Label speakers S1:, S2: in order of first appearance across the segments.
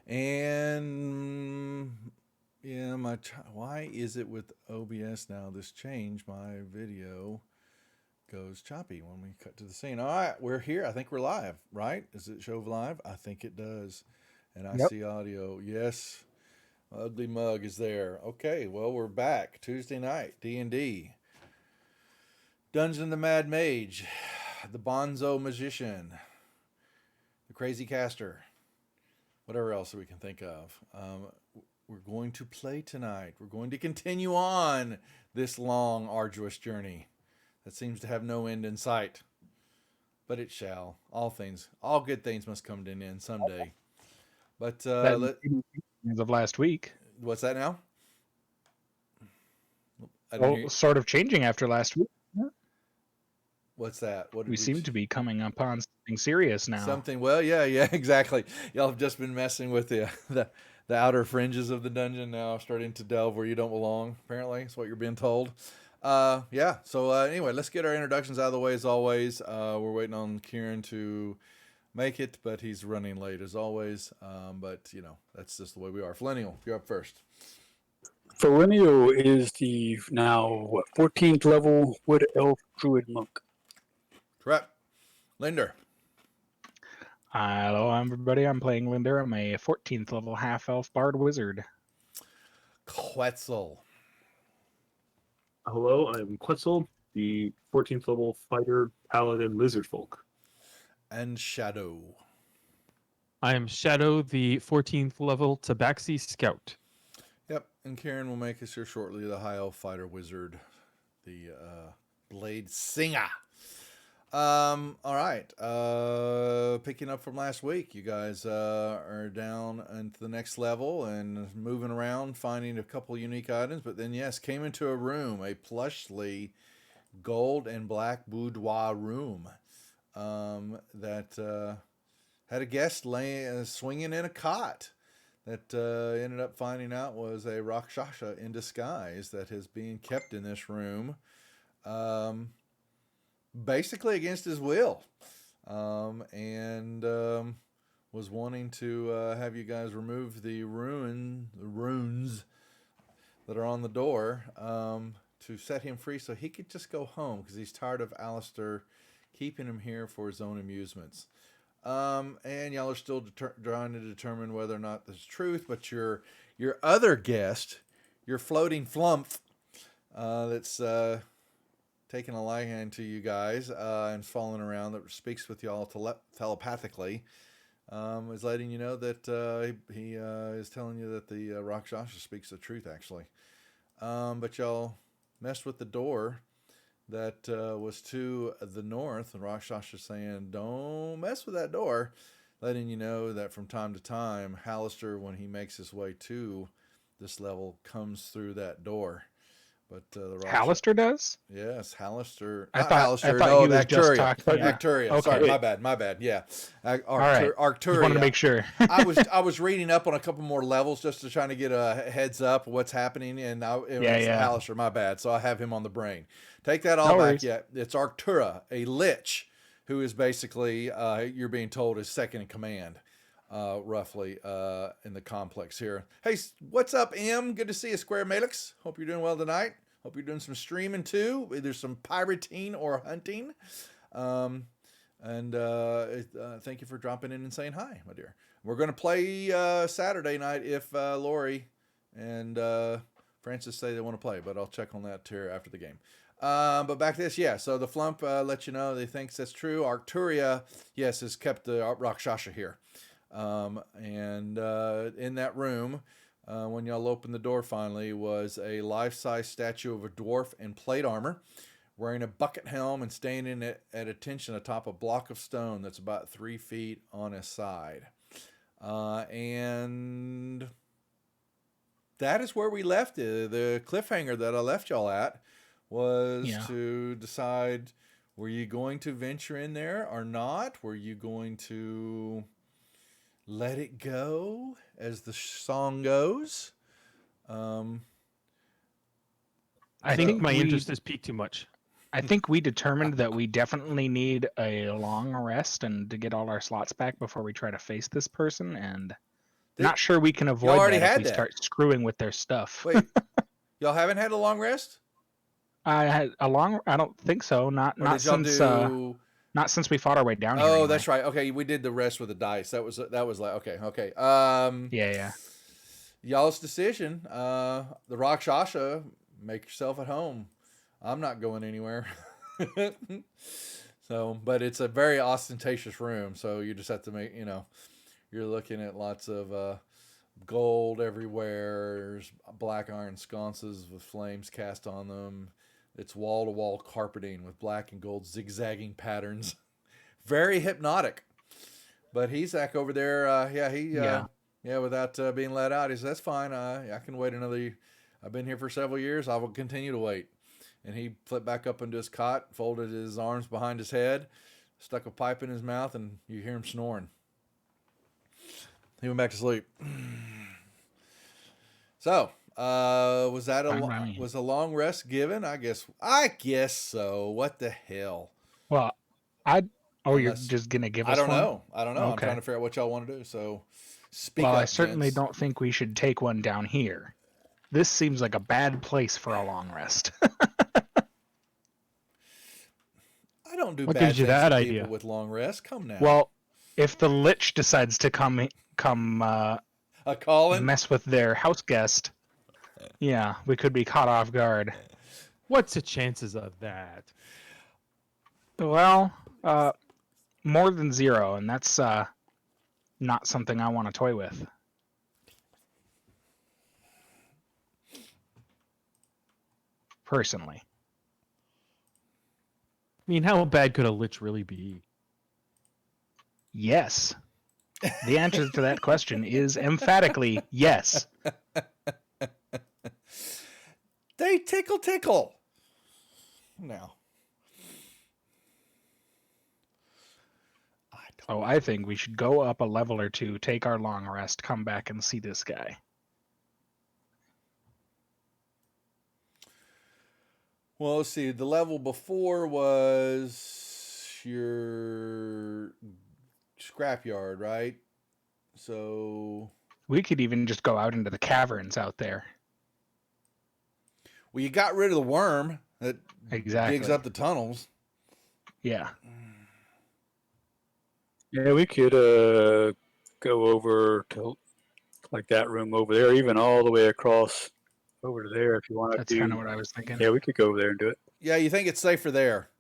S1: And yeah, why is it with OBS now? This change, my video goes choppy when we cut to the scene. All right, we're here. I think we're live, right? Does it show live? I think it does. And I
S2: Yep.
S1: see audio. Yes, ugly mug is there. Okay, well we're back Tuesday night D&D. Dungeon the Mad Mage, the Bonzo Magician, the Crazy Caster, whatever else we can think of. We're going to play tonight. We're going to continue on this long, arduous journey that seems to have no end in sight. But it shall. All good things must come to an end someday. But
S2: That as of last week.
S1: what's that now? I didn't
S2: Well,
S1: hear.
S2: sort of changing after last week.
S1: What's that? What
S2: We
S1: did we?
S2: seem to be coming upon something serious now.
S1: Something. Well, yeah, exactly. Y'all have just been messing with the outer fringes of the dungeon now, starting to delve where you don't belong. Apparently, that's what you're being told. Yeah. So anyway, let's get our introductions out of the way as always. We're waiting on Kieran to make it, but he's running late as always. But that's just the way we are. Flennial, you're up first.
S3: Ferenio is the now 14th level Wood Elf Druid Monk.
S1: Correct. Linder.
S2: Hello, everybody. I'm playing Linder. I'm a 14th level half-elf bard wizard.
S1: Quetzal.
S4: Hello, I'm Quetzal, the 14th level fighter paladin lizard folk.
S1: And Shadow.
S5: I am Shadow, the 14th level Tabaxi Scout.
S1: Yep, and Kieran will make us here shortly the high elf fighter wizard, the blade singer. All right. Picking up from last week, you guys are down into the next level and moving around, finding a couple unique items. But then, yes, came into a room, a plushly gold and black boudoir room that had a guest swinging in a cot. That ended up finding out was a Rakshasa in disguise that is being kept in this room. Basically against his will, and was wanting to have you guys remove the runes that are on the door to set him free so he could just go home because he's tired of Alistair keeping him here for his own amusements. And y'all are still trying to determine whether or not this is truth, but your other guest, your floating flump, that's taking a liking to you guys and falling around, that speaks with y'all telepathically, is letting you know that he is telling you that the Rakshasa speaks the truth, actually. But y'all messed with the door that was to the north, and Rakshasa saying, don't mess with that door, letting you know that from time to time, Hallister, when he makes his way to this level, comes through that door. But the
S2: Hallister does?
S1: Yes, Hallister.
S2: I
S1: Not
S2: thought
S1: Hallister.
S2: he
S1: No,
S2: was just
S1: Arcturia.
S2: talking.
S1: Arcturia.
S2: Okay.
S1: Sorry, my bad. Yeah,
S2: All right.
S1: Arcturia.
S2: Just wanted to make sure.
S1: I was reading up on a couple more levels just to try to get a heads up of what's happening, and it was Hallister. My bad. So I have him on the brain. Take that all
S2: No
S1: back.
S2: worries.
S1: Yeah, it's Arctura, a lich, who is basically you're being told is second in command. Roughly in the complex here. Hey, what's up, M? Good to see you, Square Malix. Hope you're doing well tonight. Hope you're doing some streaming too. Either some pirating or hunting. And thank you for dropping in and saying hi, my dear. We're going to play Saturday night if Lori and Francis say they want to play, but I'll check on that here after the game. But back to this, yeah. So the flump lets you know they thinks that's true. Arcturia, yes, has kept the Rakshasa here. And in that room, when y'all opened the door finally, was a life-size statue of a dwarf in plate armor, wearing a bucket helm and standing at attention atop a block of stone that's about 3 feet on his side. And that is where we left it. The cliffhanger that I left y'all at was to decide, were you going to venture in there or not? Were you going to let it go, as the song goes?
S5: I think my interest has peaked too much.
S2: I think we determined that we definitely need a long rest and to get all our slots back before we try to face this person. And Not sure we can avoid
S1: already
S2: that if
S1: had
S2: we
S1: that.
S2: start screwing with their stuff.
S1: Wait, y'all haven't had a long rest?
S2: I had a long. I don't think so. Not
S1: Or
S2: not
S1: did y'all
S2: since
S1: do...
S2: not since we fought our way down here.
S1: Oh,
S2: Anyway.
S1: that's right. Okay, we did the rest with the dice. That was like okay.
S2: Yeah.
S1: Y'all's decision. The Rakshasa, make yourself at home. I'm not going anywhere. So, but it's a very ostentatious room, so you just have to make, you're looking at lots of gold everywhere. There's black iron sconces with flames cast on them. It's wall-to-wall carpeting with black and gold zigzagging patterns. Very hypnotic. But he's back over there. Without being let out, he says, that's fine. I can wait another. I've been here for several years. I will continue to wait. And he flipped back up into his cot, folded his arms behind his head, stuck a pipe in his mouth, and you hear him snoring. He went back to sleep. So, was a long rest given? I guess so. What the hell?
S2: Well, you're just gonna give us
S1: I don't
S2: one?
S1: know. Okay. I'm trying to figure out what y'all want to do. So, speak up.
S2: I certainly
S1: Vince.
S2: don't think we should take one down here. This seems like a bad place for a long rest.
S1: I don't do
S5: What
S1: bad
S5: gives you
S1: things
S5: that
S1: to
S5: idea?
S1: people with long rest. Come now.
S2: Well, if the Lich decides to come
S1: a Colin.
S2: mess with their house guest, yeah, we could be caught off guard.
S5: What's the chances of that?
S2: Well, more than 0, and that's not something I want to toy with. Personally.
S5: I mean, how bad could a lich really be?
S2: Yes. The answer to that question is emphatically yes.
S1: They tickle. Now.
S2: I think we should go up a level or 2, take our long rest, come back and see this guy.
S1: Well, let's see. The level before was your scrapyard, right? So
S2: we could even just go out into the caverns out there.
S1: Well, you got rid of the worm that digs up the tunnels.
S2: Yeah.
S3: Yeah, we could go over to like that room over there, even all the way across over to there if you want to.
S2: That's kind of what I was thinking.
S3: Yeah, we could go over there and do it.
S1: Yeah, you think it's safer there.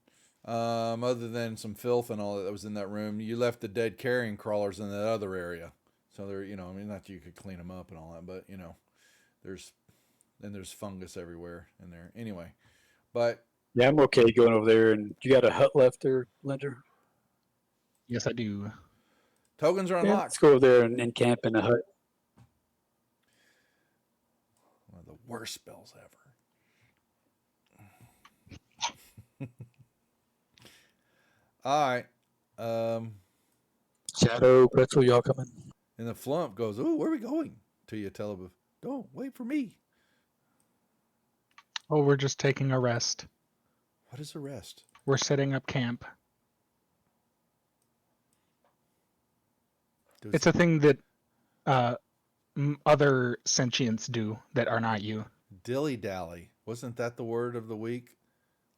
S1: Other than some filth and all that was in that room, you left the dead carrion crawlers in that other area. So there, not that you could clean them up and all that, but there's fungus everywhere in there. Anyway, but
S3: yeah, I'm okay going over there. And you got a hut left there, Linder?
S2: Yes, I do.
S1: Tokens are
S3: Yeah,
S1: unlocked.
S3: let's go over there and camp in the hut.
S1: One of the worst spells ever. All right.
S3: Shadow, Pretzel, y'all coming?
S1: And the flump goes, "Ooh, where are we going?" To you, Telebooth. Don't wait for me.
S2: Oh, we're just taking a rest.
S1: What is a rest?
S2: We're setting up camp. It's a thing that other sentients do that are not you.
S1: Dilly dally. Wasn't that the word of the week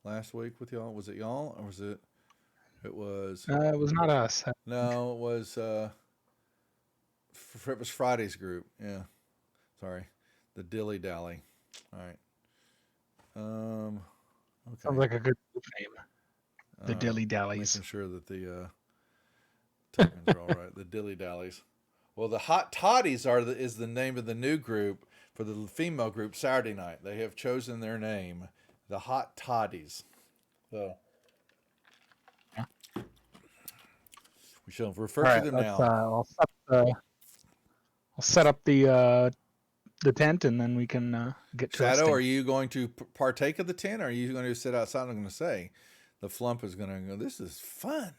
S1: last week with y'all? Was it y'all or was it? It was.
S2: It was not us.
S1: No, it was. It was Friday's group. Yeah. Sorry, the dilly dally. All right. Okay.
S2: Sounds like a good name. The Dilly Dallies.
S1: Making sure that the tokens are all right. The dilly dallies. Well, the Hot Toddies is the name of the new group for the female group Saturday night. They have chosen their name, the Hot Toddies. So we shall refer to them now.
S2: I'll set up the tent and then we can get to
S1: Shadow, are you going to partake of the tent, or are you going to sit outside? I'm going to say, the flump is going to go, this is fun.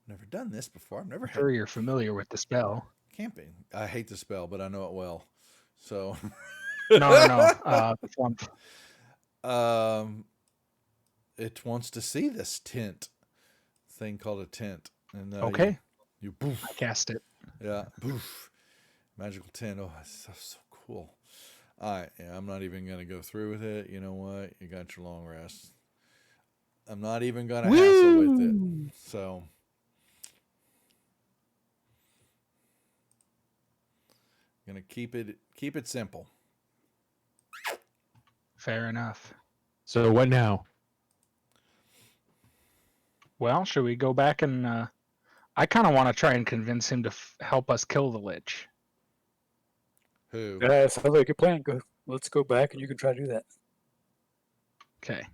S1: I've never done this before. I've never
S2: sure you're familiar with the spell.
S1: Camping. I hate the spell, but I know it well. So
S2: No. The flump.
S1: It wants to see this tent thing called a tent. And
S2: Okay.
S1: you poof.
S2: I cast it.
S1: Yeah. Poof. Magical 10. Oh, that's so cool. All right. Yeah, I'm not even going to go through with it. You know what? You got your long rest. I'm not even going to hassle with it.
S2: Woo!
S1: So, going to keep it simple.
S2: Fair enough.
S5: So what now?
S2: Well, should we go back and I kind of want to try and convince him to help us kill the Lich.
S1: Who?
S3: Yeah, sounds like a good plan. Go. Let's go back, and you can try to do that.
S2: Okay.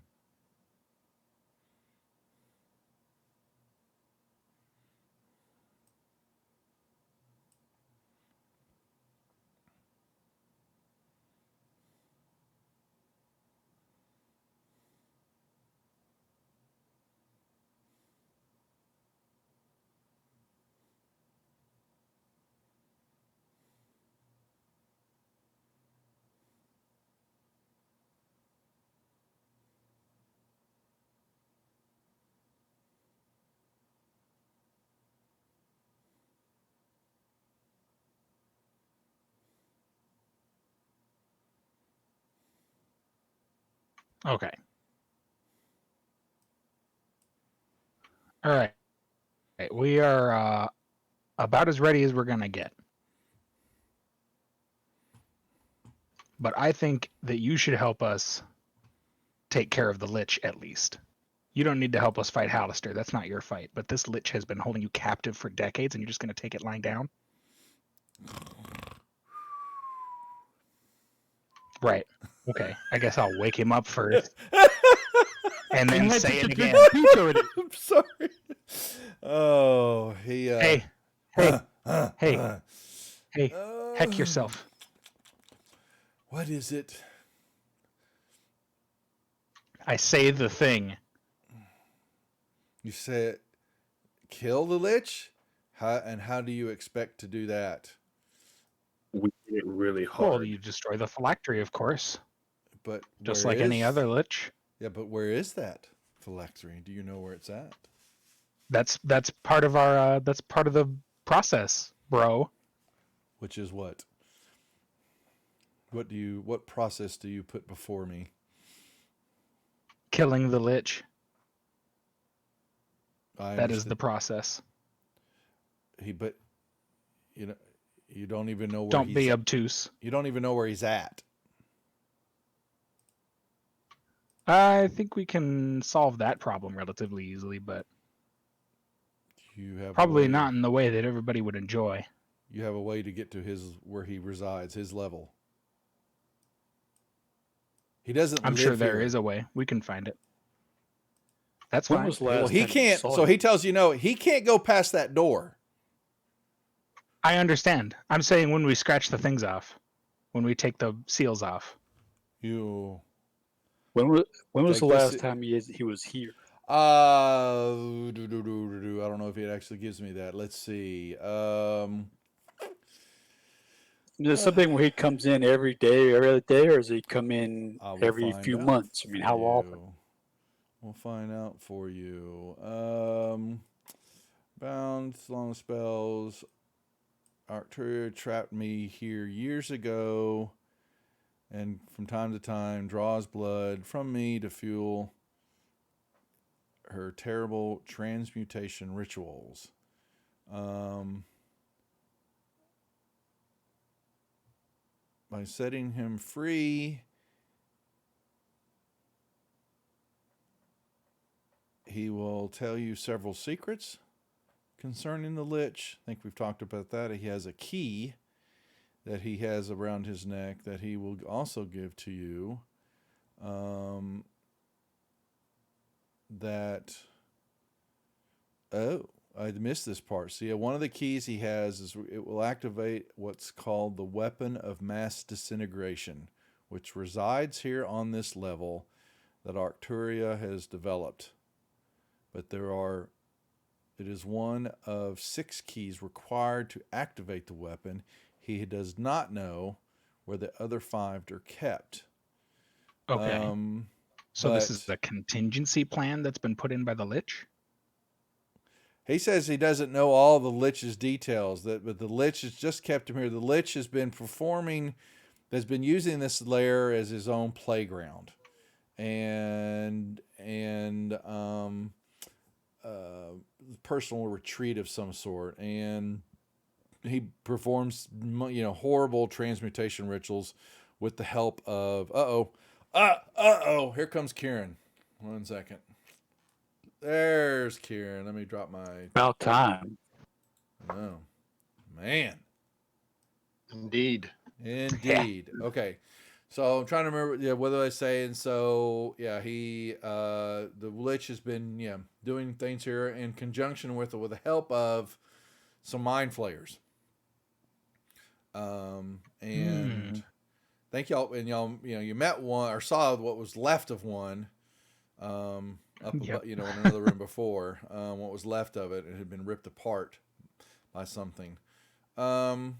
S2: Okay. All right. We are about as ready as we're going to get. But I think that you should help us take care of the Lich at least. You don't need to help us fight Hallister. That's not your fight. But this Lich has been holding you captive for decades, and you're just going to take it lying down? Right. Okay. I guess I'll wake him up first. And then
S5: had
S2: say
S5: such
S2: it
S5: a good
S2: again.
S5: speech already.
S1: I'm sorry. Oh, he.
S2: Hey. Hey. Hey. Hey. Heck yourself.
S1: What is it?
S2: I say the thing.
S1: You said kill the Lich? How do you expect to do that?
S4: We did it really hard.
S2: Well, you destroy the phylactery, of course.
S1: But
S2: Just
S1: where
S2: like any
S1: is-
S2: other Lich.
S1: Yeah, but where is that phylactery? Do you know where it's at?
S2: That's part of our that's part of the process, bro.
S1: Which is what? What process do you put before me?
S2: Killing the Lich.
S1: I
S2: That is
S1: understand.
S2: the process.
S1: But you know, you don't even know where
S2: Don't
S1: he's
S2: be obtuse.
S1: You don't even know where he's at.
S2: I think we can solve that problem relatively easily, but
S1: You have
S2: probably
S1: a way,
S2: not in the way that everybody would enjoy.
S1: You have a way to get to where he resides, his level. He doesn't
S2: I'm
S1: live
S2: sure
S1: here.
S2: there is a way. We can find it. That's
S3: When
S2: fine.
S3: was the last
S1: Well, he
S3: time you
S1: can't.
S3: saw
S1: So
S3: him?
S1: he tells you no. He can't go past that door.
S2: I understand. I'm saying when we scratch the things off, when we take the seals off.
S1: You.
S3: When was
S1: Take
S3: the
S1: this-
S3: last time he was here?
S1: I don't know if it actually gives me that. Let's see.
S3: Is it something where he comes in every day, every other day, or does he come in
S1: I will
S3: every
S1: find
S3: few
S1: out
S3: months? I mean, how
S1: for
S3: often?
S1: you. We'll find out for you. Bound long spells. Arcturia trapped me here years ago, and from time to time draws blood from me to fuel her terrible transmutation rituals. By setting him free, he will tell you several secrets concerning the Lich. I think we've talked about that. He has a key that he has around his neck that he will also give to you. I missed this part. See, one of the keys he has is it will activate what's called the Weapon of Mass Disintegration, which resides here on this level that Arcturia has developed. But it is one of 6 keys required to activate the weapon. He does not know where the other 5 are kept.
S2: Okay. So this is
S1: but-
S2: a contingency plan that's been put in by the Lich?
S1: He says he doesn't know all the Lich's details, but the Lich has just kept him here. The Lich has been using this lair as his own playground, and personal retreat of some sort. And he performs, horrible transmutation rituals with the help of here comes Kieran. 1 second. There's Kieran. Let me drop my.
S3: About time.
S1: Oh, man.
S6: Indeed.
S1: Indeed. Okay. So I'm trying to remember, what do I say? And so, he, the Lich has been, doing things here in conjunction with the help of some mind flayers. And thank y'all. And y'all, you met one or saw what was left of one, in another room before, what was left of it. It had been ripped apart by something. But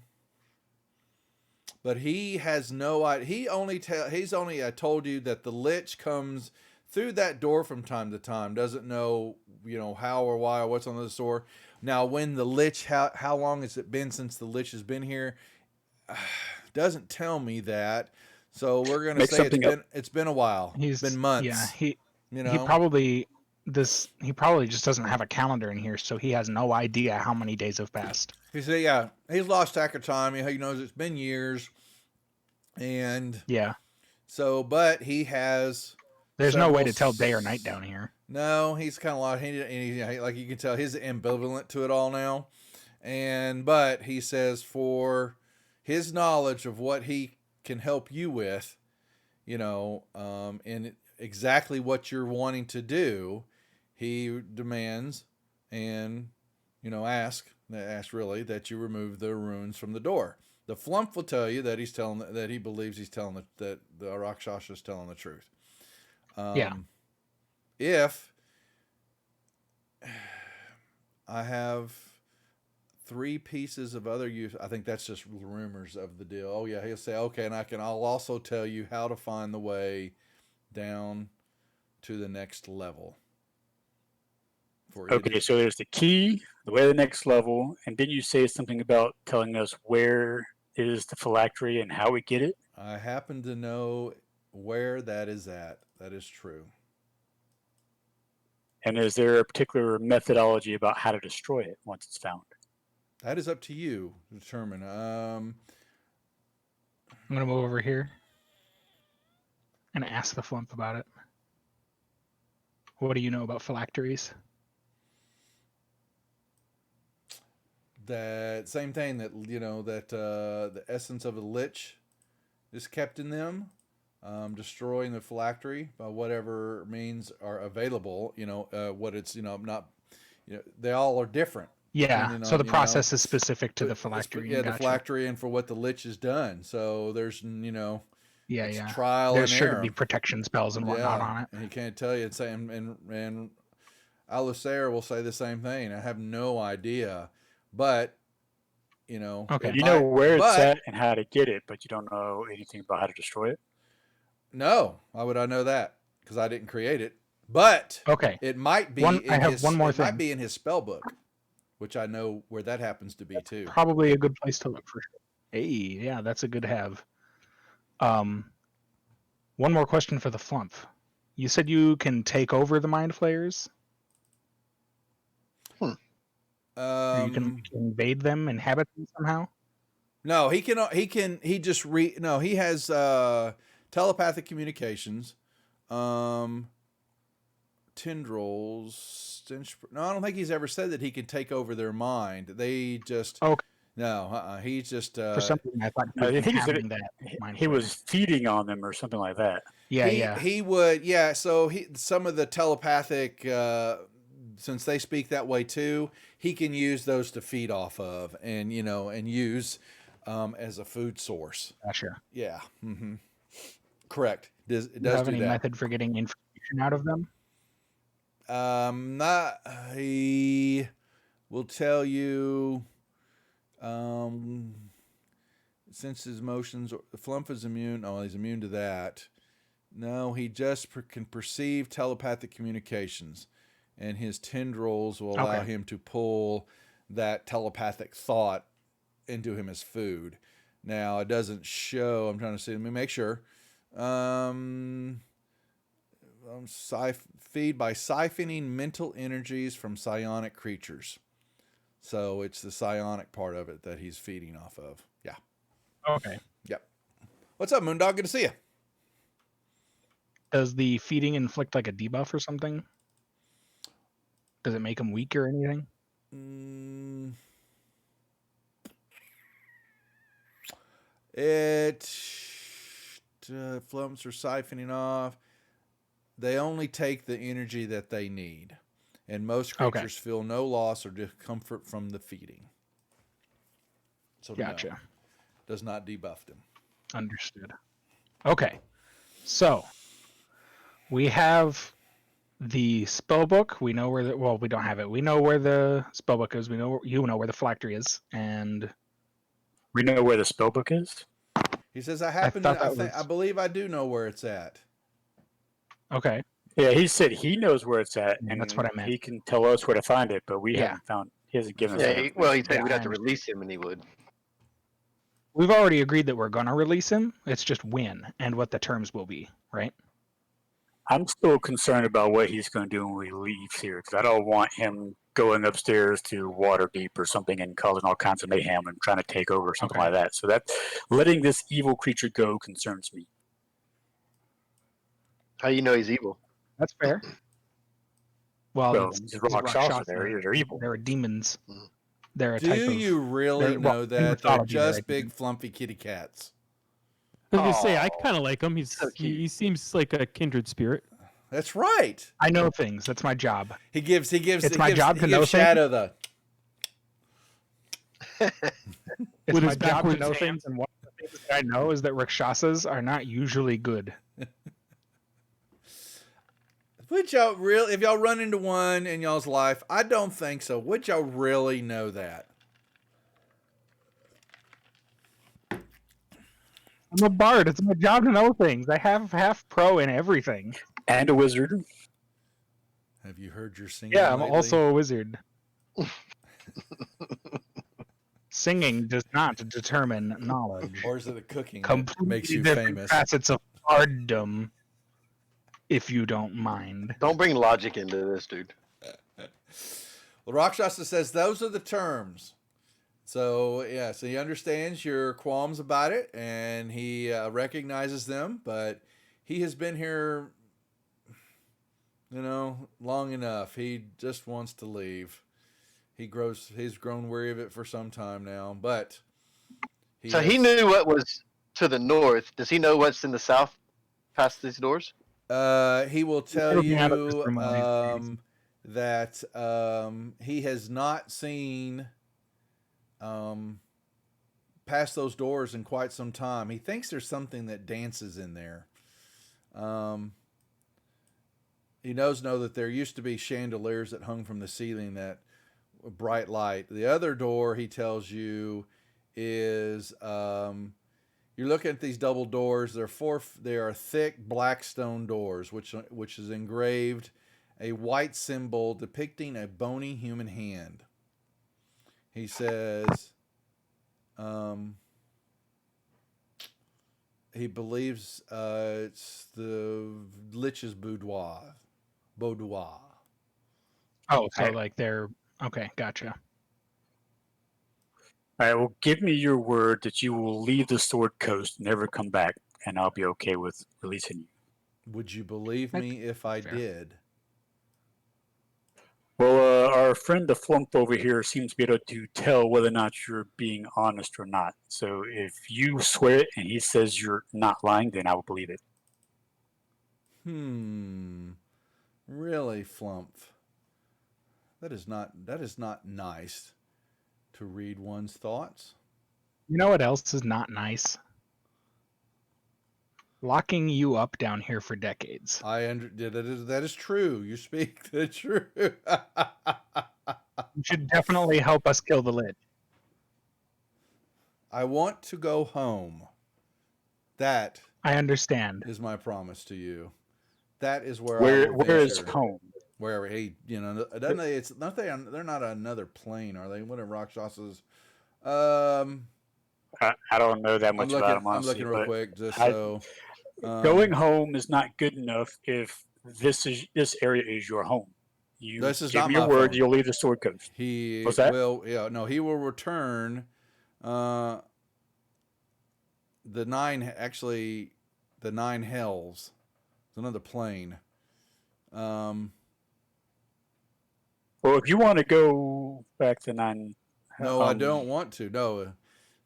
S1: he has no idea. He's only told you that the Lich comes through that door from time to time. Doesn't know, how or why or what's on the door. Now, when the Lich, how long has it been since the Lich has been here? Doesn't tell me that. So we're gonna say it's been a while. It's been months.
S2: Yeah, he probably just doesn't have a calendar in here, so he has no idea how many days have passed.
S1: He said, he's lost track of time. He knows it's been years, and so, but he has.
S2: There's no way to tell day or night down here.
S1: No, he's kind of lost. Like you can tell, he's ambivalent to it all now, but he says for his knowledge of what he can help you with, and exactly what you're wanting to do, he demands and ask really that you remove the runes from the door. The flump will tell you that he believes he's telling that the Rakshasa is telling the truth. If I have 3 pieces of other use, I think that's just rumors of the deal. Oh yeah, he'll say okay, and I'll also tell you how to find the way down to the next level.
S3: Okay, so there's the key, the way to the next level, and didn't you say something about telling us where is the phylactery and how we get it?
S1: I happen to know where that is at. That is true.
S3: And is there a particular methodology about how to destroy it once it's found?
S1: That is up to you to determine.
S2: I'm gonna move over here and ask the flump about it. What do you know about phylacteries?
S1: That same thing that the essence of a Lich is kept in them, destroying the phylactery by whatever means are available. What it's not. They all are different.
S2: Yeah. So the process is specific to the phylactery.
S1: The phylactery and for what the Lich has done. So there's trial
S2: there's
S1: and
S2: sure
S1: error.
S2: To be protection spells and whatnot on it.
S1: And he can't tell you. And Alusair will say the same thing. I have no idea. But,
S2: okay.
S3: You know where it's at and how to get it, but you don't know anything about how to destroy it?
S1: No. Why would I know that? Because I didn't create it. But it might be might be in his spell book, which I know where that happens to be too.
S2: Probably a good place to look for sure. Hey, yeah, that's a good have. One more question for the flump. You said you can take over the mind flayers? Or you can invade them, inhabit them somehow?
S1: No, he has telepathic communications, tendrils, no, I don't think he's ever said that he can take over their mind. They just he's just
S2: for something I thought
S3: he was feeding on them or something like that.
S1: He would so some of the telepathic since they speak that way too, he can use those to feed off of and use as a food source.
S2: Gotcha.
S1: Yeah. Mm-hmm. Correct. It does
S2: do you have
S1: do
S2: any
S1: that.
S2: method for getting information out of them?
S1: He will tell you since his motions, Flump is immune. Oh, he's immune to that. No, he just can perceive telepathic communications. and his tendrils will allow
S2: Okay.
S1: him to pull that telepathic thought into him as food. Now, it doesn't show. I'm trying to see. Let me make sure. Feed by siphoning mental energies from psionic creatures. So it's the psionic part of it that he's feeding off of. Yeah.
S2: Okay.
S1: Yep. What's up, Moondog? Good to see you.
S2: Does the feeding inflict like a debuff or something? Does it make him weak or anything?
S1: It flumps or siphoning off. They only take the energy that they need. And most creatures feel no loss or discomfort from the feeding. So
S2: Gotcha.
S1: no, does not debuff them.
S2: Understood. Okay. So we have the spell book. We know where we don't have it. We know where the spell book is. You know where the phylactery is, and
S3: We know where the spellbook is.
S1: He says, I believe I do know where it's at.
S2: Okay.
S3: Yeah, he said he knows where it's at, and
S2: That's what I meant.
S3: he can tell us where to find it, but we haven't found. He hasn't given us.
S6: Yeah,
S3: that
S6: well, he
S3: information.
S6: said we'd have to release him, and he would.
S2: We've already agreed that we're going to release him. It's just when and what the terms will be, right?
S3: I'm still concerned about what he's going to do when we leave here, because I don't want him going upstairs to Waterdeep or something and causing all kinds of mayhem and trying to take over or something like that. So that letting this evil creature go concerns me.
S6: How you know he's evil?
S2: That's fair. Well,
S3: these Rakshasa, they're evil.
S2: They're demons.
S6: Mhm.
S2: They're a type of.
S1: Do you really know that they're just big fluffy kitty cats?
S5: I was gonna say I
S6: Oh,
S5: kind of like him.
S6: so cute.
S5: He seems like a kindred spirit.
S1: That's right.
S2: I know things. That's my job.
S1: He gives.
S2: It's my job to know
S1: Shadow the.
S2: It's
S5: With
S2: my
S5: his
S2: job to
S5: backwards
S2: know
S5: hands.
S2: things, and one of the things that I know is that Rakshasas are not usually good.
S1: Would y'all really, if y'all run into one in y'all's life, I don't think so. Would y'all really know that?
S2: I'm a bard. It's my job to know things. I have half pro in everything.
S3: And a wizard.
S1: Have you heard your singing?
S2: Yeah, I'm
S1: lately?
S2: also a wizard. Singing does not determine knowledge.
S1: Or is it the cooking that
S2: Completely
S1: makes you
S2: different
S1: famous?
S2: facets of barddom, if you don't mind.
S6: Don't bring logic into this, dude.
S1: Well, Rakshasa says those are the terms. So, yeah, so he understands your qualms about it, and he recognizes them, but he has been here, long enough. He just wants to leave. He's grown weary of it for some time now, but
S6: He knew what was to the north. Does he know what's in the south past these doors?
S1: He will tell
S2: Looking at it just
S1: you
S2: from one of these
S1: that he has not seen past those doors in quite some time. He thinks there's something that dances in there. He knows that there used to be chandeliers that hung from the ceiling that bright light. The other door, he tells you, is you're looking at these double doors. They are thick black stone doors, which is engraved a white symbol depicting a bony human hand. He says he believes it's the Lich's boudoir.
S2: Oh, so like they're okay, gotcha.
S3: All right, well, give me your word that you will leave the Sword Coast, never come back, and I'll be okay with releasing you.
S1: Would you believe me if I did?
S3: Well, our friend the Flump over here seems to be able to tell whether or not you're being honest or not. So if you swear it and he says you're not lying, then I will believe it.
S1: Really, Flump? That is not nice to read one's thoughts.
S2: You know what else is not nice? Locking you up down here for decades.
S1: That is true. You speak the truth.
S2: You should definitely help us kill the Lich.
S1: I want to go home. That
S2: I understand.
S1: is my promise to you. That is where
S3: Where is home?
S1: wherever he, doesn't they? It's not they. They're not another plane, are they? What are Rakshasas?
S3: I don't know that much about him,
S1: I'm
S3: honestly.
S1: looking real
S3: But
S1: quick just
S3: I,
S1: so.
S3: going home is not good enough if this area is your home. You
S1: This is
S3: give
S1: not
S3: me your
S1: my
S3: word,
S1: phone.
S3: you'll leave the Sword Coast.
S1: He
S3: What's that?
S1: will. Yeah, no, he will return. The nine hells. It's another plane.
S3: Well, if you want to go back to 9,
S1: No, I don't want to. No,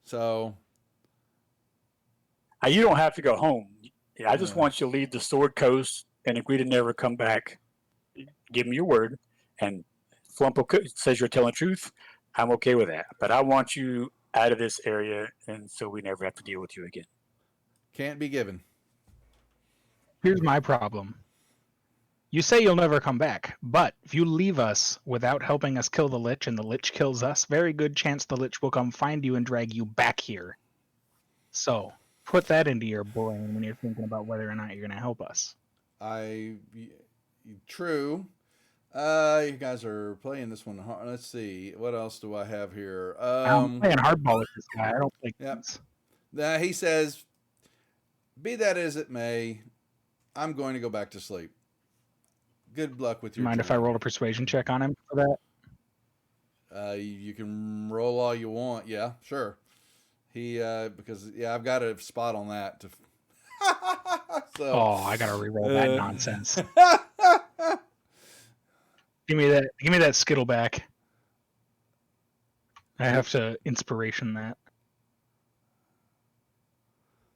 S1: so
S3: you don't have to go home. I just
S1: Yeah.
S3: want you to leave the Sword Coast and agree to never come back. Give me your word, and Flumpo says you're telling the truth. I'm okay with that, but I want you out of this area, and so we never have to deal with you again.
S1: can't be given.
S2: Here's my problem. You say you'll never come back, but if you leave us without helping us kill the Lich and the Lich kills us, very good chance the Lich will come find you and drag you back here. So put that into your brain when you're thinking about whether or not you're going to help us.
S1: True. You guys are playing this one hard. Let's see. What else do I have here?
S2: I'm playing hardball with this guy. I don't think
S1: Yep. He says, "Be that as it may, I'm going to go back to sleep. Good luck with
S2: Do you
S1: your
S2: mind if I
S1: journey."
S2: roll a persuasion check on him for that?
S1: You can roll all you want. Yeah, sure. He because I've got a spot on that. So
S2: Oh, I gotta re-roll that nonsense. Give me that Skittle back. I have to inspiration that.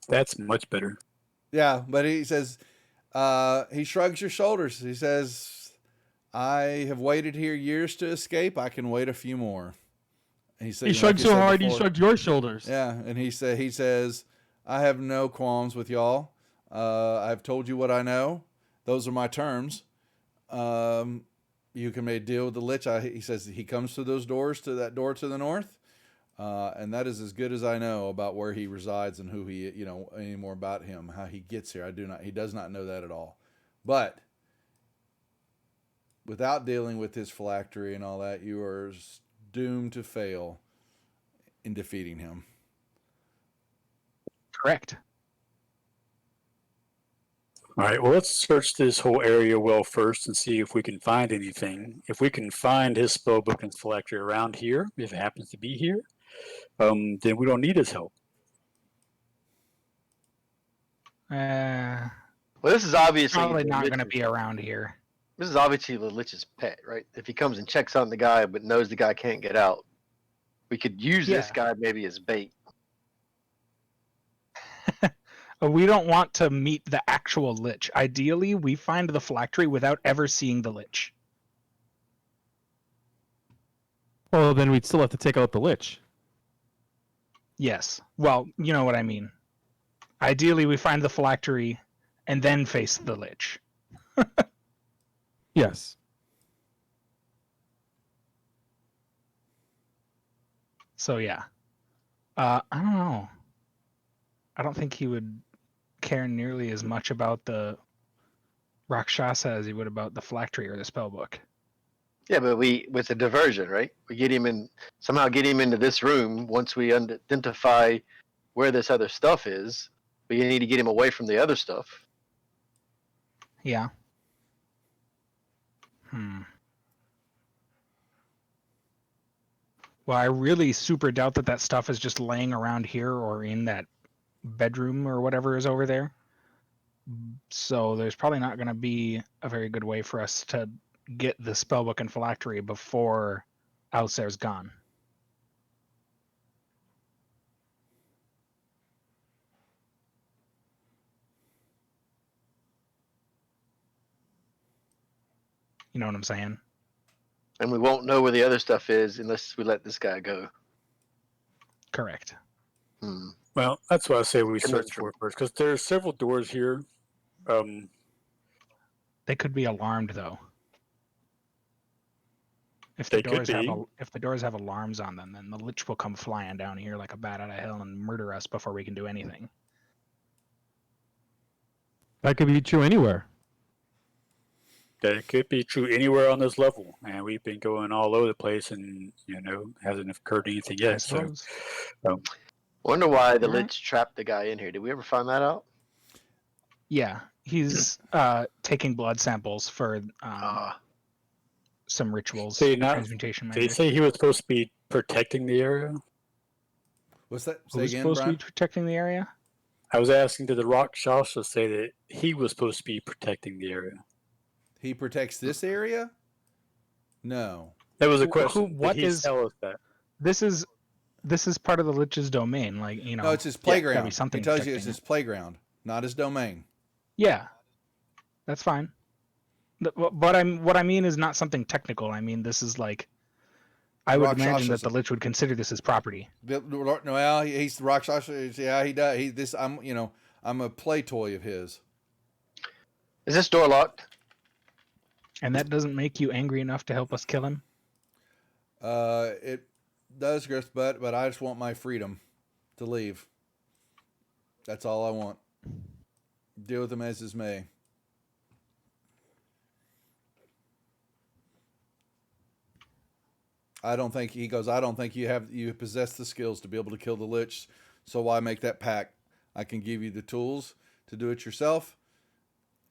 S3: That's much better.
S1: Yeah, but he says, he shrugs your shoulders. He says, "I have waited here years to escape. I can wait a few more." He said,
S5: He shrugged so hard, he shrugged your shoulders.
S1: Yeah, and he says, "I have no qualms with y'all. I've told you what I know. Those are my terms. You can make a deal with the Lich." He says he comes to those doors, to that door to the north, and that is as good as I know about where he resides and who he, any more about him, how he gets here. He does not know that at all. But without dealing with his phylactery and all that, you are doomed to fail in defeating him.
S2: Correct.
S3: All right, well, let's search this whole area well first and see if we can find anything. If we can find his spellbook and phylactery around here, if it happens to be here, then we don't need his help.
S2: Well,
S6: this is obviously
S2: probably
S6: the
S2: not
S6: Lich's-
S2: going to be around here.
S6: This is obviously the Lich's pet, right? If he comes and checks on the guy but knows the guy can't get out, we could use this
S2: Yeah.
S6: guy maybe as bait.
S2: We don't want to meet the actual Lich. Ideally, we find the phylactery without ever seeing the Lich.
S5: Well, then we'd still have to take out the Lich.
S2: Yes. Well, you know what I mean. Ideally, we find the phylactery and then face the Lich.
S5: Yes.
S2: So yeah. I don't know. I don't think he would care nearly as much about the Rakshasa as he would about the phylactery or the spellbook.
S6: Yeah, but with a diversion, right? We get him in, somehow get him into this room. Once we identify where this other stuff is, we need to get him away from the other stuff.
S2: Yeah. Well, I really super doubt that stuff is just laying around here or in that bedroom or whatever is over there. So there's probably not going to be a very good way for us to get the spellbook and phylactery before Alcer's gone. You know what I'm saying?
S6: And we won't know where the other stuff is unless we let this guy go.
S2: Correct.
S3: Well, that's why I say we
S6: And
S3: search
S6: that's
S3: for it first, because there are several doors here.
S2: They could be alarmed though. If
S3: They
S2: the
S3: could
S2: doors have alarms on them, then the Lich will come flying down here like a bat out of hell and murder us before we can do anything.
S5: That could be true anywhere.
S3: That could be true anywhere on this level, and we've been going all over the place, and hasn't occurred anything
S2: I
S3: yet. So,
S2: suppose.
S6: Wonder why the
S2: Alright.
S6: Lich trapped the guy in here. Did we ever find that out?
S2: Yeah, he's taking blood samples for some rituals,
S3: See, now
S2: transmutation
S3: they
S2: magic.
S3: say he was supposed to be protecting the area.
S1: What's that? Say
S2: Who's
S1: again,
S2: supposed to
S1: Brian?
S2: be protecting the area?
S3: I was asking, did the Rock Shasha say that he was supposed to be protecting the area?
S1: He protects this area? No.
S3: That was a
S2: Who-
S3: question.
S2: what
S3: Did he
S2: is-
S3: tell us that?
S2: This is part of the Lich's domain. Like,
S1: No, it's his
S2: gotta
S1: playground.
S2: be something
S1: He tells you it's
S2: protecting
S1: his playground, not his domain.
S2: Yeah, that's fine. What I mean is not something technical. I mean, this is like, I would imagine that
S1: Rakshasas.
S2: the Lich would consider this his property.
S1: Well, he's the Rakshasa. Yeah, he does. I'm a play toy of his.
S6: Is this door locked?
S2: And that doesn't make you angry enough to help us kill him?
S1: It does, Chris, but I just want my freedom to leave. That's all I want. Deal with him as is may. I don't think you possess the skills to be able to kill the Lich. So why make that pact? I can give you the tools to do it yourself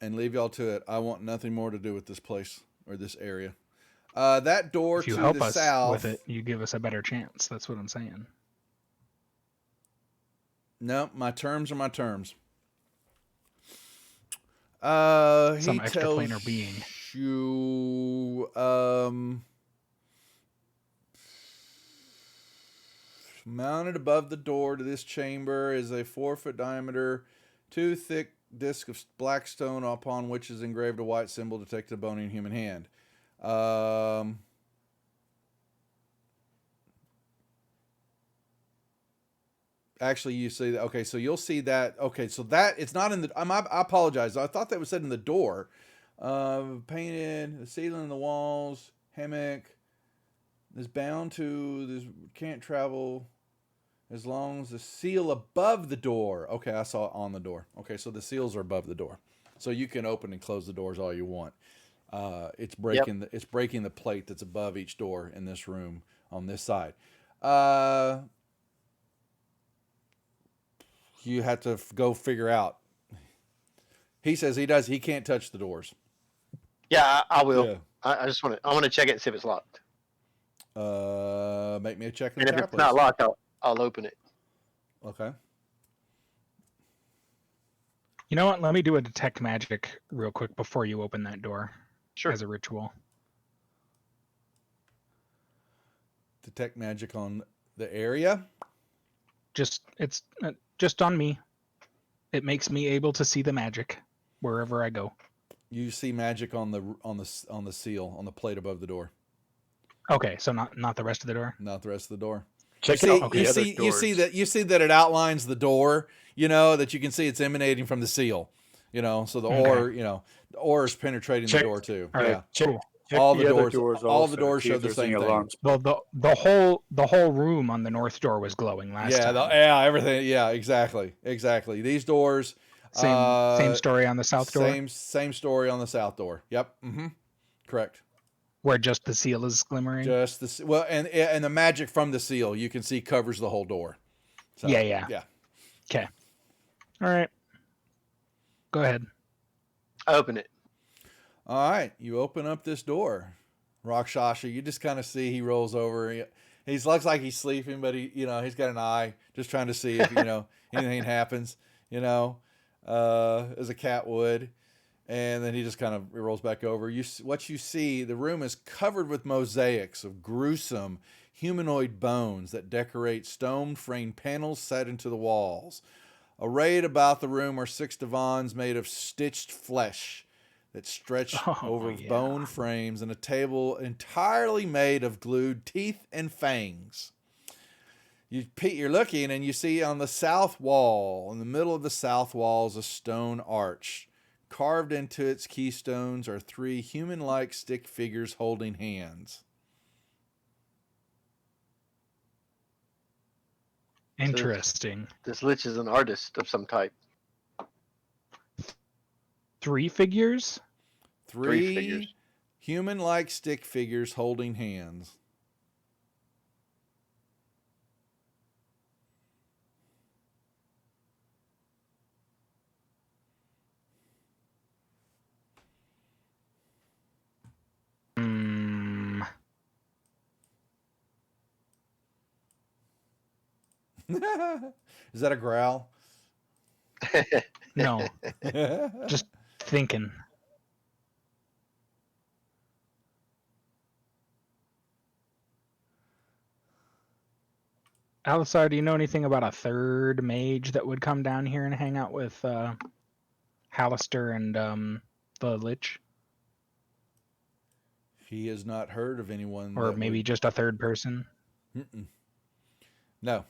S1: and leave y'all to it. I want nothing more to do with this place or this area. That door
S2: If you
S1: to
S2: help
S1: the
S2: us
S1: south.
S2: with it, you give us a better chance. That's what I'm saying.
S1: No, my terms are my terms.
S2: Some
S1: He
S2: extraplanar
S1: tells
S2: being.
S1: you, mounted above the door to this chamber is a 4-foot diameter, 2 thick disc of black stone upon which is engraved a white symbol depicting a bony human hand. Actually, you see that. Okay, so you'll see that. Okay, so that it's not in the. I apologize. I thought that was said in the door. Painted the ceiling and the walls. Hammock. Is bound to. This can't travel as long as the seal above the door. Okay, I saw it on the door. Okay, so the seals are above the door, so you can open and close the doors all you want. It's breaking it's breaking the plate that's above each door in this room on this side. You have to go figure out. He says he can't touch the doors.
S6: Yeah, I will.
S1: Yeah.
S6: I just want to. I want to check it and see if it's locked.
S1: Make me a check in
S6: And
S1: the
S6: if
S1: tower,
S6: it's not locked, I'll open it.
S1: Okay.
S2: You know what? Let me do a detect magic real quick before you open that door.
S6: Sure.
S2: As a ritual.
S1: Detect magic on the area.
S2: It's just on me. It makes me able to see the magic wherever I go.
S1: You see magic on the seal on the plate above the door.
S2: Okay, so not the rest of the door.
S1: Not the rest of the door.
S3: Check
S1: you
S3: it
S1: see,
S3: out.
S1: you see that it outlines the door. That you can see it's emanating from the seal. So the ore, the ore is penetrating the door too.
S2: All right,
S1: Yeah.
S2: cool.
S3: Check
S1: All
S3: the
S1: the
S3: other
S1: doors, all
S3: also,
S1: the doors
S3: see
S1: show
S3: if
S1: the
S3: there's
S1: same
S3: any
S1: thing.
S3: alarms.
S2: The whole room on the north door was glowing last
S1: Yeah,
S2: time.
S1: everything. Yeah, exactly. These doors.
S2: Same story on the south door.
S1: Same story on the south door. Yep. Mm-hmm. Correct.
S2: Where just the seal is glimmering.
S1: Just the and the magic from the seal you can see covers the whole door. So,
S2: Yeah. Okay. All right. Go ahead.
S6: I open it.
S1: All right, you open up this door, Rakshasa. You just kind of see he rolls over. He looks like he's sleeping, but he's got an eye, just trying to see if anything happens. As a cat would, and then he just kind of rolls back over. What you see, the room is covered with mosaics of gruesome humanoid bones that decorate stone framed panels set into the walls. Arrayed about the room are 6 divans made of stitched flesh that stretch over bone frames and a table entirely made of glued teeth and fangs. You're looking and you see on the south wall, in the middle of the south wall, is a stone arch. Carved into its keystones are 3 human-like stick figures holding hands.
S2: Interesting.
S6: This Lich is an artist of some type.
S2: 3 figures?
S1: Three
S6: figures.
S1: human-like stick figures holding hands.
S2: Hmm.
S1: Is that a growl?
S2: No, just thinking. Alisar, do you know anything about a third mage that would come down here and hang out with Hallister and the Lich?
S1: He has not heard of anyone
S2: Or
S1: that
S2: maybe
S1: would...
S2: just a third person?
S1: Mm-mm. No.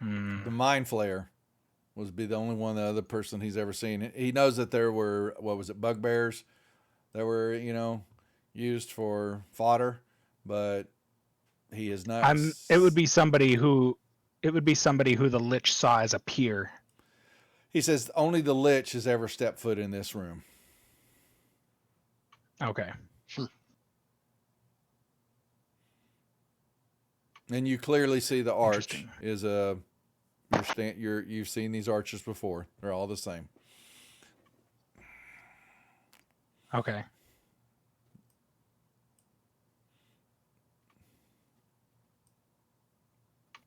S2: Hmm.
S1: The Mind Flayer would be the only one, the other person he's ever seen. He knows that there were, what was it, bugbears that were, used for fodder, but he has not.
S2: It would be somebody who the Lich saw as a peer.
S1: He says only the Lich has ever stepped foot in this room.
S2: Okay.
S1: And you clearly see the arch
S2: Interesting.
S1: is you've seen these arches before. They're all the same.
S2: Okay.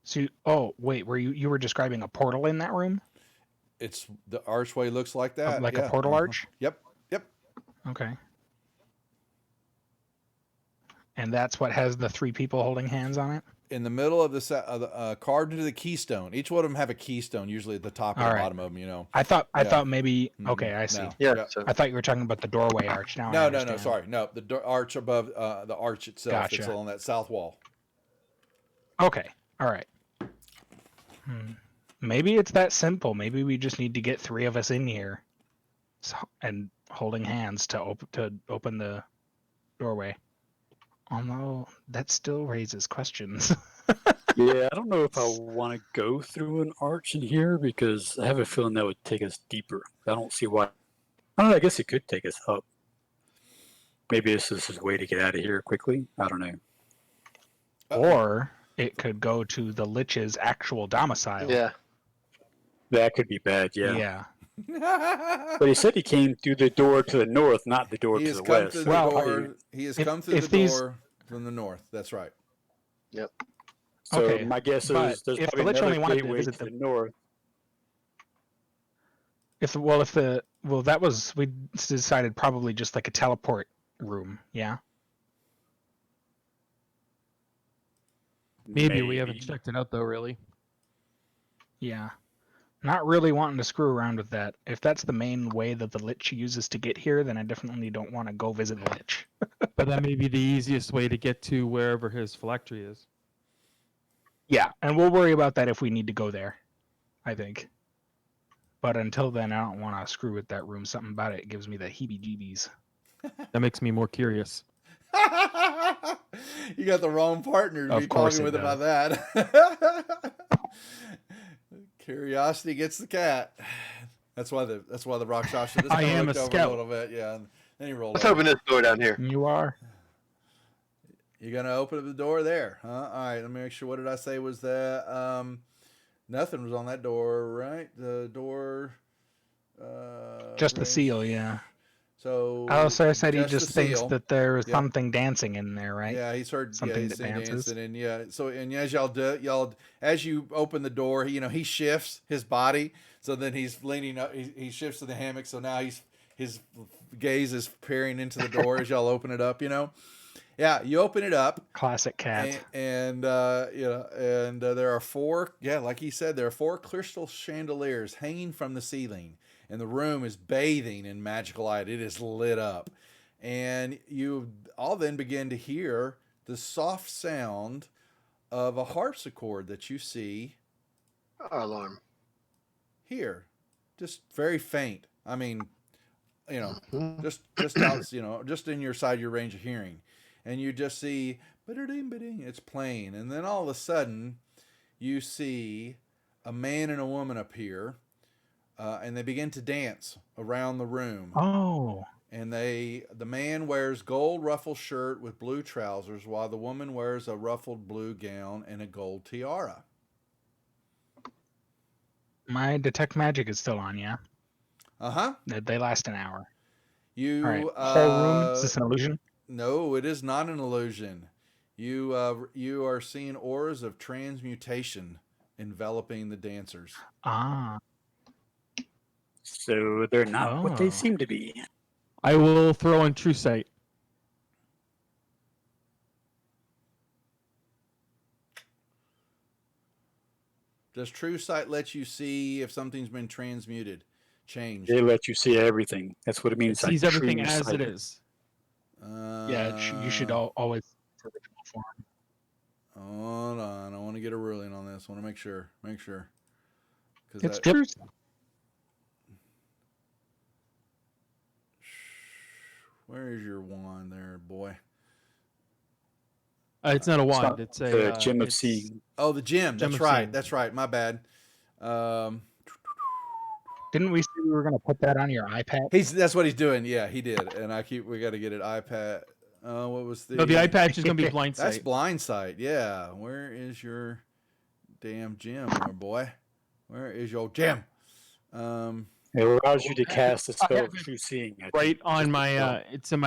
S2: So, oh wait, were you were describing a portal in that room?
S1: It's the archway looks like that.
S2: Like
S1: yeah.
S2: a portal arch?
S1: Yep.
S2: Okay. And that's what has the three people holding hands on it?
S1: In the middle of the carved into the keystone. Each one of them have a keystone, usually at the top and
S2: All
S1: the
S2: right.
S1: bottom of them.
S2: I thought
S1: Yeah.
S2: maybe.
S1: Mhm.
S2: Okay, I see.
S1: No.
S6: Yeah.
S1: Yep.
S6: So
S2: I thought you were talking about the doorway arch. Now I
S1: No,
S2: understand.
S1: sorry. No, the arch above the arch itself.
S2: Gotcha.
S1: It's on that south wall.
S2: Okay. All right. Maybe it's that simple. Maybe we just need to get three of us in here, and holding hands to open the doorway. Although that still raises questions.
S3: Yeah, I don't know if I want to go through an arch in here because I have a feeling that would take us deeper. I don't see why. I don't know, I guess it could take us up. Maybe this is his way to get out of here quickly. I don't know.
S2: Or it could go to the Lich's actual domicile.
S6: yeah.
S3: That could be bad, yeah.
S2: Yeah.
S3: But he said he came through the door to the north, not the door
S1: He
S3: to
S1: has
S3: the
S1: come
S3: west.
S1: through
S3: So
S1: the
S2: Well,
S1: door. He has come through the door from the north. That's right.
S6: Yep.
S3: So
S2: Okay,
S3: my guess
S2: but
S3: is there's
S2: if the
S3: probably
S2: Lich
S3: another
S2: only wanted to
S3: gateway
S2: visit
S3: to
S2: the-
S3: the north.
S2: that was, we decided probably just like a teleport room. Yeah.
S5: Maybe we haven't checked it out though, really.
S2: Yeah. Not really wanting to screw around with that. If that's the main way that the Lich uses to get here, then I definitely don't want to go visit the Lich.
S5: But that may be the easiest way to get to wherever his phylactery is.
S2: Yeah, and we'll worry about that if we need to go there, I think. But until then, I don't want to screw with that room. Something about it gives me the heebie-jeebies.
S5: That makes me more curious.
S1: You got the wrong partner to
S2: Of
S1: be
S2: course
S1: talking
S2: it
S1: with about that. Curiosity gets the cat. That's why the Rakshasa just
S2: I
S1: kinda
S2: am
S1: looked
S2: a
S1: over
S2: scout.
S1: a little bit, yeah. And then he rolled
S6: Let's
S1: over.
S6: open this door down here.
S2: You are?
S1: You're gonna open up the door there, huh? All right, let me make sure. What did I say was that? Nothing was on that door, right? The door.
S2: Just the
S1: range-
S2: seal, yeah.
S1: So.
S2: Alisar said he
S1: the
S2: just thinks
S1: seal.
S2: that there is
S1: Yep.
S2: something dancing in there, right?
S1: Yeah, he's heard
S2: Something
S1: he's
S2: that
S1: seen
S2: dances.
S1: dancing, and yeah. So and as as you open the door, he shifts his body, so then he's leaning up. He shifts to the hammock, so now his gaze is peering into the door as y'all open it up. Yeah, you open it up,
S2: Classic cat.
S1: and there are four. Yeah, like he said, there are four crystal chandeliers hanging from the ceiling, and the room is bathing in magical light. It is lit up, and you all then begin to hear the soft sound of a harpsichord that you see
S6: Our alarm.
S1: here, just very faint. I mean,
S6: Mhm.
S1: just out, just in your range of hearing, and you just see it's playing, and then all of a sudden you see a man and a woman appear, and they begin to dance around the room.
S2: Oh,
S1: And the man wears gold ruffled shirt with blue trousers, while the woman wears a ruffled blue gown and a gold tiara.
S2: My detect magic is still on, yeah.
S1: Uh-huh.
S2: They last an hour.
S1: You
S2: All right. Whole room. Is this an illusion?
S1: No, it is not an illusion. You are seeing auras of transmutation enveloping the dancers.
S2: Ah.
S3: So they're not what they
S2: Oh.
S3: seem to be.
S5: I will throw on True Sight.
S1: Does True Sight let you see if something's been transmuted, changed?
S3: They let you see everything. That's what it
S5: It
S3: means.
S5: sees
S3: like
S5: everything
S3: true
S5: as
S3: sight.
S5: it is.
S2: Yeah, you should always its original form.
S1: Hold on, I want to get a ruling on this. I want to make sure. Because
S2: It's true.
S1: where is your wand there, boy?
S5: It's not a wand.
S2: not
S5: It's
S3: The
S5: a
S3: gem of
S5: it's-
S3: seeing.
S1: Oh, the gem.
S5: Gem
S1: That's
S5: of
S1: right.
S5: seeing.
S1: That's right. My bad.
S2: Didn't we say we were going to put that on your iPad?
S1: That's what he's doing. Yeah, he did. And we got to get it iPad. What was the?
S5: No, the eye patch is going to be blind
S1: That's
S5: sight.
S1: blind sight. Yeah. Where is your damn gem, there, boy? Where is your gem?
S3: It allows you to cast a spell of true seeing. I
S5: Right
S3: think.
S5: on
S3: Just
S5: my
S3: a spell.
S5: it's in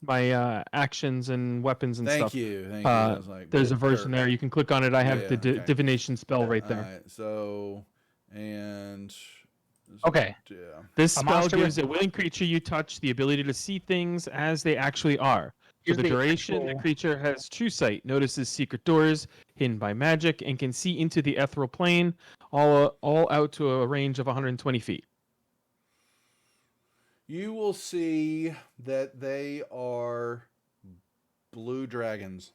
S5: my actions and weapons and
S1: Thank
S5: stuff.
S1: you. Thank you. I was like,
S5: There's a
S1: good
S5: version
S1: dirt.
S5: there. You can click on it. I have
S1: Yeah,
S5: the
S1: okay.
S5: divination spell right
S1: All
S5: there.
S1: right. So, and
S2: Okay.
S1: yeah.
S5: This
S2: A
S5: spell
S2: monster
S5: gives
S2: with-
S5: a willing creature you touch the ability to see things as they actually are. For
S2: Here's
S5: the
S2: the
S5: duration,
S2: actual-
S5: the creature has true sight, notices secret doors hidden by magic, and can see into the ethereal plane, all out to a range of 120 feet.
S1: You will see that they are blue dragons.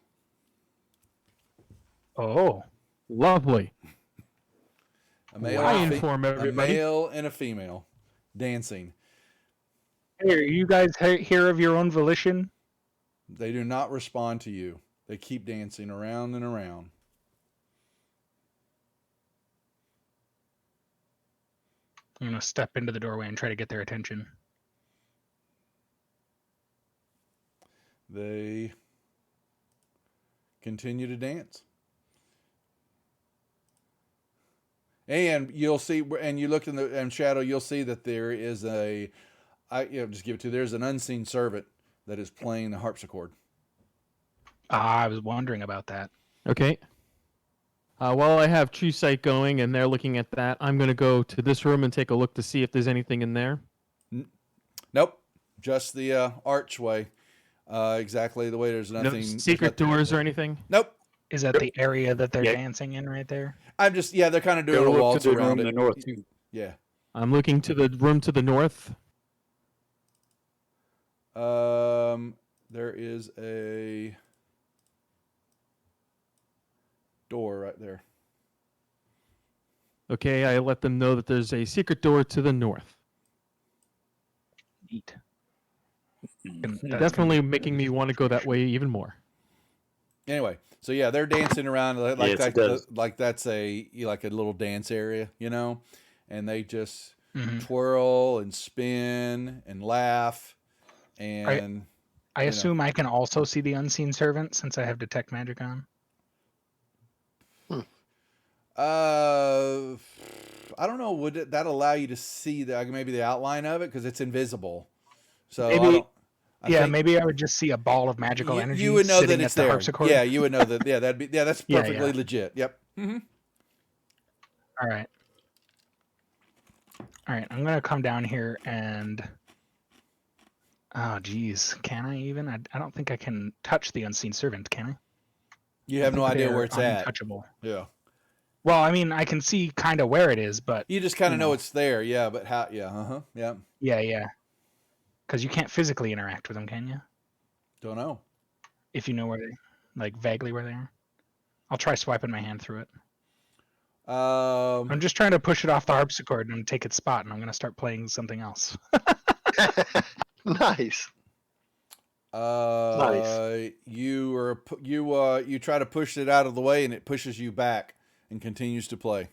S2: Oh.
S5: Lovely.
S1: A male,
S5: I
S1: and
S5: inform
S1: a
S5: everybody.
S1: male and a female dancing.
S2: Hey, are you guys here of your own volition?
S1: They do not respond to you. They keep dancing around and around.
S2: I'm going to step into the doorway and try to get their attention.
S1: They continue to dance. And you'll see, and you look in the shadow, you'll see that there is just give it to you. There's an unseen servant that is playing the harpsichord.
S2: I was wondering about that.
S5: Okay. While I have true sight going and they're looking at that, I'm going to go to this room and take a look to see if there's anything in there.
S1: Nope, just the archway. Exactly the way. There's
S5: No
S1: nothing.
S5: secret doors or anything.
S1: Nope.
S2: Is that the area that they're
S3: Yeah.
S2: dancing in right there?
S1: They're kind of doing a
S3: Go up
S1: waltz
S3: to the
S1: around
S3: room
S1: it.
S3: in the north too.
S1: Yeah.
S5: I'm looking to the room to the north.
S1: There is a door right there.
S5: Okay, I let them know that there's a secret door to the north.
S2: Neat.
S3: Mm.
S2: That's
S5: Definitely
S2: gonna be-
S5: making me want to go that way even more.
S1: Anyway, so yeah, they're dancing around
S3: Yes, it does.
S1: like that's a little dance area, and they just
S2: Mhm.
S1: twirl and spin and laugh, and
S2: I assume I can also see the unseen servant since I have detect magic on.
S1: I don't know. Would that allow you to see maybe the outline of it because it's invisible? So
S2: Maybe-
S1: I think
S2: maybe I would just see a ball of magical energy.
S1: you would know
S2: sitting
S1: that it's
S2: at the
S1: there.
S2: harpsichord.
S1: Yeah, you would know that. Yeah, that's
S2: Yeah,
S1: perfectly
S2: yeah.
S1: legit. Yep. Mm-hmm.
S2: All right. All right. I'm gonna come down here and. Oh, geez. Can I even? I don't think I can touch the unseen servant. Can I?
S1: You have
S2: I
S1: no
S2: think
S1: idea
S2: they're
S1: where it's at.
S2: untouchable.
S1: Yeah.
S2: Well, I mean, I can see kind of where it is, but
S1: You just kind
S2: You
S1: of know
S2: know.
S1: it's there. Yeah, but how? Yeah. Yeah.
S2: yeah. Because you can't physically interact with them, can you?
S1: Don't know.
S2: If you know where they, like vaguely where they are. I'll try swiping my hand through it. I'm just trying to push it off the harpsichord and take its spot, and I'm gonna start playing something else.
S6: Nice.
S1: You try to push it out of the way, and it pushes you back and continues to play.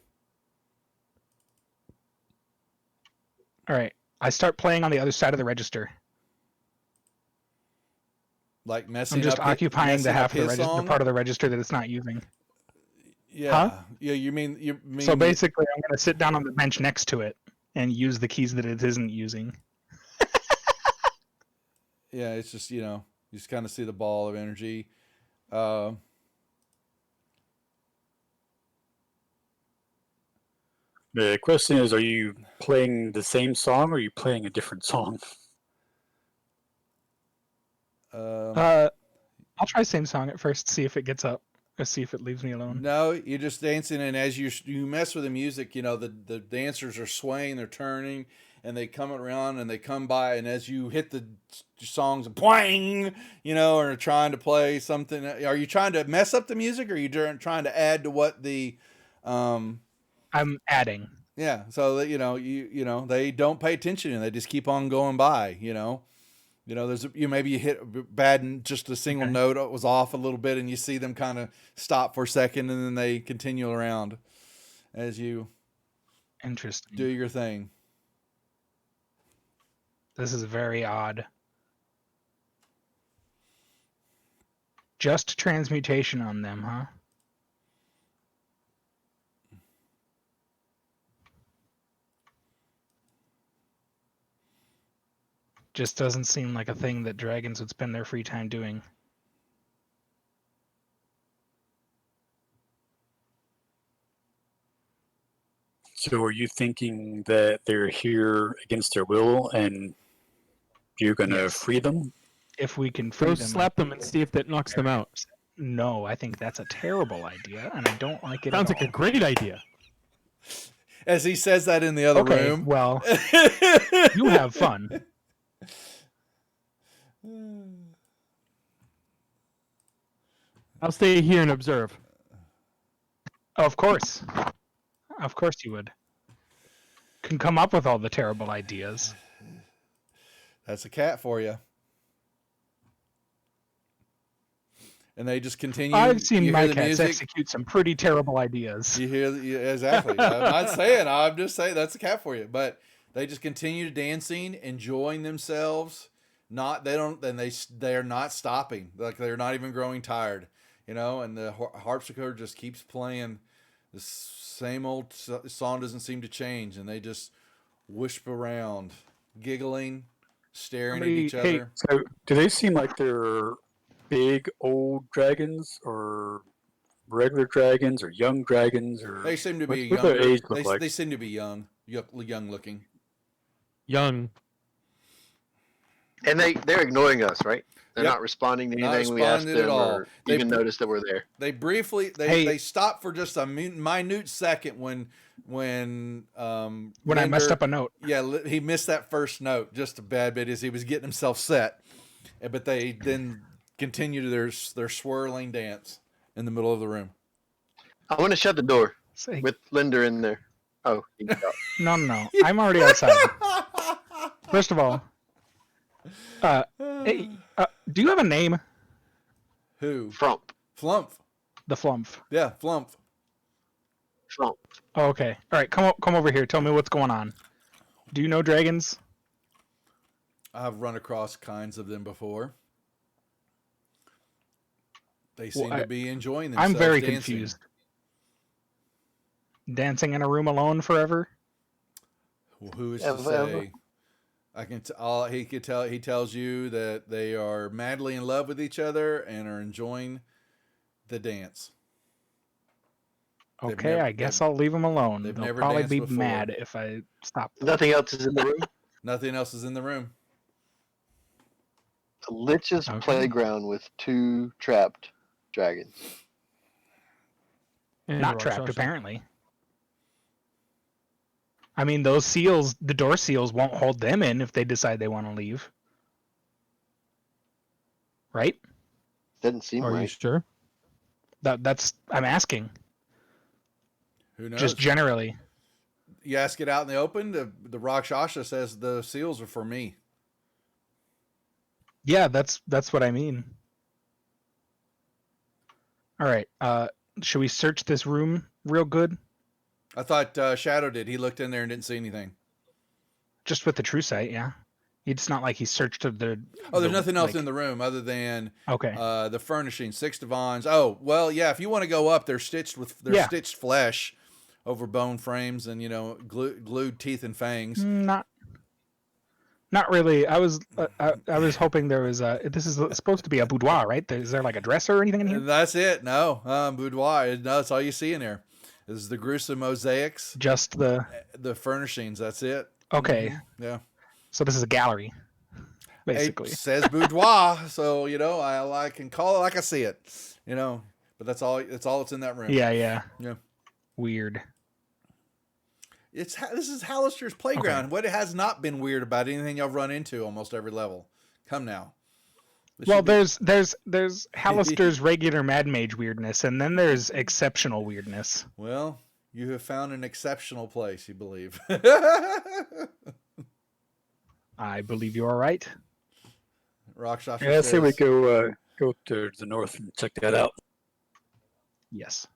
S2: All right. I start playing on the other side of the register.
S1: like messing
S2: I'm just
S1: up
S2: occupying the
S1: messing
S2: half
S1: up
S2: of the
S1: his
S2: register, the
S1: song?
S2: part of the register that it's not using.
S1: Yeah.
S2: Huh?
S1: Yeah, you mean
S2: So basically, I'm going to sit down on the bench next to it and use the keys that it isn't using.
S1: yeah, it's just, you just kind of see the ball of energy.
S3: The question is, are you playing the same song or are you playing a different song?
S1: Um,
S2: I'll try same song at first, see if it gets up, or see if it leaves me alone.
S1: No, you're just dancing, and as you mess with the music, the dancers are swaying, they're turning, and they come around and they come by, and as you hit the songs, boing, or trying to play something. Are you trying to mess up the music, or are you trying to add to what the,
S2: I'm adding.
S1: yeah? So that they don't pay attention and they just keep on going by. There's maybe you hit bad and just a single
S2: Okay.
S1: note was off a little bit, and you see them kind of stop for a second, and then they continue around as you
S2: Interesting.
S1: do your thing.
S2: This is very odd. Just transmutation on them, huh? Just doesn't seem like a thing that dragons would spend their free time doing.
S3: So are you thinking that they're here against their will and you're going to
S2: Yes.
S3: free them?
S2: If we can free
S5: Go
S2: them.
S5: slap them and see if that knocks them out.
S2: No, I think that's a terrible idea, and I don't like it
S5: Sounds
S2: at
S5: like
S2: all.
S5: a great idea.
S1: As he says that in the other
S2: Okay,
S1: room.
S2: well, you have fun.
S5: I'll stay here and observe.
S2: Of course. Of course you would. Can come up with all the terrible ideas.
S1: That's a cat for you. And they just continue.
S2: I've seen
S1: you
S2: my
S1: hear the
S2: cats
S1: music.
S2: execute some pretty terrible ideas.
S1: You hear exactly. I'm not saying. I'm just saying that's a cat for you. But they just continue dancing, enjoying themselves. They are not stopping. Like they're not even growing tired. And the harpsichord just keeps playing. The same old song doesn't seem to change, and they just wisp around, giggling, staring at each
S2: Hey,
S1: other.
S3: So do they seem like they're big old dragons or regular dragons or young dragons or
S1: They seem to be
S3: what their
S1: younger.
S3: age look like?
S1: They seem to be young looking.
S5: Young.
S6: And they're ignoring us, right? They're
S1: Yep.
S6: not responding to
S1: Not
S6: anything we asked
S1: responding at
S6: them
S1: all.
S6: or
S1: They
S6: even
S1: br-
S6: notice that we're there.
S1: They briefly they stopped for just a minute second when
S2: I messed
S1: Linder-
S2: up a note.
S1: Yeah, he missed that first note just a bad bit as he was getting himself set. But they then continue their swirling dance in the middle of the room.
S6: I want to shut the door
S2: Say,
S6: with Linder in there. Oh, he got out.
S2: no. I'm already outside. First of all, hey, do you have a name?
S1: Who?
S6: Frump.
S1: Flump.
S2: The Flump.
S1: Yeah, Flump.
S6: Frump.
S2: Oh, okay. All right, come over here. Tell me what's going on. Do you know dragons?
S1: I've run across kinds of them before. They seem to be enjoying themselves.
S2: I'm very
S1: dancing.
S2: confused. Dancing in a room alone forever?
S1: Well, who is to say? I can. He could tell. He tells you that they are madly in love with each other and are enjoying the dance.
S2: Okay, I guess I'll leave them alone.
S1: they've
S2: They'll
S1: never
S2: probably
S1: danced
S2: be
S1: before.
S2: mad if I stop them.
S6: Nothing else is in the room.
S1: Nothing else is in the room.
S6: A lich's
S2: Okay.
S6: playground with 2 trapped dragons.
S5: And
S2: Not
S5: a
S2: trapped,
S5: Rakshasa.
S2: apparently. I mean, those seals, the door seals won't hold them in if they decide they want to leave. Right?
S6: Doesn't seem
S5: Are you
S6: right.
S5: sure?
S2: That's I'm asking.
S1: Who knows?
S2: Just generally.
S1: You ask it out in the open. The Rakshasa says the seals are for me.
S2: Yeah, that's what I mean. All right. Should we search this room real good?
S1: I thought Shadow did. He looked in there and didn't see anything.
S2: Just with the true sight, yeah. It's not like he searched the.
S1: Oh, there's
S2: the,
S1: nothing else
S2: like-
S1: in the room other than
S2: Okay.
S1: the furnishing, 6 divans. Oh, well, yeah. If you want to go up, they're stitched
S2: Yeah.
S1: stitched flesh over bone frames and glued teeth and fangs.
S2: Not really. I was hoping there was a. This is supposed to be a boudoir, right? Is there like a dresser or anything in here?
S1: And that's it. No, boudoir. No, that's all you see in here. This is the gruesome mosaics,
S2: Just the.
S1: the furnishings. That's it.
S2: Okay.
S1: Yeah.
S2: So this is a gallery, basically.
S1: It says boudoir, so I can call it like I see it. But that's all. It's all that's in that room.
S2: Yeah.
S1: Yeah.
S2: Weird.
S1: This is Hallister's playground.
S2: Okay.
S1: What has not been weird about anything y'all run into almost every level? Come now. This
S2: Well,
S1: should be-
S2: there's Hallister's regular Mad Mage weirdness, and then there's exceptional weirdness.
S1: Well, you have found an exceptional place, you believe.
S2: I believe you are right.
S1: Rockshot.
S3: Yeah, I say we go to the north and check that out.
S2: Yes.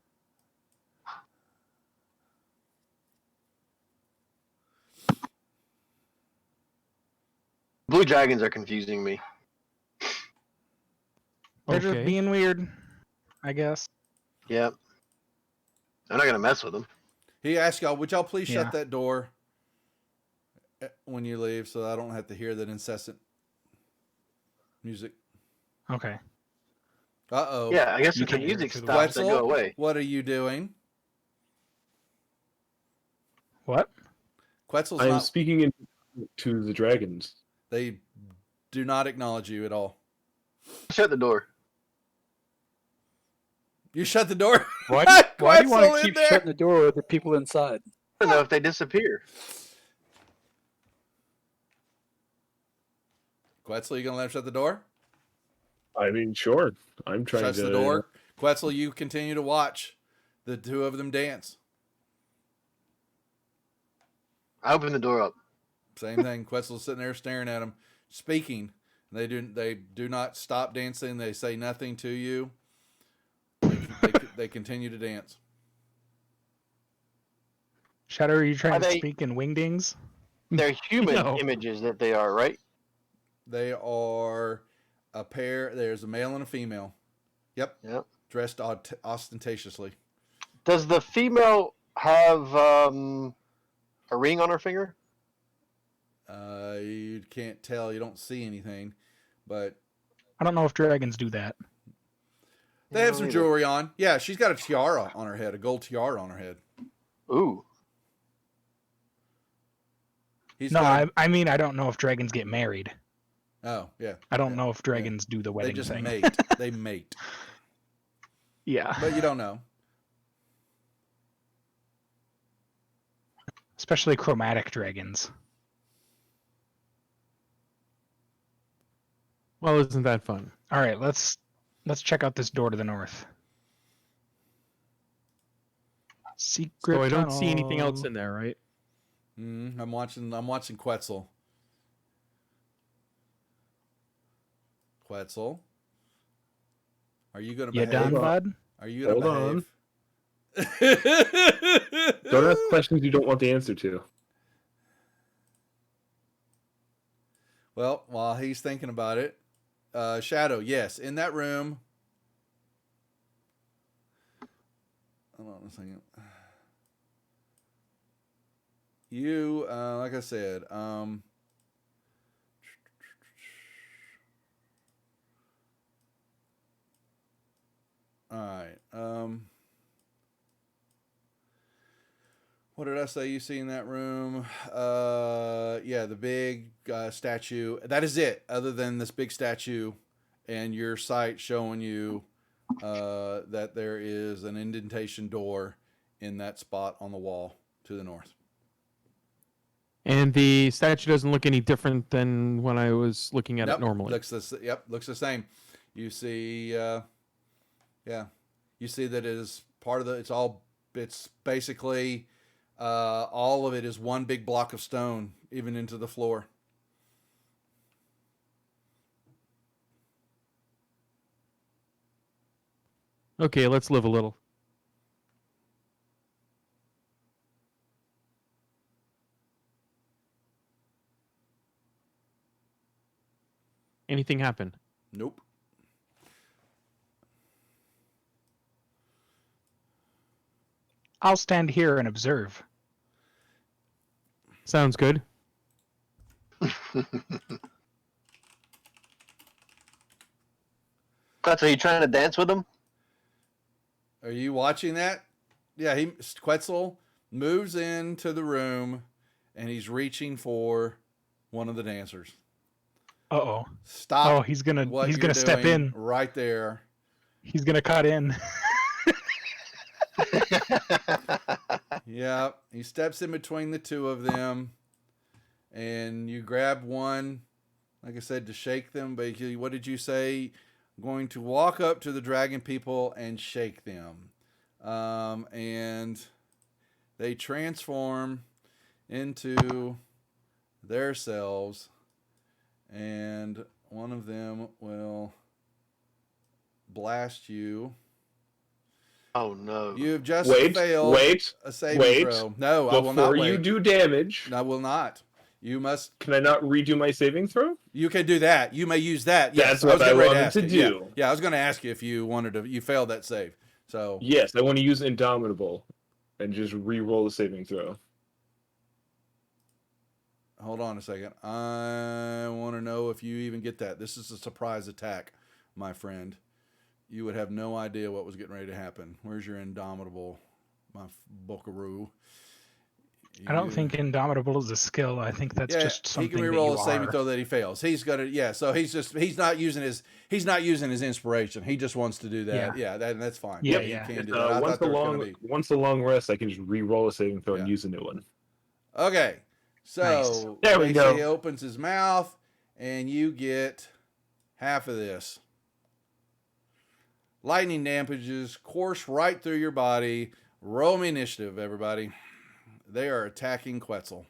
S6: Blue dragons are confusing me.
S2: They're
S5: Okay.
S2: just being weird, I guess.
S6: Yeah. I'm not gonna mess with them.
S1: He asked y'all, would y'all please
S2: Yeah.
S1: shut that door when you leave so I don't have to hear that incessant music?
S2: Okay.
S1: Uh-oh.
S6: Yeah, I guess
S2: You
S6: if the
S2: can hear it
S6: music
S2: through the
S6: stops, they go
S1: Wetzel,
S6: away.
S1: what are you doing?
S2: What?
S1: Quetzal's
S4: I am
S1: not...
S4: speaking to the dragons.
S1: They do not acknowledge you at all.
S6: Shut the door.
S1: You shut the door?
S3: Why do you
S1: Quetzal
S3: want to
S1: in
S3: keep
S1: there?
S3: shutting the door with the people inside?
S6: I don't know if they disappear.
S1: Quetzal, you gonna let him shut the door?
S4: I mean, sure. I'm trying
S1: Shuts
S4: to.
S1: the door. Quetzal, you continue to watch the two of them dance.
S6: I open the door up.
S1: Same thing. Quetzal's sitting there staring at him, speaking. They do not stop dancing. They say nothing to you. They continue to dance.
S2: Shadow, are you trying
S6: Are
S2: to
S6: they-
S2: speak in wingdings?
S6: They're human
S5: No.
S6: images that they are, right?
S1: They are a pair. There's a male and a female. Yep.
S6: Yep.
S1: Dressed ostentatiously.
S6: Does the female have a ring on her finger?
S1: You can't tell. You don't see anything, but
S2: I don't know if dragons do that.
S1: they have
S6: No,
S1: some
S6: either.
S1: jewelry on. Yeah, she's got a tiara on her head, a gold tiara on her head.
S6: Ooh.
S1: He's
S2: No,
S1: got
S2: I mean I don't know if dragons get married.
S1: oh yeah.
S2: I don't
S1: Yeah,
S2: know if dragons do the
S1: They
S2: wedding
S1: just
S2: thing.
S1: mate. They mate,
S2: Yeah.
S1: but you don't know.
S2: Especially chromatic dragons.
S5: Well, isn't that fun?
S2: All right, let's check out this door to the north. Secret.
S5: So I don't see anything
S2: tunnel.
S5: else in there, right?
S1: I'm watching Quetzal. Quetzal, are you gonna
S2: You
S1: behave?
S2: done, bud?
S1: Are you gonna
S4: Hold
S1: behave?
S4: Don't ask questions you don't want the answer to.
S1: Well, while he's thinking about it, Shadow, yes, in that room. Hold on a second. You, like I said, all right. What did I say you see in that room? Yeah, the big statue. That is it, other than this big statue and your sight showing you that there is an indentation door in that spot on the wall to the north.
S5: And the statue doesn't look any different than when I was looking at it normally.
S1: Looks the same. You see, you see that it is part of the. It's basically all of it is one big block of stone, even into the floor.
S5: Okay, let's live a little. anything happen?
S1: Nope.
S2: I'll stand here and observe.
S5: Sounds good.
S6: That's are you trying to dance with him?
S1: Are you watching that? Yeah, Quetzal moves into the room and he's reaching for one of the dancers.
S2: Uh-oh.
S1: Stop.
S2: Oh, he's gonna step
S1: doing
S2: in.
S1: right there.
S2: He's gonna cut in.
S1: Yeah, he steps in between the two of them, and you grab one, like I said, to shake them. Basically, what did you say? I'm going to walk up to the dragon people and shake them. And they transform into their selves, and one of them will blast you.
S6: Oh no!
S1: You've just
S4: Wait,
S1: failed
S4: wait,
S1: a saving
S4: wait.
S1: throw. No, I will not
S4: Before
S1: wait.
S4: you do damage,
S1: I will not. You must.
S4: can I not redo my saving throw?
S1: You can do that. You may use that. Yes,
S4: That's what I
S1: getting ready
S4: wanted
S1: ask
S4: to
S1: you. Yeah.
S4: do.
S1: Yeah, I was going to ask you if you wanted to. You failed that save. So
S4: Yes, I want to use Indomitable and just re-roll the saving throw.
S1: hold on a second. I want to know if you even get that. This is a surprise attack, my friend. You would have no idea what was getting ready to happen. Where's your Indomitable, my buckaroo?
S2: I don't think Indomitable is a skill. I think that's just something
S1: he can
S2: that
S1: reroll
S2: you
S1: a saving
S2: are.
S1: throw that he fails. He's gonna so he's not using his inspiration. He just wants to do that. Yeah, that's fine.
S2: Yeah,
S1: you
S2: yeah.
S1: can do that. I
S4: Once
S1: thought there was gonna be.
S4: once the long rest, I can just re-roll a saving throw and
S1: Yeah.
S4: use a new one.
S1: Okay, so
S2: Nice.
S3: There we go.
S1: He opens his mouth, and you get half of this. Lightning damages course right through your body. Roll me initiative, everybody. They are attacking Quetzal.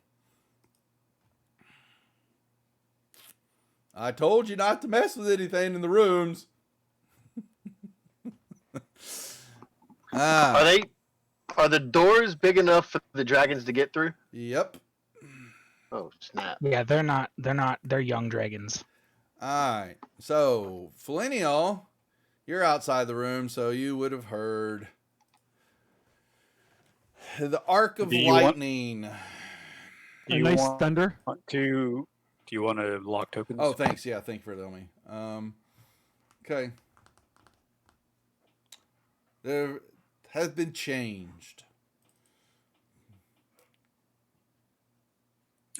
S1: I told you not to mess with anything in the rooms.
S6: Are the doors big enough for the dragons to get through?
S1: Yep.
S6: Oh snap!
S2: Yeah, they're young dragons.
S1: All right. So, Felinial, you're outside the room, so you would have heard the arc of
S3: Do you want-
S1: lightning.
S3: Do
S5: A
S3: you
S5: nice
S3: want
S5: thunder.
S3: to? Do you want to lock tokens?
S1: Oh, thanks. Yeah, thank you for telling me. Okay. There has been changed.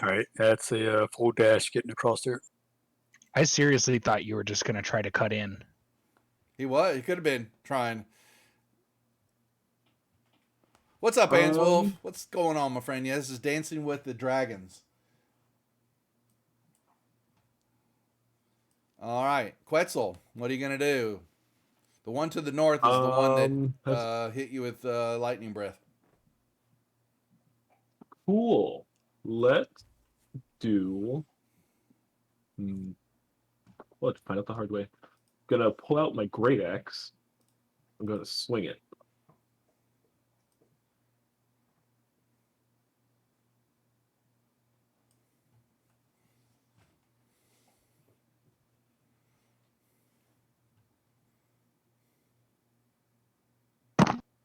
S3: All right, that's a full dash getting across there.
S2: I seriously thought you were just gonna try to cut in.
S1: He could have been trying. What's up, Answolf? What's going on, my friend? Yeah, this is Dancing with the Dragons. All right, Quetzal, what are you gonna do? The one to the north is the one that hit you with lightning breath.
S4: Cool. Let's do. Let's find out the hard way. Gonna pull out my great axe. I'm gonna swing it.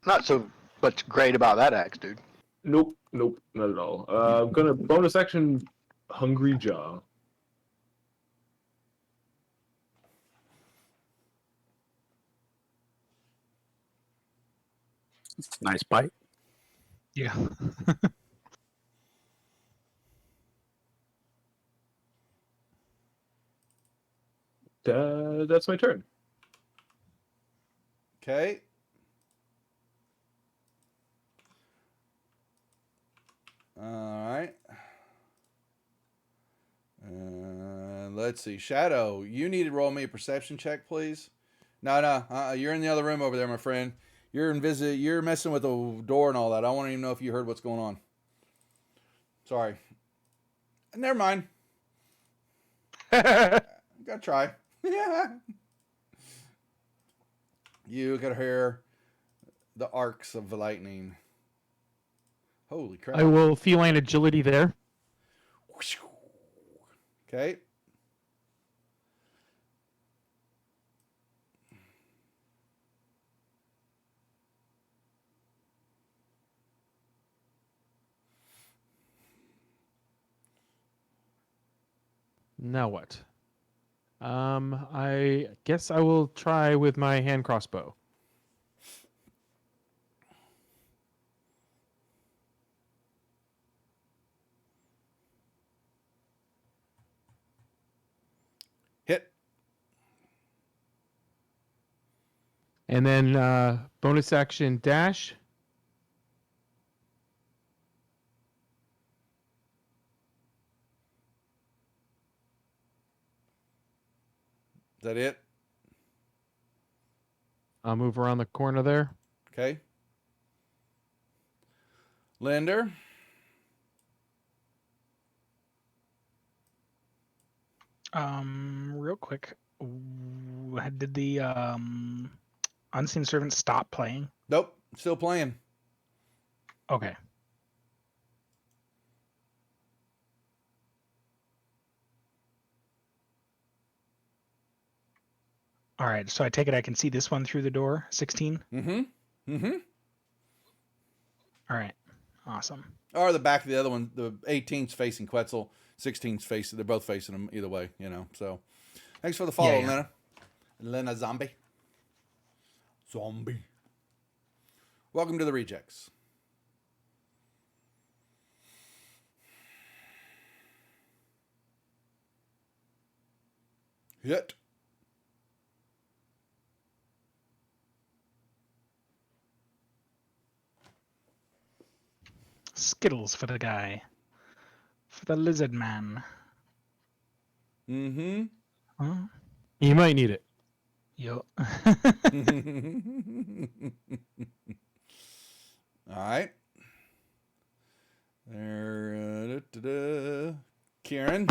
S6: Not so much great about that axe, dude.
S4: Nope, not at all. I'm gonna bonus action Hungry Jaw.
S3: It's a nice bite.
S2: Yeah.
S4: That's my turn.
S1: Okay. All right. Let's see. Shadow, you need to roll me a perception check, please. No. You're in the other room over there, my friend. You're You're messing with the door and all that. I want to even know if you heard what's going on. Sorry. Never mind. Gotta try. You could hear the arcs of the lightning. Holy crap.
S5: I will feline agility there.
S1: Okay.
S5: Now what? I guess I will try with my hand crossbow.
S1: Hit.
S5: And then bonus action dash.
S1: Is that it?
S5: I'll move around the corner there.
S1: Okay. Linder.
S2: Real quick, did the Unseen Servant stop playing?
S1: Nope. Still playing.
S2: Okay. All right, so I take it I can see this one through the door, 16?
S1: Mm-hmm. Mm-hmm.
S2: All right, awesome.
S1: Or the back of the other one, the 18's facing Quetzal, 16's facing, they're both facing him either way, you know. So thanks for the follow,
S2: Yeah.
S1: Lena. Lena Zombie. Zombie. Welcome to the Rejects. Hit.
S2: Skittles for the guy. For the lizard man.
S1: Mm-hmm.
S2: Huh?
S5: You might need it.
S2: Yo.
S1: All right. There. Kieran.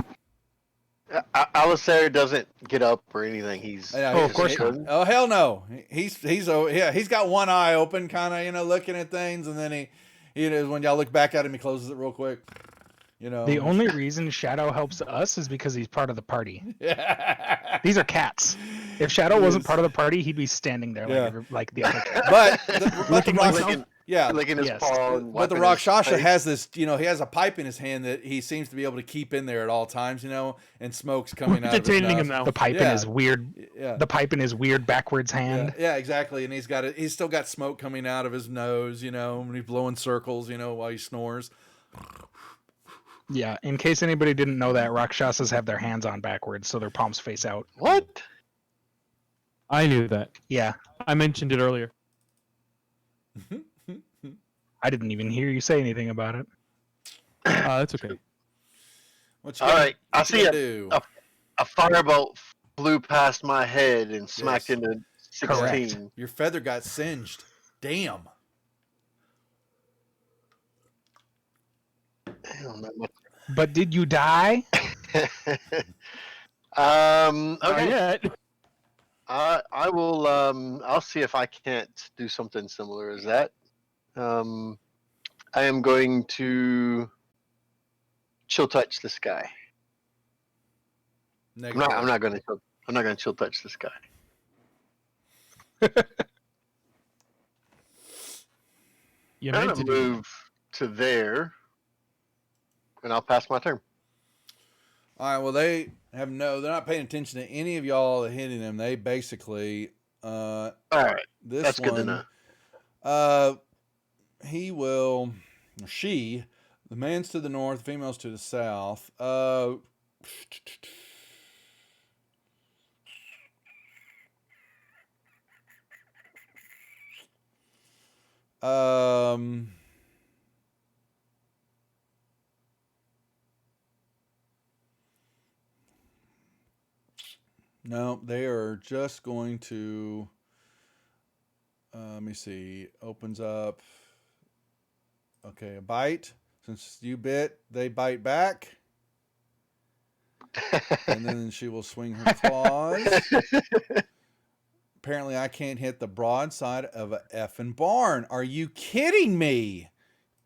S6: Alistair doesn't get up or anything. He's
S1: Yeah,
S2: Oh, of course not.
S1: Oh hell no. He's got one eye open, kind of looking at things, and then he when y'all look back at him, he closes it real quick.
S2: The only reason Shadow helps us is because he's part of the party.
S1: Yeah.
S2: These are cats. If Shadow
S1: He
S2: wasn't
S1: is.
S2: part of the party, he'd be standing there
S1: Yeah.
S2: like the other cats.
S1: But the
S2: Licking
S1: Rock-
S2: myself?
S6: licking his
S2: Yes.
S6: paw. And
S1: But the
S6: wiping his
S1: Rakshasa
S6: face.
S1: has this, he has a pipe in his hand that he seems to be able to keep in there at all times, and smoke's coming out of his
S5: Detaining him
S1: mouth.
S5: now.
S2: The pipe in
S1: Yeah.
S2: his weird,
S1: Yeah.
S2: the pipe in his weird backwards hand.
S1: Yeah, exactly. And he's still got smoke coming out of his nose, when he's blowing circles, while he snores.
S2: Yeah. In case anybody didn't know that, Rakshasas have their hands on backwards, so their palms face out.
S6: What?
S5: I knew that.
S2: Yeah.
S5: I mentioned it earlier.
S2: I didn't even hear you say anything about it.
S5: That's okay.
S1: What you
S6: All
S1: gonna-
S6: right, I
S1: what you
S6: see
S1: gonna
S6: it.
S1: do?
S6: A firebolt flew past my head and smacked
S1: Yes.
S6: into
S2: Correct.
S6: 16.
S1: Your feather got singed. Damn.
S6: Damn, not much.
S2: But did you die?
S5: Not
S6: Okay.
S5: yet.
S6: I will. I'll see if I can't do something similar as that. I am going to chill touch this guy.
S1: Negative.
S6: I'm not going to. I'm not going to chill touch this guy.
S5: You
S6: I'm
S5: meant
S6: going
S5: to
S6: to
S5: do.
S6: move to there, and I'll pass my turn.
S1: All right. Well, they're not paying attention to any of y'all hitting them. They basically,
S6: All right,
S1: this
S6: that's
S1: one,
S6: good to know.
S1: he will, she, the man's to the north, the female's to the south. No, they are just going to. Let me see. Opens up. Okay, a bite. Since you bit, they bite back. And then she will swing her claws. Apparently, I can't hit the broadside of a effing barn. Are you kidding me?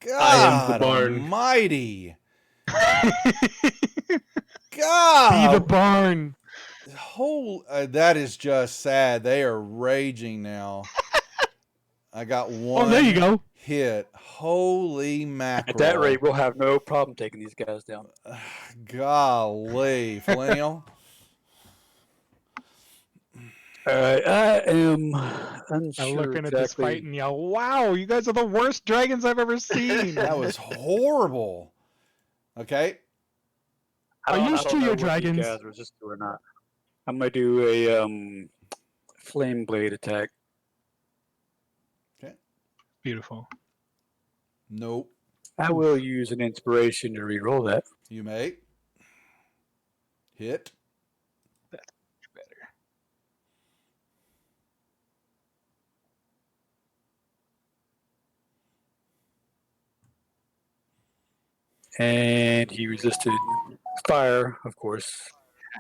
S1: God
S4: I am the barn.
S1: Almighty.
S5: Be
S1: God.
S5: the barn.
S1: That is just sad. They are raging now. I got one.
S5: Oh, there you go.
S1: Hit. Holy mackerel!
S3: At that rate, we'll have no problem taking these guys down.
S1: Golly, Millennial.
S3: All right, I am
S2: I
S3: unsure
S2: look in at this fight
S3: exactly.
S2: and yell, "Wow, you guys are the worst dragons I've ever seen."
S1: That was horrible. Okay.
S2: Are you
S3: I
S2: sure
S3: don't know
S2: you're
S3: what these
S2: dragons?
S3: guys resist to or not. I'm gonna do a flame blade attack.
S2: Beautiful.
S1: Nope.
S3: I will use an inspiration to reroll that.
S1: You may. Hit.
S2: That's much better.
S3: And he resisted fire, of course.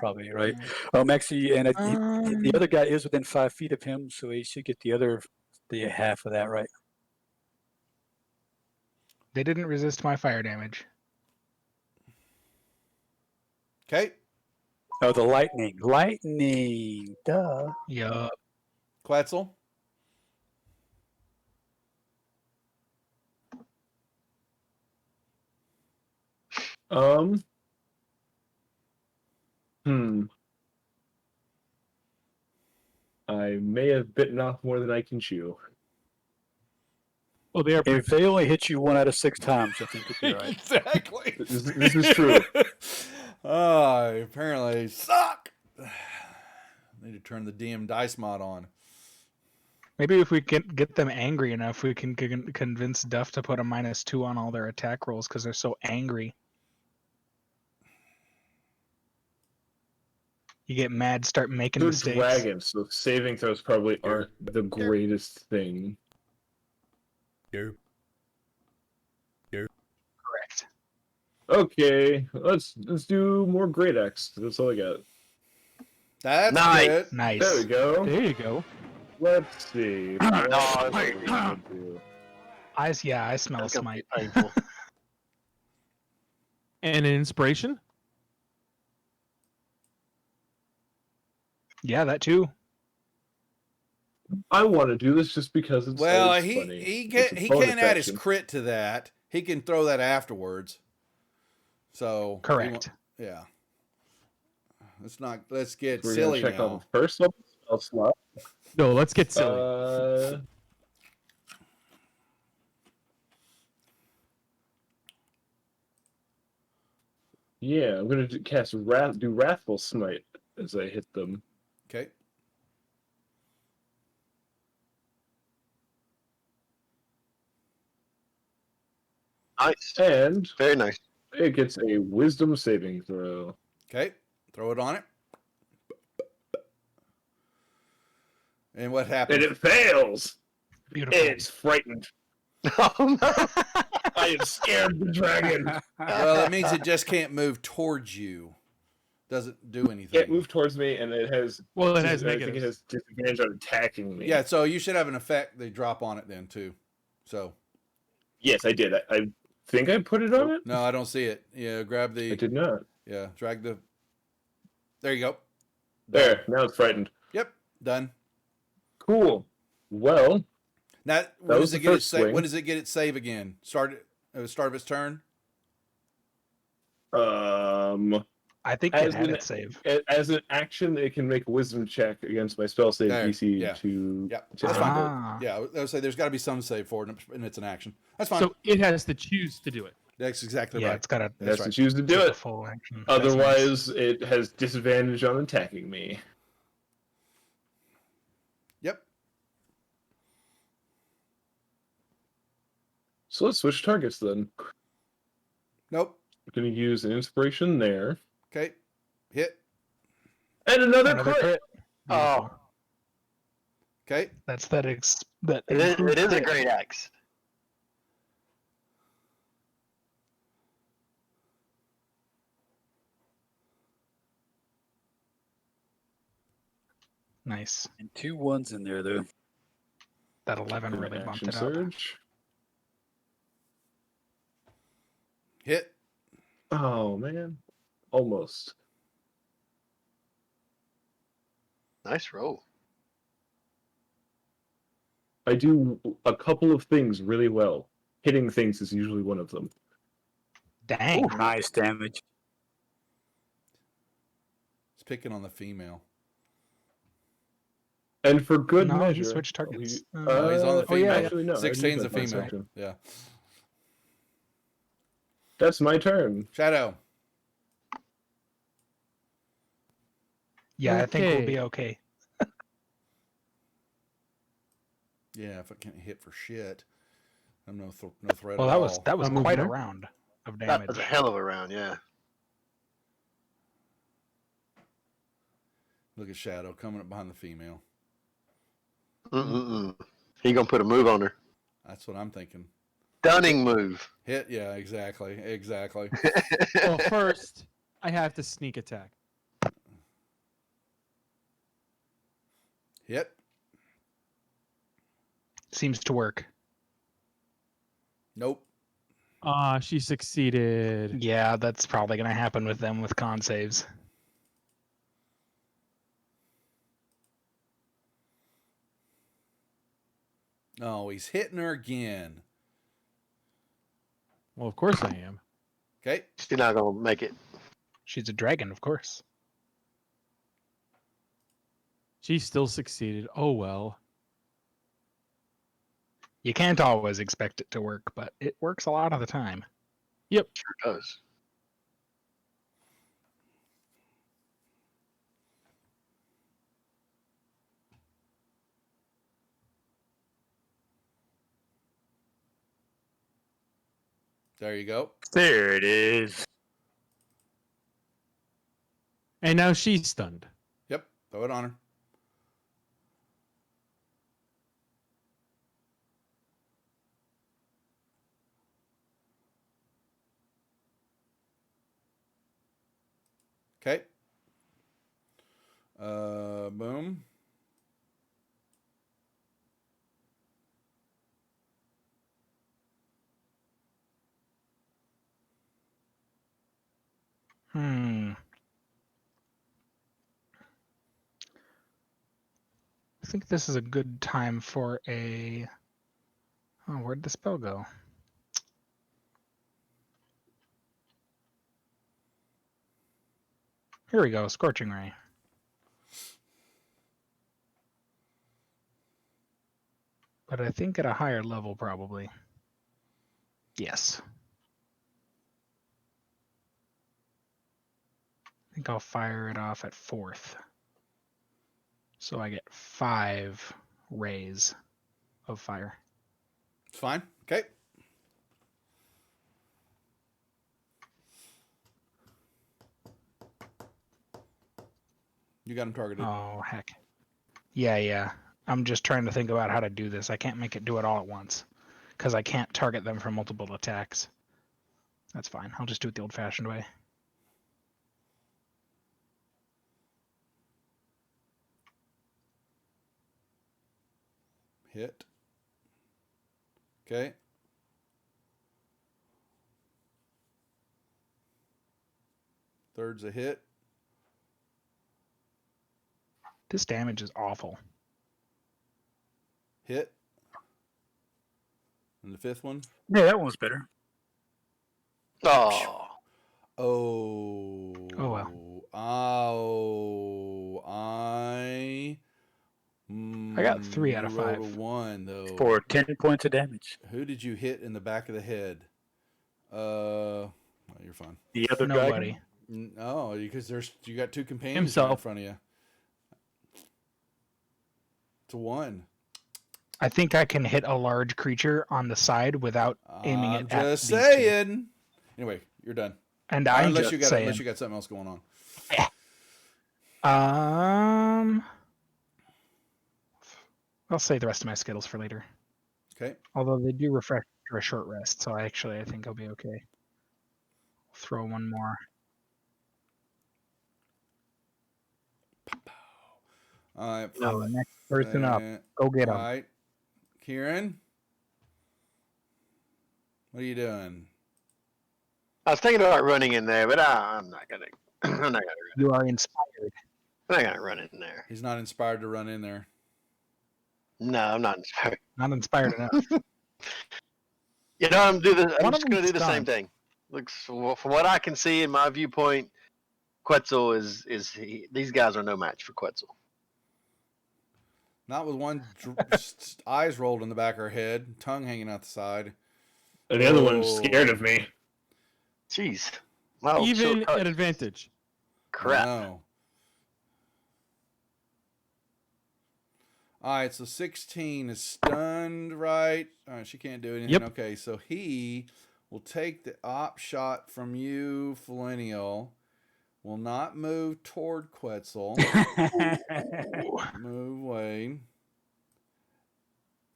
S3: Probably, right? Actually, and the other guy is within 5 feet of him, so he should get the half of that, right?
S2: They didn't resist my fire damage.
S1: Okay.
S3: Oh, the lightning. Lightning. Duh.
S2: Yup.
S1: Quetzal.
S4: I may have bitten off more than I can chew.
S5: Oh, they are.
S3: If they only hit you 1 out of 6 times, I think you'll be right.
S1: Exactly.
S4: This is true.
S1: Apparently they suck. Need to turn the DM dice mod on.
S2: Maybe if we can get them angry enough, we can convince Duff to put a -2 on all their attack rolls because they're so angry. You get mad, start making
S4: They're
S2: mistakes.
S4: dragons, so saving throws probably aren't the greatest thing.
S2: Correct.
S4: Okay, let's do more great X. That's all I got.
S1: That's
S6: Nice.
S1: good.
S2: Nice.
S4: There we go.
S5: There you go.
S4: Let's see. What are we gonna do?
S2: I smell a
S6: That's gonna be
S2: smite.
S6: painful.
S5: And an inspiration.
S2: Yeah, that too.
S4: I want to do this just because it's
S1: Well,
S4: it's
S1: he
S4: funny.
S1: he
S4: It's
S1: can
S4: a
S1: he
S4: bonus
S1: can't add his
S4: action.
S1: crit to that. He can throw that afterwards. So
S2: Correct.
S1: Yeah. Let's get
S4: We're
S1: silly
S4: gonna check
S1: now.
S4: on the first level spell slot.
S5: No, let's get silly.
S4: Yeah, I'm gonna cast Wrathful Smite as I hit them.
S1: Okay.
S6: Nice.
S4: And
S6: Very nice.
S4: it gets a Wisdom saving throw.
S1: Okay. Throw it on it. And what happens?
S4: And it fails!
S2: Beautiful.
S4: It's frightened.
S6: Oh no.
S4: I am scared the dragon.
S1: Well, it means it just can't move towards you. Doesn't do anything.
S4: Can't move towards me, and it has.
S5: Well, it has
S4: I think it
S5: negatives.
S4: has disadvantage on attacking me.
S1: Yeah, so you should have an effect they drop on it then too. So
S4: Yes, I did. I think I put it on it.
S1: no, I don't see it. Yeah, grab
S4: I
S1: the
S4: did not.
S1: yeah, drag the. There you go.
S4: There. Now it's frightened.
S1: Yep, done.
S4: Cool. Well,
S1: Now, when
S4: was
S1: does it
S4: the
S1: get its
S4: first
S1: save?
S4: swing.
S1: When does it get its save again? Start of its turn.
S2: I think
S4: As
S2: it had
S4: an-
S2: it save.
S4: as an action, it can make a Wisdom check against my spell save
S1: There,
S4: DC
S1: yeah.
S4: to.
S1: Yep,
S4: to
S1: that's
S4: end
S1: fine.
S4: it.
S2: Ah.
S1: Yeah, I would say there's got to be some save for it, and it's an action. That's fine.
S5: So it has to choose to do it.
S1: That's exactly
S2: Yeah,
S1: right.
S2: it's got to
S4: It has
S1: That's
S4: to
S1: right.
S4: choose to do
S2: take a
S4: it.
S2: full action. That's nice.
S4: Otherwise, it has disadvantage on attacking me.
S1: Yep.
S4: So let's switch targets then.
S1: Nope.
S4: I'm going to use an inspiration there.
S1: Okay. Hit.
S4: And another
S2: Another
S4: crit!
S2: crit.
S6: Oh,
S2: Beautiful.
S1: Okay.
S2: That's that. That
S6: it is a
S2: crit.
S6: great axe.
S2: Nice.
S3: And 2 1s in there, though.
S2: That 11
S4: An
S2: really bumped
S4: action
S2: it up.
S4: surge.
S1: Hit.
S4: Oh, man. Almost.
S6: Nice roll.
S4: I do a couple of things really well. Hitting things is usually one of them.
S2: Dang.
S3: Ooh, nice damage.
S1: It's picking on the female.
S4: And for good
S2: No,
S4: measure,
S2: he switched targets.
S1: No, he's on the
S2: Oh, yeah,
S1: female.
S2: yeah.
S4: Actually, no. I didn't
S1: 16's
S4: use
S1: a
S4: that bonus
S1: female.
S4: action.
S1: Yeah.
S4: That's my turn.
S1: Shadow.
S2: Yeah, I think we'll be
S5: Okay.
S2: okay.
S1: Yeah, if I can't hit for shit, I'm no threat
S2: Well,
S1: at all.
S2: that was
S5: I'll move
S2: quite a
S5: there.
S2: round of
S6: That
S2: damage.
S6: was a hell of a round, yeah.
S1: Look at Shadow coming up behind the female.
S6: Mm-mm-mm. He gonna put a move on her.
S1: That's what I'm thinking.
S6: Stunning move.
S1: Hit, yeah, exactly.
S5: Well, first, I have to sneak attack.
S1: Hit.
S2: Seems to work.
S1: Nope.
S5: Ah, she succeeded.
S2: Yeah, that's probably going to happen with them with con saves.
S1: Oh, he's hitting her again.
S5: Well, of course I am.
S1: Okay.
S6: She's not gonna make it.
S2: She's a dragon, of course.
S5: She still succeeded. Oh well.
S2: You can't always expect it to work, but it works a lot of the time.
S6: Sure does.
S1: There you go.
S3: There it is.
S5: And now she's stunned.
S1: Yep. Throw it on her. Okay. Boom.
S2: I think this is a good time for a... Oh, where'd the spell go? Here we go, Scorching Ray. But I think at a higher level, probably. Yes. I think I'll fire it off at 4th. So I get 5 rays of fire.
S1: It's fine. Okay. You got him targeted.
S2: Oh, heck. Yeah. I'm just trying to think about how to do this. I can't make it do it all at once. Because I can't target them for multiple attacks. That's fine. I'll just do it the old-fashioned way.
S1: Hit. Okay. Third's a hit.
S2: This damage is awful.
S1: Hit. And the 5th one.
S3: Yeah, that one's better.
S6: Oh.
S1: Oh.
S2: Oh, well.
S1: Oh.
S2: I got 3 out of
S1: you rolled
S2: 5.
S1: a 1 though.
S3: For 10 points of damage.
S1: Who did you hit in the back of the head? Well, you're fine.
S3: The other
S2: Nobody.
S3: dragon?
S1: No, because you got 2 companions
S5: Himself.
S1: right in front of you. It's a 1.
S2: I think I can hit a large creature on the side without aiming it
S1: I'm
S2: at
S1: just
S2: these two.
S1: saying. Anyway, you're done.
S2: And I'm
S1: unless
S2: just
S1: you got
S2: saying.
S1: unless you got something else going on.
S2: I'll save the rest of my Skittles for later.
S1: Okay.
S2: Although they do refresh after a short rest, so I think I'll be okay. Throw one more.
S1: All right.
S2: Oh, the next person up. Go get
S1: All
S2: him.
S1: right. Kieran, what are you doing?
S6: I was thinking about running in there, but I'm not gonna. I'm not gonna.
S2: You are inspired.
S6: I'm not gonna run in there.
S1: He's not inspired to run in there.
S6: No, I'm not inspired.
S2: Not inspired enough.
S6: You know, I'm
S2: One
S6: just
S2: of
S6: going to
S2: them's
S6: do the same
S2: stunned.
S6: thing. Looks from what I can see in my viewpoint, Quetzal these guys are no match for Quetzal.
S1: Not with one eyes rolled in the back of her head, tongue hanging out the side.
S4: And the other one's
S1: Whoa.
S4: scared of me.
S6: Jeez. Wow,
S5: Even
S6: short cut.
S5: at advantage.
S6: Crap.
S1: No. All right, so 16 is stunned, right? All right, she can't do anything.
S2: Yep.
S1: Okay, so he will take the op shot from you, Felenial. Will not move toward Quetzal. Move away.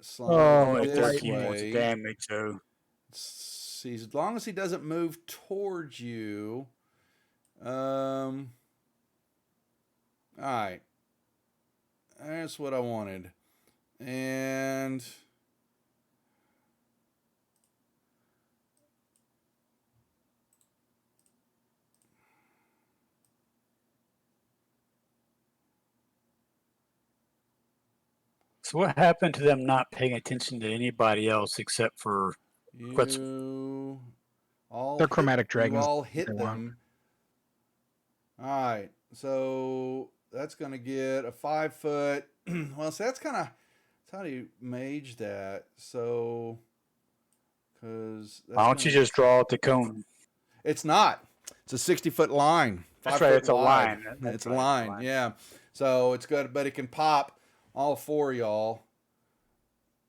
S1: Slide
S3: Only
S1: this
S3: 13 points of
S1: way.
S3: damage, so
S1: See, as long as he doesn't move towards you. All right. That's what I wanted. And
S3: So what happened to them not paying attention to anybody else except for Quetzal?
S1: you all
S2: They're
S1: hit-
S2: chromatic dragons.
S1: You all hit
S2: They want.
S1: them. All right. So that's going to get a 5 foot. Well, so that's kind of how do you mage that? So because
S3: Why don't you just draw out the cone?
S1: It's not. It's a 60-foot line.
S3: That's
S1: 5
S3: right,
S1: foot
S3: it's a
S1: wide.
S3: line. That's
S1: It's a
S3: right, it's a
S1: line.
S3: line.
S1: Yeah. So it's good, but it can pop all 4 of y'all,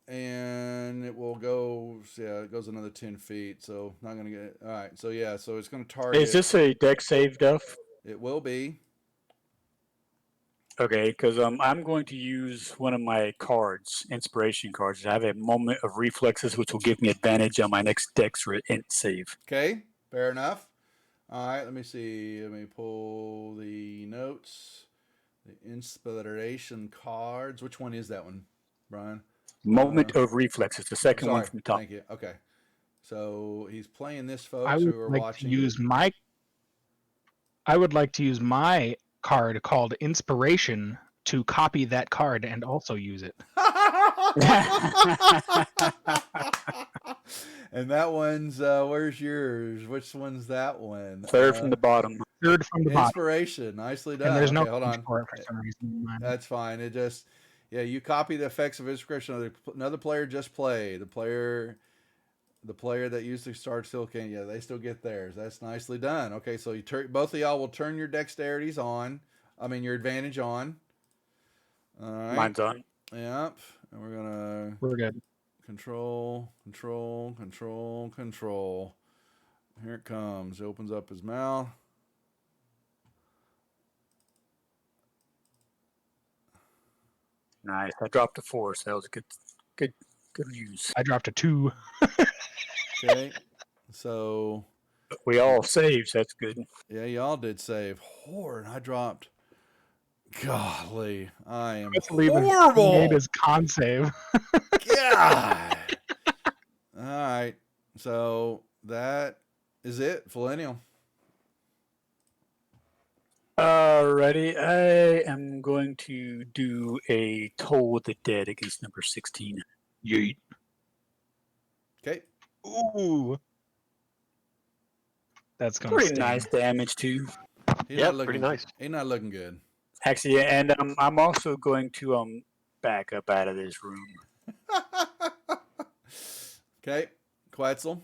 S1: and it will go. Yeah, it goes another 10 feet. So not gonna get. All right. So yeah. So it's gonna target.
S3: Is this a deck save, Duff?
S1: It will be.
S3: Okay, because I'm going to use one of my cards, inspiration cards. I have a moment of reflexes, which will give me advantage on my next dex int save.
S1: Okay. Fair enough. All right. Let me see. Let me pull the notes. The inspiration cards. Which one is that one, Brian?
S3: Moment of reflexes, the second one
S1: Sorry.
S3: from the top.
S1: Thank you. Okay. So he's playing this, folks,
S2: I would
S1: who are
S2: like
S1: watching.
S2: to use my. I would like to use my card called Inspiration to copy that card and also use it.
S1: And that one's where's yours? Which one's that one?
S3: Third from the bottom.
S2: Third from the bottom.
S1: Inspiration. Nicely done.
S2: And there's no
S1: Okay, hold
S2: code
S1: on.
S2: for it for some reason. in mine.
S1: That's fine. It just you copy the effects of inspiration. Another player just played. The player that used to start still can. Yeah, they still get theirs. That's nicely done. Okay, so you both of y'all will turn your dexterities on. I mean your advantage on. All right.
S3: Mine's on.
S1: Yep. And we're gonna
S2: We're good.
S1: control. Here it comes. He opens up his mouth.
S3: Nice. I dropped a 4, so that was good use.
S2: I dropped a 2.
S1: Okay. So
S3: We all saved, so that's good.
S1: yeah, y'all did save. And I dropped. Golly, I am
S2: Let's leave it.
S1: horrible.
S2: Made his con save.
S1: God. All right. So that is it. Millennial.
S3: Alrighty, I am going to do a Toll with the Dead against number 16.
S2: Yeet.
S1: Okay.
S2: Ooh. That's gonna
S3: Pretty
S2: sting.
S3: nice damage too.
S6: Yeah, pretty nice.
S1: He's not looking good.
S3: Actually, and I'm also going to back up out of this room.
S1: Okay. Quetzal.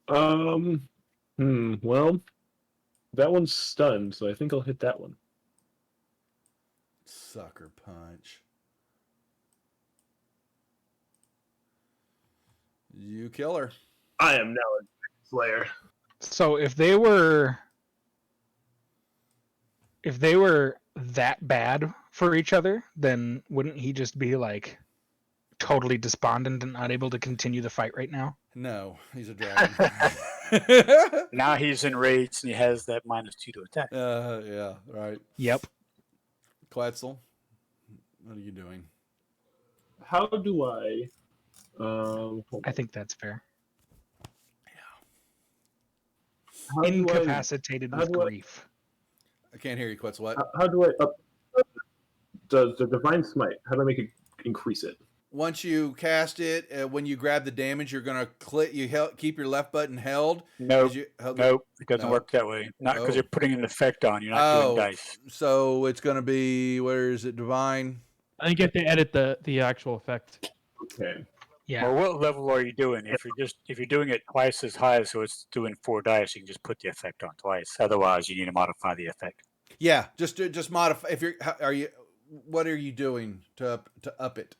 S4: Well, that one's stunned, so I think I'll hit that one.
S1: Sucker punch. You kill her.
S4: I am now a slayer.
S2: So if they were that bad for each other, then wouldn't he just be like totally despondent and unable to continue the fight right now?
S1: No, he's a dragon.
S3: Now he's enraged and he has that -2 to attack.
S1: Yeah, right.
S2: Yep.
S1: Quetzal, what are you doing?
S4: How do I? Hold
S2: I
S4: on.
S2: think that's fair.
S4: How do I-
S2: Incapacitated
S4: how
S2: with
S4: do I-
S2: grief.
S1: I can't hear you, Quetzal. What?
S4: How do I up does the divine smite? How do I make it increase it?
S1: Once you cast it, when you grab the damage, you're gonna click. Keep your left button held.
S3: Nope.
S1: as you held
S3: Nope, it doesn't
S1: No.
S3: work that way. Not because
S1: Oh.
S3: you're putting an effect on. You're not doing
S1: Oh,
S3: dice.
S1: so it's gonna be, where is it? Divine.
S5: I think you have to edit the actual effect.
S4: Okay.
S2: Yeah.
S3: Well, what level are you doing? If you're doing it twice as high, so it's doing 4 dice, you can just put the effect on twice. Otherwise, you need to modify the effect.
S1: Yeah, just modify. If you're, are you? What are you doing to up it?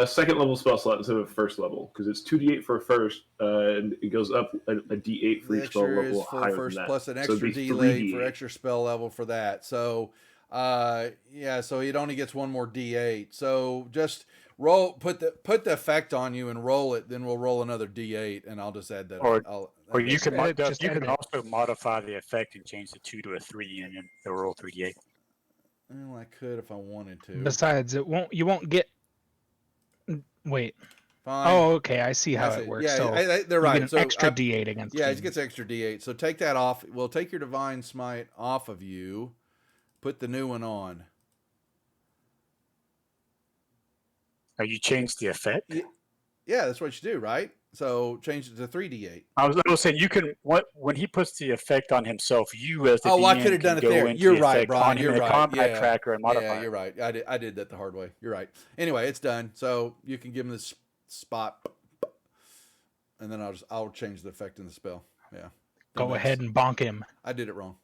S4: Second level spell slot instead of first level, because it's 2d8 for first, and it goes up a d8 for
S1: The
S4: each spell
S1: extra is
S4: level
S1: for
S4: higher
S1: first
S4: than that.
S1: plus an
S4: So
S1: extra
S4: it'd be
S1: delay
S4: 3d8.
S1: for extra spell level for that. So, yeah, so it only gets one more d8. So just roll, put the effect on you and roll it. Then we'll roll another d8, and I'll just add that.
S3: Or you
S2: Just
S3: can
S2: edit it.
S3: also modify the effect and change the 2 to a 3, and then they'll roll 3d8.
S1: Well, I could if I wanted to.
S2: Besides, you won't get. Wait.
S1: Fine.
S2: Oh, okay. I see how
S1: That's
S2: it works.
S1: Yeah,
S2: so
S1: they're
S2: you
S1: right.
S2: get an
S1: So
S2: extra D8 against.
S1: Yeah, he
S2: teams.
S1: gets extra D8. So take that off. We'll take your divine smite off of you. Put the new one on.
S3: Oh, you changed the effect?
S1: Yeah, that's what you do, right? So change it to 3d8.
S3: I was saying you can when he puts the effect on himself, you as the
S1: Oh, I
S3: DM
S1: could have done
S3: can
S1: it
S3: go
S1: there.
S3: into
S1: You're
S3: the
S1: right,
S3: effect
S1: Brian.
S3: on him
S1: You're
S3: in a
S1: right.
S3: combat
S1: Yeah.
S3: tracker and modify.
S1: Yeah, you're right. I did that the hard way. You're right. Anyway, it's done. So you can give him this spot, and then I'll change the effect in the spell. Yeah.
S2: Go ahead and bonk him.
S1: I did it wrong.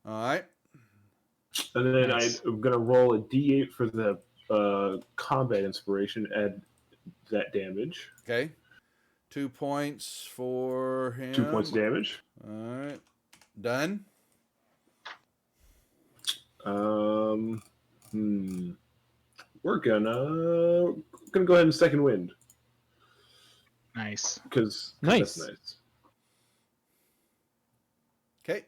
S1: All right.
S4: And then
S2: Nice.
S4: I'm gonna roll a d8 for the combat inspiration. Add that damage.
S1: Okay. 2 points for him.
S4: 2 points of damage.
S1: All right. Done.
S4: We're gonna go ahead and second wind
S2: Nice.
S4: because
S5: Nice.
S4: that's nice.
S1: Okay.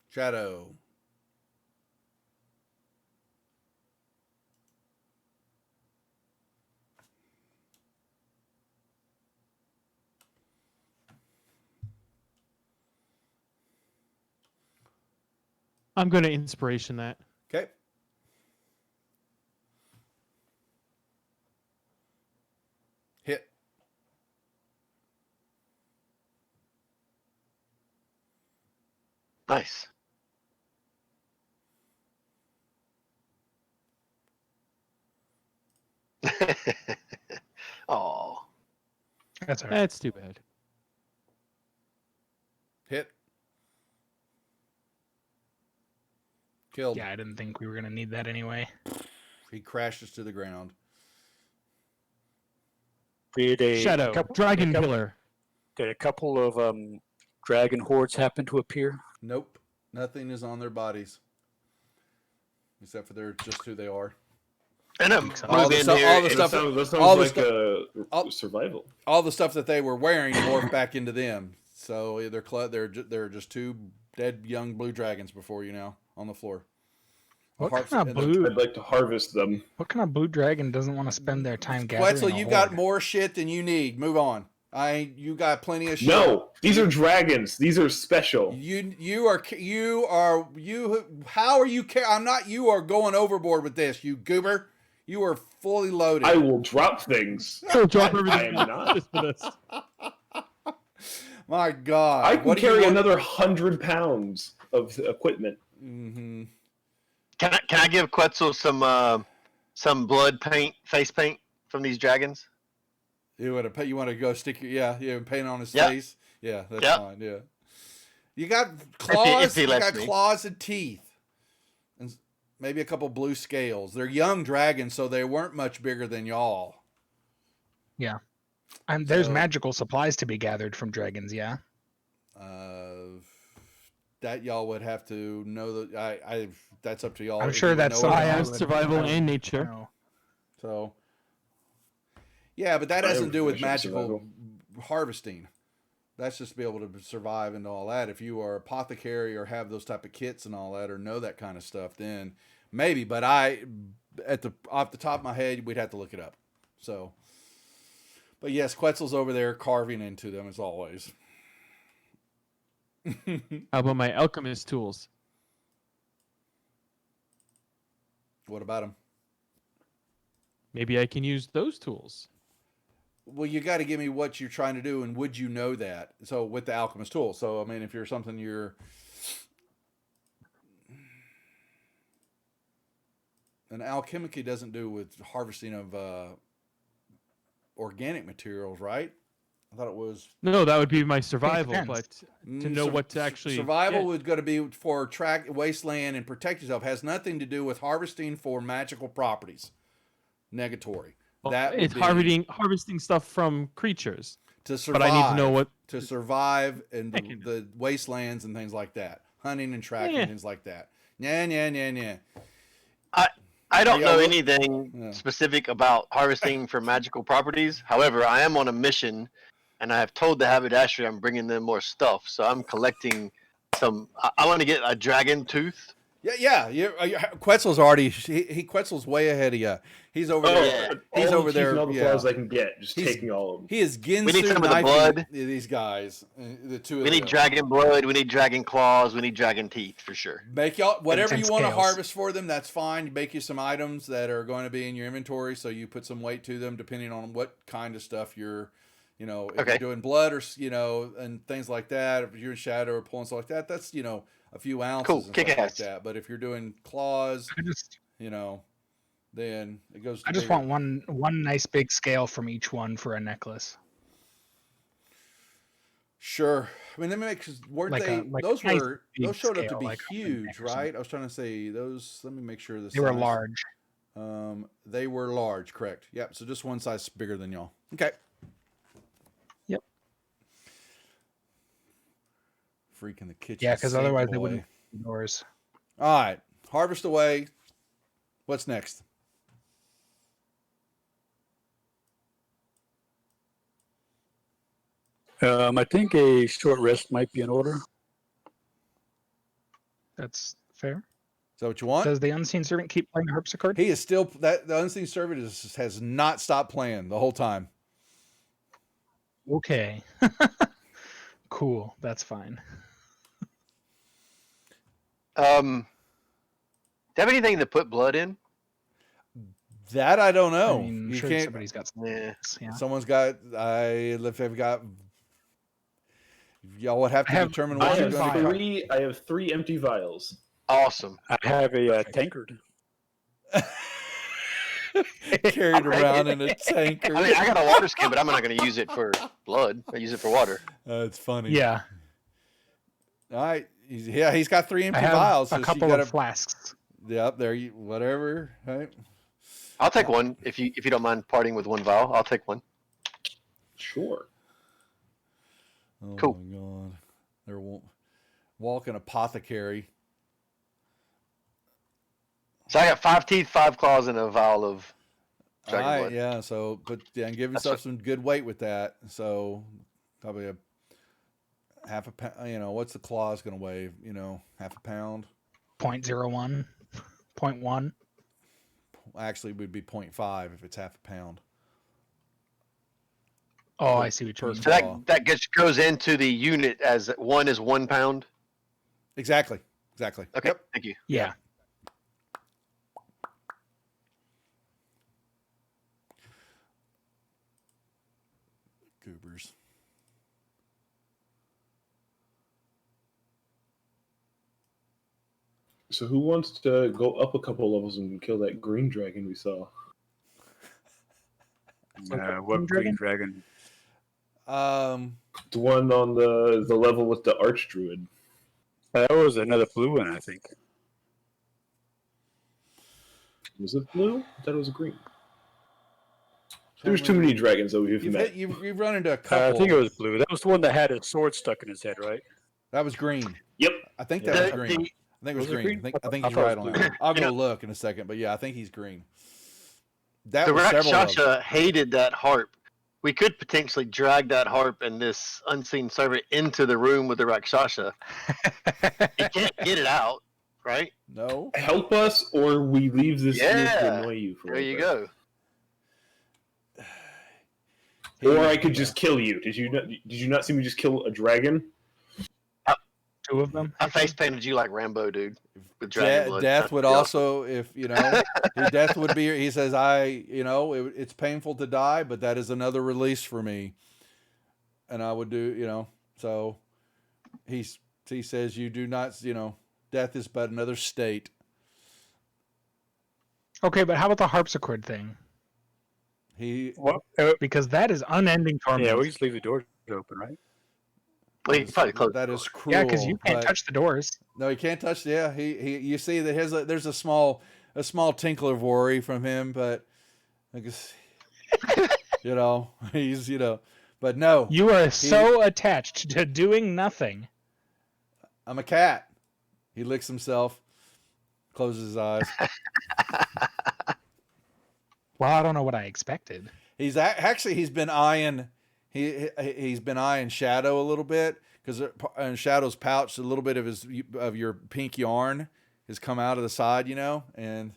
S1: Shadow.
S5: I'm going to inspiration that.
S1: Okay. Hit.
S6: Nice. Oh,
S2: That's all right.
S5: That's too bad.
S1: Hit. Killed.
S2: Yeah, I didn't think we were gonna need that anyway.
S1: He crashes to the ground.
S3: Did a
S5: Shadow,
S3: couple,
S5: Dragon
S3: a couple-
S5: Killer.
S3: Did a couple of dragon hordes happen to appear?
S1: Nope. Nothing is on their bodies. Except for they're just who they are.
S6: and I'm
S1: All the
S6: moving
S1: stuff-
S6: here.
S1: all the
S6: and-
S1: stuff-
S4: That sounds
S1: all the
S4: like
S1: all-
S4: survival.
S1: All the stuff that they were wearing morphed back into them. So they're just two dead young blue dragons before you now on the floor.
S2: What
S1: Harps-
S2: kind of
S1: and
S2: blue?
S4: I'd like to harvest them.
S2: What kind of blue dragon doesn't want to spend their time gathering?
S1: Quetzal,
S2: a
S1: you got
S2: horde?
S1: more shit than you need. Move on. You got plenty of shit.
S4: No, these are dragons. These are special.
S1: How are you? I'm not. You are going overboard with this, you goober. You are fully loaded.
S4: I will drop things.
S5: He'll drop
S4: I
S5: everything
S4: am not.
S5: just for this.
S1: My God,
S4: I can
S1: What do you
S4: carry
S1: want?
S4: another 100 pounds of equipment.
S1: Mm-hmm.
S6: Can I give Quetzal some blood paint, face paint from these dragons?
S1: You want to go stick your paint on his
S6: Yep.
S1: face? Yeah, that's
S6: Yep.
S1: fine. Yeah, you got claws.
S6: if he
S1: You
S6: lets
S1: got
S6: me.
S1: claws and teeth, and maybe a couple blue scales. They're young dragons, so they weren't much bigger than y'all.
S2: And there's
S1: So-
S2: magical supplies to be gathered from dragons. Yeah.
S1: That y'all would have to know that. I that's up to y'all.
S2: I'm
S1: if
S2: sure
S1: you would
S2: that's
S1: know it or
S2: something
S5: I
S1: not.
S5: have
S2: would-
S5: survival
S2: I would
S5: and nature.
S2: know.
S1: So, yeah, but that
S4: I
S1: has to
S4: have
S1: do with
S4: proficient
S1: magical harvesting. That's just to be able to survive and all that. If you are apothecary or have those type of kits and all that, or know that kind of stuff, then maybe. But off the top of my head, we'd have to look it up. So, but yes, Quetzal's over there carving into them as always.
S5: How about my alchemist tools?
S1: What about them?
S5: Maybe I can use those tools.
S1: Well, you got to give me what you're trying to do, and would you know that? So with the alchemist tool. So I mean, if you're something you're an alchemy doesn't do with harvesting of organic materials, right? I thought it was
S5: No, that would be my survival,
S2: depends.
S5: but to know what to actually
S1: survival
S5: get.
S1: was going to be for track wasteland and protect yourself. Has nothing to do with harvesting for magical properties. Negatory. That would
S5: It's
S1: be
S5: harvesting stuff from creatures.
S1: to survive.
S5: But I need to know what
S1: to survive in
S5: I can
S1: the wastelands and things like that, hunting and tracking
S5: Yeah.
S1: things like that. Yeah.
S6: I don't
S1: Yeah,
S6: know
S1: well-
S6: anything
S1: Yeah.
S6: specific about harvesting for magical properties. However, I am on a mission, and I have told the haberdashery I'm bringing them more stuff. So I'm collecting some. I want to get a dragon tooth.
S1: Yeah. Quetzal's already. Quetzal's way ahead of you. He's over
S4: Oh,
S1: there. He's
S4: all
S1: over
S4: the teeth
S1: there.
S4: and all the
S1: Yeah.
S4: claws I can get, just
S1: He's-
S4: taking all of them.
S1: He is Ginsu
S6: We need some of the
S1: knifing
S6: blood.
S1: these guys. The two of
S6: We need
S1: them.
S6: dragon blood. We need dragon claws. We need dragon teeth for sure.
S1: Make y'all whatever
S2: And
S1: you want to
S2: scales.
S1: harvest for them. That's fine. You make you some items that are going to be in your inventory, so you put some weight to them, depending on what kind of stuff you're. If
S6: Okay.
S1: you're doing blood or and things like that, if you're in shadow or pulling stuff like that, that's a few ounces
S6: Cool.
S1: and stuff
S6: Kick
S1: like
S6: ass.
S1: that. But if you're doing claws,
S2: I just
S1: then it goes. To
S2: I just
S1: bigger.
S2: want one nice big scale from each one for a necklace.
S1: Sure. I mean, weren't
S2: Like
S1: they?
S2: a- like
S1: those
S2: nice
S1: were
S2: big
S1: those showed up to
S2: scale,
S1: be
S2: like a
S1: huge,
S2: neck or something.
S1: right? I was trying to say those. Let me make sure the
S2: They were
S1: size.
S2: large.
S1: They were large, correct? Yep. So just one size bigger than y'all. Okay.
S2: Yep.
S1: Freaking the kitchen.
S2: Yeah, because
S1: sink
S2: otherwise they
S1: boy.
S2: wouldn't be doors.
S1: All right. Harvest away. What's next?
S3: I think a short rest might be in order.
S2: That's fair.
S1: Is that what you want?
S2: Does the unseen servant keep playing harpsichord?
S1: He is still the unseen servant has not stopped playing the whole time.
S2: Okay. Cool. That's fine.
S6: Do you have anything to put blood in?
S1: That I don't know.
S2: I mean,
S1: You
S2: sure
S1: can't.
S2: somebody's got some.
S6: Yeah.
S2: Yeah.
S1: Someone's got. I've got. Y'all would have to
S2: I have-
S1: determine
S4: I
S1: what you're
S4: have
S1: going to
S4: three. I have 3 empty vials.
S6: Awesome.
S3: I have a tankard.
S1: carried around in a tanker.
S6: I mean, I got a water skin, but I'm not going to use it for blood. I use it for water.
S1: That's funny.
S2: Yeah.
S1: All right. He's got 3
S2: I
S1: empty
S2: have
S1: vials.
S2: a
S1: So
S2: couple
S1: you gotta,
S2: of flasks.
S1: Yep. There. You whatever. Right.
S6: I'll take one if you don't mind parting with one vial. I'll take one.
S4: Sure.
S1: Oh
S6: Cool.
S1: my god. They're walking apothecary.
S6: So I got 5 teeth, 5 claws, and a vial of
S1: All
S6: dragon
S1: right.
S6: blood.
S1: Yeah. So, and give
S6: That's
S1: yourself some good weight with that. So, probably a half a pound. What's the claws going to weigh? Half a pound.
S2: 0.01. 0.1.
S1: Actually, it would be 0.5 if it's half a pound.
S2: Oh, I see what you mean.
S6: So that goes into the unit as 1 is 1 pound.
S1: Exactly.
S6: Okay.
S1: Yep.
S6: Thank you.
S2: Yeah.
S1: Goobers.
S4: So who wants to go up a couple levels and kill that green dragon we saw?
S3: What green dragon?
S4: The one on the level with the archdruid.
S3: That was another blue one, I think.
S4: Was it blue? I thought it was green. There's too many dragons that we've met.
S1: You've run into a
S3: I
S1: couple.
S3: think it was blue. That was the one that had a sword stuck in his head, right?
S1: That was green.
S4: Yep.
S1: I think
S3: Yeah.
S1: that was
S6: The-
S1: green. I think it was
S3: Was it
S1: green.
S3: green?
S1: I think
S3: I
S1: he's
S3: thought it
S1: right
S3: was
S1: on
S3: blue.
S1: that. I'll go
S6: Yeah.
S1: look in a second, but yeah, I think he's green. That
S6: The
S1: was several of them.
S6: Rakshasha hated that harp. We could potentially drag that harp and this unseen servant into the room with the Rakshasha. You can't get it out, right?
S1: No.
S4: Help us, or we leave this here to
S6: Yeah.
S4: annoy you for a
S6: There you
S4: bit.
S6: go.
S4: Or I could just kill you. Did you not see me just kill a dragon?
S2: 2 of them.
S6: I face painted you like Rambo, dude. With dragon blood.
S1: Death would
S6: That'd be
S1: also, if death would be. He says, it's painful to die, but that is another release for me, and I would do, So, he says, you do not, death is but another state.
S2: Okay, but how about the harpsichord thing?
S3: What?
S2: Because that is unending torment.
S3: Yeah, we just leave the doors open, right?
S6: Well, you can probably close
S1: That
S6: the
S1: is
S6: door.
S1: cruel.
S2: Yeah, because you can't
S1: but-
S2: touch the doors.
S1: No, he can't touch. Yeah, you see that there's a small tinkle of worry from him, but I guess he's but no,
S2: You are so attached to doing nothing.
S1: I'm a cat. He licks himself, closes his eyes.
S2: Well, I don't know what I expected.
S1: He's been eyeing he's been eyeing Shadow a little bit because in Shadow's pouch a little bit of your pink yarn has come out of the side, and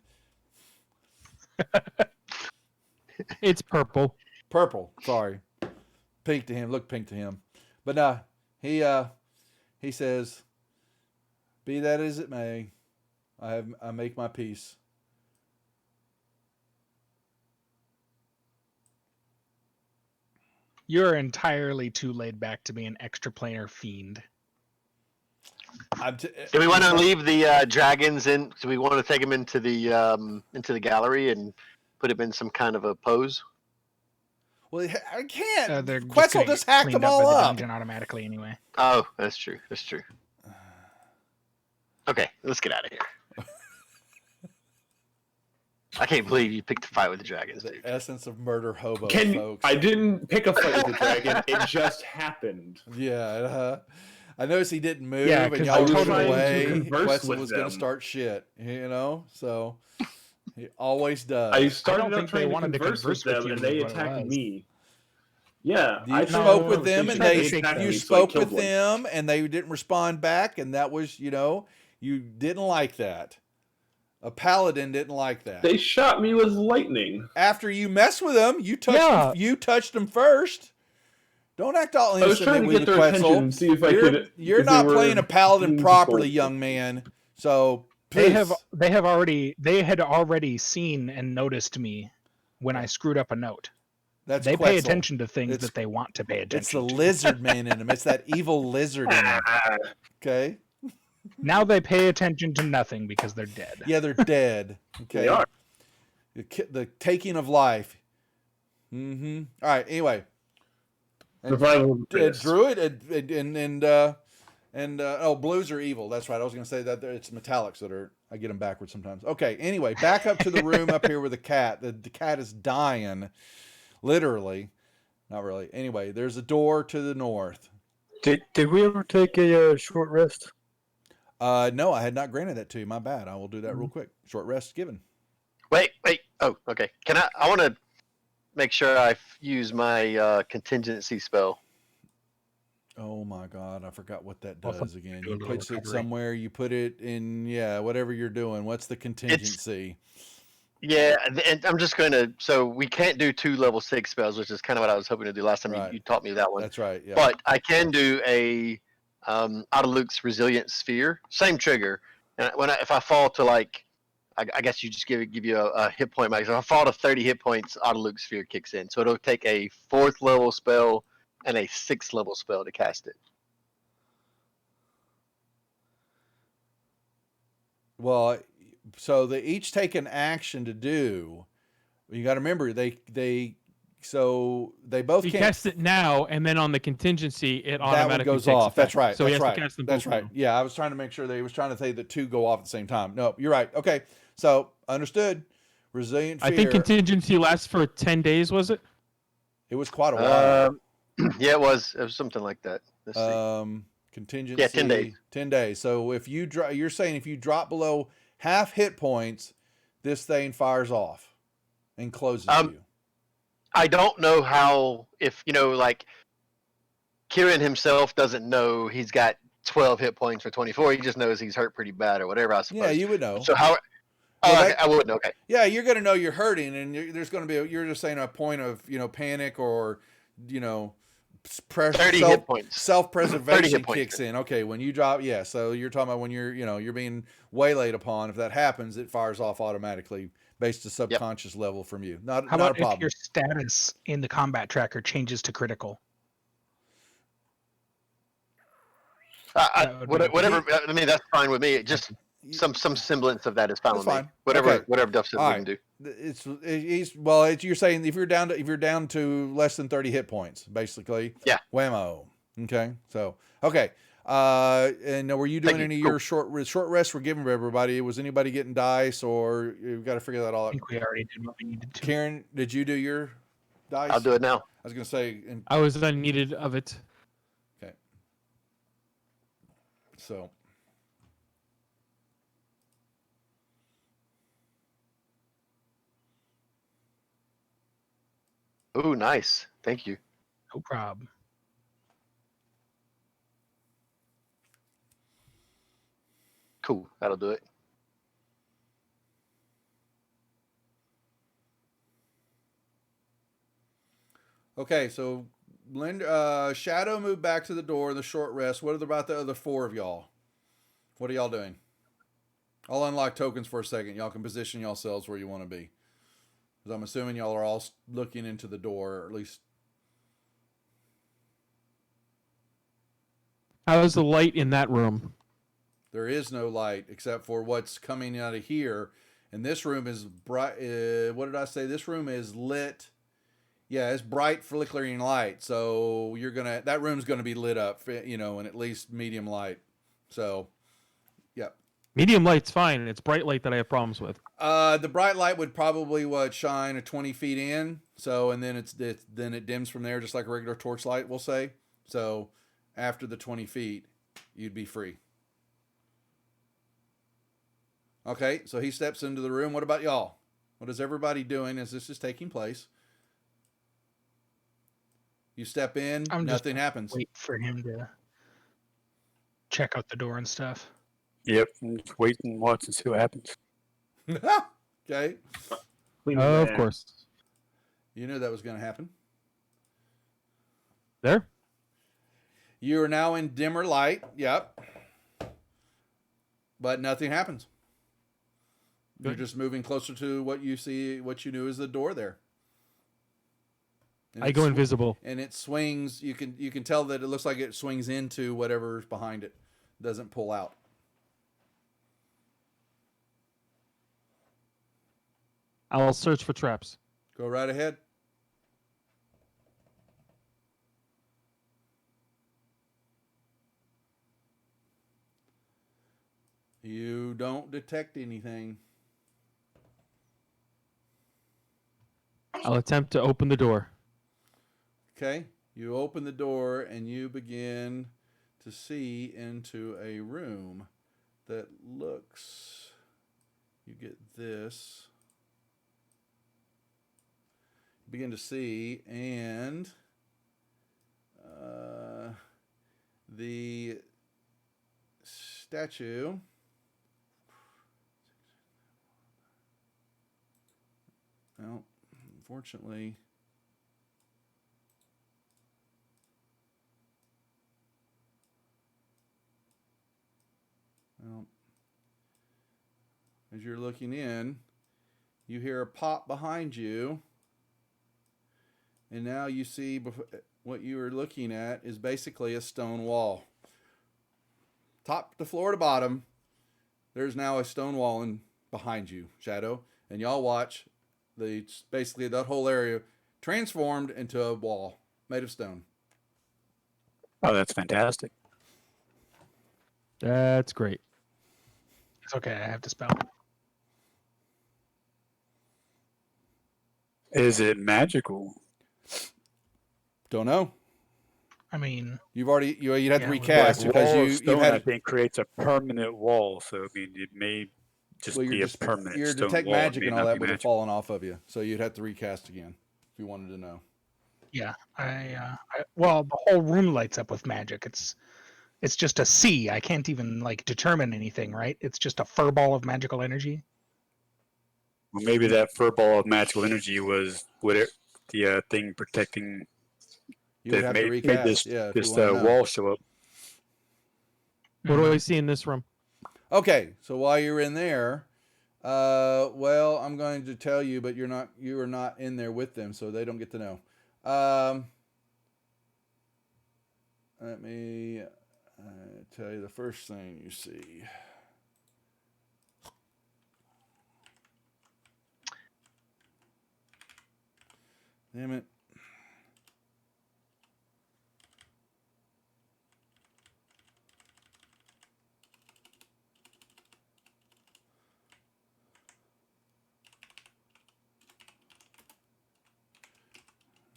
S5: It's purple.
S1: purple. Sorry, pink to him. Look pink to him, but no, he says, "Be that as it may, I make my peace."
S2: You're entirely too laid back to be an extraplanar fiend.
S6: Do we want to leave the dragons in? Do we want to take them into the gallery and put them in some kind of a pose?
S1: Well, I can't.
S2: They're
S1: Quetzal
S2: gonna
S1: just
S2: get
S1: hacked them
S2: cleaned up
S1: all
S2: by the
S1: up.
S2: dungeon automatically anyway.
S6: Oh, that's true. That's true. Okay, let's get out of here. I can't believe you picked a fight with the dragons, dude.
S1: Essence of murder hobo,
S4: Can
S1: folks.
S4: I didn't pick a fight with the dragon. It just happened.
S1: Yeah, I noticed he didn't move,
S2: Yeah,
S1: and
S2: 'cause
S1: y'all
S2: I
S1: were
S2: totally-
S1: away.
S4: to converse
S1: Quetzal
S4: with
S1: was going
S4: them.
S1: to start shit, so he always does.
S4: I started
S2: don't
S4: out
S2: think they
S4: trying to
S2: wanted to
S4: converse with
S2: converse with
S4: them,
S2: you
S4: and they
S2: is what it
S4: attacked
S2: was.
S4: me. Yeah,
S1: You
S4: I tried to
S1: spoke
S4: have
S1: with
S4: a
S1: them, and
S4: conversation,
S2: they
S4: attacked
S1: you
S4: me, so I
S1: spoke
S4: killed
S1: with
S4: one.
S1: them, and they didn't respond back, and that was, you didn't like that. A paladin didn't like that.
S4: They shot me with lightning.
S1: After you mess with them, you touched them first. Don't act all
S4: I was
S1: innocent
S4: trying to
S1: with
S4: get their
S1: Quetzal.
S4: attention and see if I could.
S1: You're
S4: if they
S1: not
S4: were
S1: playing a paladin
S4: being
S1: properly,
S4: disposed.
S1: young man. So
S2: They
S1: please.
S2: had already seen and noticed me when I screwed up a note.
S1: That's
S2: They pay
S1: Quetzal.
S2: attention to things
S1: It's-
S2: that they want to pay
S1: It's the
S2: attention to.
S1: lizard man in him. It's that evil lizard in him. Okay.
S2: Now they pay attention to nothing because they're dead.
S1: Yeah, they're dead. Okay.
S4: They are.
S1: The taking of life. Mm-hmm. All right. Anyway.
S4: Survival of the fittest.
S1: Druid and blues are evil. That's right. I was going to say that it's metallics that are. I get them backwards sometimes. Okay. Anyway, back up to the room up here with the cat. The cat is dying, literally. Not really. Anyway, there's a door to the north.
S3: Did we ever take a short rest?
S1: No, I had not granted that to you. My bad. I will do that real quick. Short rest given.
S6: Wait. Oh, okay. I want to make sure I use my contingency spell.
S1: Oh my God, I forgot what that
S2: Well,
S1: does again.
S2: do a
S1: You
S2: little
S1: put it
S2: recovery.
S1: somewhere, you put it in, whatever you're doing. What's the contingency?
S6: Yeah, and I'm just going to. So we can't do 2 level 6 spells, which is kind of what I was hoping to do last time.
S1: Right.
S6: You taught me that one.
S1: That's right. Yeah.
S6: But I can do a out of Luke's resilient sphere, same trigger. And if I fall to I guess you just give you a hit point max. If I fall to 30 hit points, out of Luke's sphere kicks in. So it'll take a 4th level spell and a 6th level spell to cast it.
S1: Well, so they each take an action to do. You got to remember they both
S5: You
S1: can't.
S5: cast it now, and then on the contingency, it
S1: That one
S5: automatically
S1: goes
S5: takes
S1: off. That's
S5: effect.
S1: right.
S5: So he
S1: That's
S5: has
S1: right.
S5: to cast them
S1: That's
S5: both
S1: right.
S5: now.
S1: Yeah, I was trying to make sure they was trying to say the 2 go off at the same time. No, you're right. Okay, so understood. Resilient fear.
S5: I think contingency lasts for 10 days, was it?
S1: It was quite a while.
S6: Yeah, it was something like that. Let's see.
S1: Contingency.
S6: Yeah, 10 days.
S1: 10 days. So if you you're saying if you drop below half hit points, this thing fires off and closes you.
S6: I don't know how, if Kieran himself doesn't know he's got 12 hit points for 24. He just knows he's hurt pretty bad or whatever, I suppose.
S1: Yeah, you would know.
S6: So how?
S1: Well,
S6: I wouldn't. Okay.
S1: Yeah, you're going to know you're hurting, and there's going to be you're just saying a point of panic or
S6: 30 hit points.
S1: self-preservation
S6: points.
S1: kicks in. Okay, when you drop, yeah. So you're talking about when you're being waylaid upon. If that happens, it fires off automatically based to subconscious level from you. Not
S2: How
S1: not a
S2: about if
S1: problem.
S2: your status in the combat tracker changes to critical? That would be-
S6: Whatever. I mean, that's fine with me. Just some semblance of that is fine
S1: That's
S6: with
S1: fine.
S6: me. Whatever
S1: Okay.
S6: whatever Duff said
S1: All
S6: we
S1: right.
S6: can do.
S1: You're saying if you're down to less than 30 hit points, basically.
S6: Yeah.
S1: Whammo. Okay. So okay. And were you doing
S6: Thank you.
S1: any of
S6: Cool.
S1: your short rests we're giving for everybody? Was anybody getting dice, or you've got to figure that all
S2: I
S1: out?
S2: think we already did what we needed to.
S1: Karen, did you do your dice?
S6: I'll do it now.
S1: I was gonna say,
S5: I was unneeded of it.
S1: so.
S6: Ooh, nice. Thank you.
S2: No problem.
S6: Cool. That'll do it.
S1: Okay, so Shadow moved back to the door in the short rest. What about the other four of y'all? What are y'all doing? I'll unlock tokens for a second. Y'all can position yourselves where you want to be. Because I'm assuming y'all are all looking into the door, or at least.
S5: How is the light in that room?
S1: There is no light except for what's coming out of here. And this room is bright. What did I say? This room is lit. Yeah, it's bright flickering light. So that room's gonna be lit up, in at least medium light. So, yep.
S5: Medium light's fine. It's bright light that I have problems with.
S1: The bright light would probably shine 20 feet in. So, and then then it dims from there, just like a regular torch light, we'll say. So, after the 20 feet, you'd be free. Okay, so he steps into the room. What about y'all? What is everybody doing as this is taking place? You step in, nothing happens.
S2: Wait for him to check out the door and stuff.
S3: Yep. Just wait and watch and see what happens.
S1: Okay.
S4: Clean
S5: Of
S4: man.
S5: course.
S1: You knew that was going to happen.
S5: There?
S1: You are now in dimmer light. Yep. But nothing happens. You're
S5: Good.
S1: just moving closer to what you knew is the door there. And
S5: I go invisible.
S1: And it swings. You can tell that it looks like it swings into whatever's behind it. It doesn't pull out.
S5: I'll search for traps.
S1: Go right ahead. You don't detect anything.
S5: I'll attempt to open the door.
S1: Okay. You open the door and you begin to see into a room that looks. You get this. Begin to see, and the statue. Well, unfortunately. Well, as you're looking in, you hear a pop behind you. And now you see what you are looking at is basically a stone wall. Top to floor to bottom, there's now a stone wall behind you, Shadow. And y'all watch basically that whole area transformed into a wall made of stone.
S3: Oh, that's fantastic.
S5: That's great.
S2: It's okay. I have to spell.
S3: Is it magical?
S1: Don't know.
S2: I mean,
S1: You'd have to
S2: Yeah,
S1: recast
S3: Like
S1: because
S3: wall of
S1: you
S3: stone,
S1: had
S3: I think, creates a permanent wall. So I mean, it may just be a permanent
S1: your
S3: stone
S1: detect
S3: wall. It
S1: magic
S3: may
S1: and all
S3: not
S1: that
S3: be
S1: would have
S3: magical.
S1: fallen off of you, so you'd have to recast again if you wanted to know.
S2: yeah. Well, the whole room lights up with magic. It's just a sea. I can't even determine anything, right? It's just a furball of magical energy.
S3: Well, maybe that furball of magical energy was the thing protecting
S1: You would have to
S3: made
S1: recast.
S3: this
S1: Yeah, if
S3: this
S1: you want to know.
S3: wall show up.
S5: What do I see in this room?
S1: Okay, so while you're in there, well, I'm going to tell you, but you are not in there with them, so they don't get to know. Let me tell you the first thing you see. Damn it.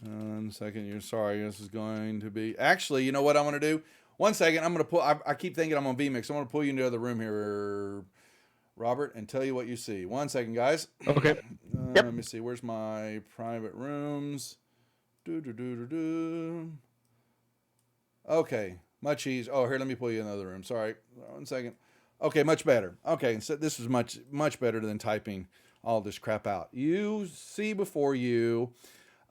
S1: One second, you're sorry. This is going to be. Actually, you know what I'm going to do? 1 second. I'm going to pull. I keep thinking I'm on VMix. I'm going to pull you into the other room here, Robert, and tell you what you see. 1 second, guys.
S5: Okay.
S2: Yep.
S1: Let me see. Where's my private rooms? Okay. Much easier. Oh, here, let me pull you in another room. Sorry. 1 second. Okay, much better. Okay, so this is much better than typing all this crap out. You see before you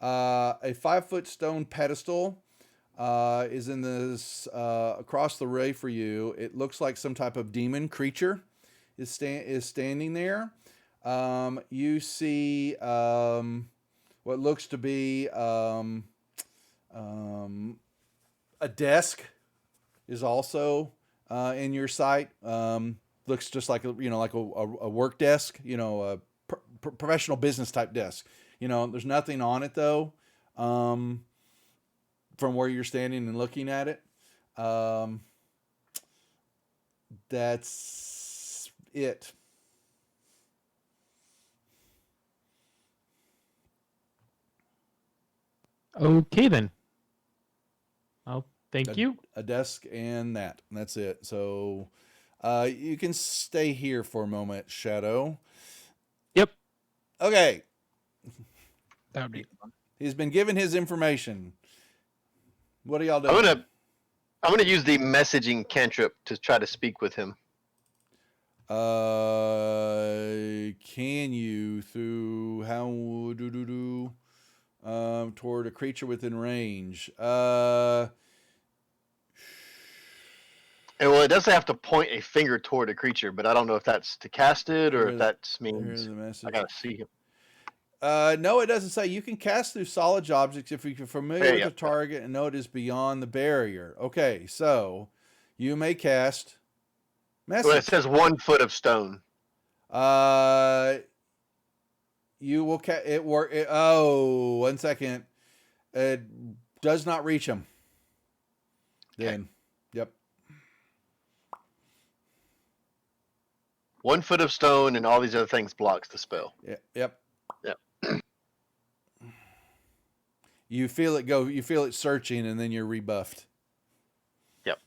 S1: a 5-foot stone pedestal is in this across the way for you. It looks like some type of demon creature is standing there. You see what looks to be a desk is also in your sight. Looks just like a work desk, a professional business type desk. There's nothing on it though. From where you're standing and looking at it, that's it.
S5: Okay then. Well, thank you.
S1: A desk and that's it. So you can stay here for a moment, Shadow.
S5: Yep.
S1: Okay.
S2: That would be fun.
S1: He's been given his information. What are y'all doing?
S6: I'm gonna use the messaging cantrip to try to speak with him.
S1: Can you through how toward a creature within range?
S6: And well, it doesn't have to point a finger toward a creature, but I don't know if that's to cast it or if that
S1: Here's
S6: means
S1: the message.
S6: I gotta see him.
S1: No, it doesn't say. You can cast through solid objects if you're familiar with
S6: Yeah.
S1: the target and know it is beyond the barrier. Okay, so you may cast message.
S6: Well, it says 1 foot of stone.
S1: You will it work. Oh, 1 second. It does not reach him. Then, yep.
S6: 1 foot of stone and all these other things blocks the spell.
S1: Yep.
S6: Yep.
S1: You feel it go. You feel it searching, and then you're rebuffed.
S6: Yep.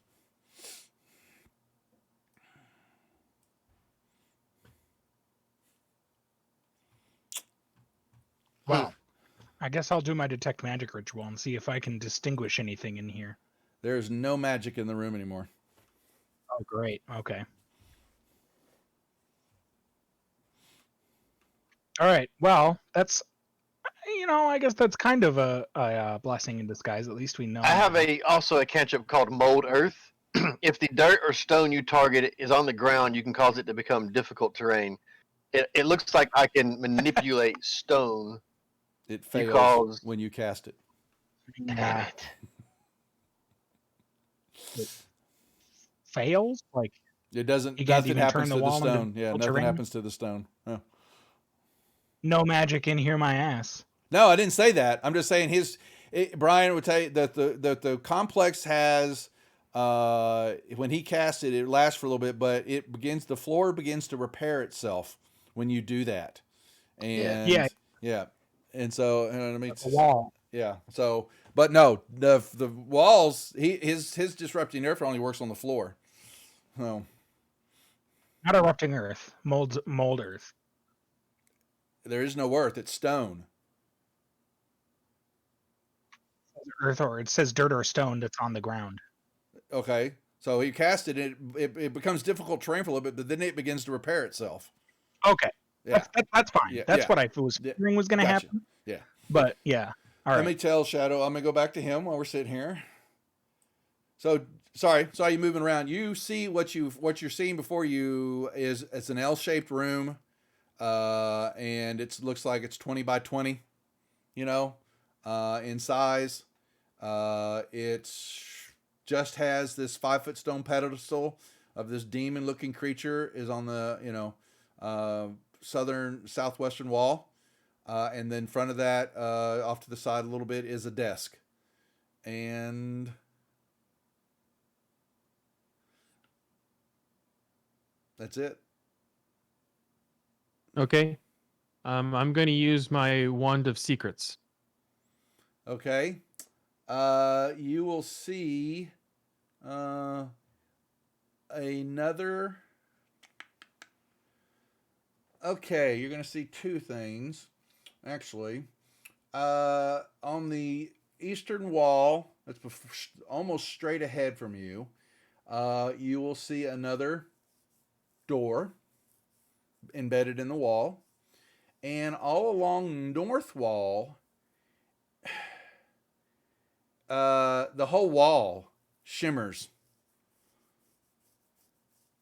S2: Wow. I guess I'll do my detect magic ritual and see if I can distinguish anything in here.
S1: There's no magic in the room anymore.
S2: Oh, great. Okay. All right. Well, that's, I guess that's kind of a blessing in disguise. At least we know.
S6: I have also a cantrip called Mold Earth. If the dirt or stone you target is on the ground, you can cause it to become difficult terrain. It looks like I can manipulate stone.
S1: It fails
S6: cause-
S1: when you cast it.
S6: Damn it.
S2: Fails? Like,
S1: It doesn't.
S2: You can't
S1: Nothing
S2: even
S1: happens
S2: turn the
S1: to the
S2: wall into
S1: stone. Yeah, nothing
S2: terrain?
S1: happens to the stone. Oh.
S2: no magic in here, my ass.
S1: No, I didn't say that. I'm just saying Brian would tell you that the complex has when he casts it, it lasts for a little bit, but the floor begins to repair itself when you do that. And
S2: Yeah.
S1: And so let me
S2: The wall.
S1: yeah. So but no, the walls his disrupting earth only works on the floor. No.
S2: Not erupting earth. Mold earth.
S1: There is no earth, it's stone.
S2: Earth, or it says dirt or stone that's on the ground.
S1: Okay. So he cast it, it becomes difficult terrain for a little bit, but then it begins to repair itself.
S2: Okay.
S1: Yeah.
S2: That's fine.
S1: Yeah,
S2: That's
S1: yeah.
S2: what I was fearing was going to
S1: Gotcha.
S2: happen.
S1: Yeah.
S2: But yeah. All
S1: Let
S2: right.
S1: me tell Shadow. I'm gonna go back to him while we're sitting here. So sorry, you moving around. You see what you're seeing before you is it's an L-shaped room, and it looks like it's 20 by 20. You know, in size. It's just has this 5-foot stone pedestal of this demon-looking creature is on the southwestern wall, and then in front of that, off to the side a little bit, is a desk, and that's it.
S5: Okay. I'm going to use my wand of secrets.
S1: Okay. You will see another. Okay, you're going to see two things, actually. On the eastern wall, that's almost straight ahead from you, you will see another door embedded in the wall. And all along the north wall, the whole wall shimmers.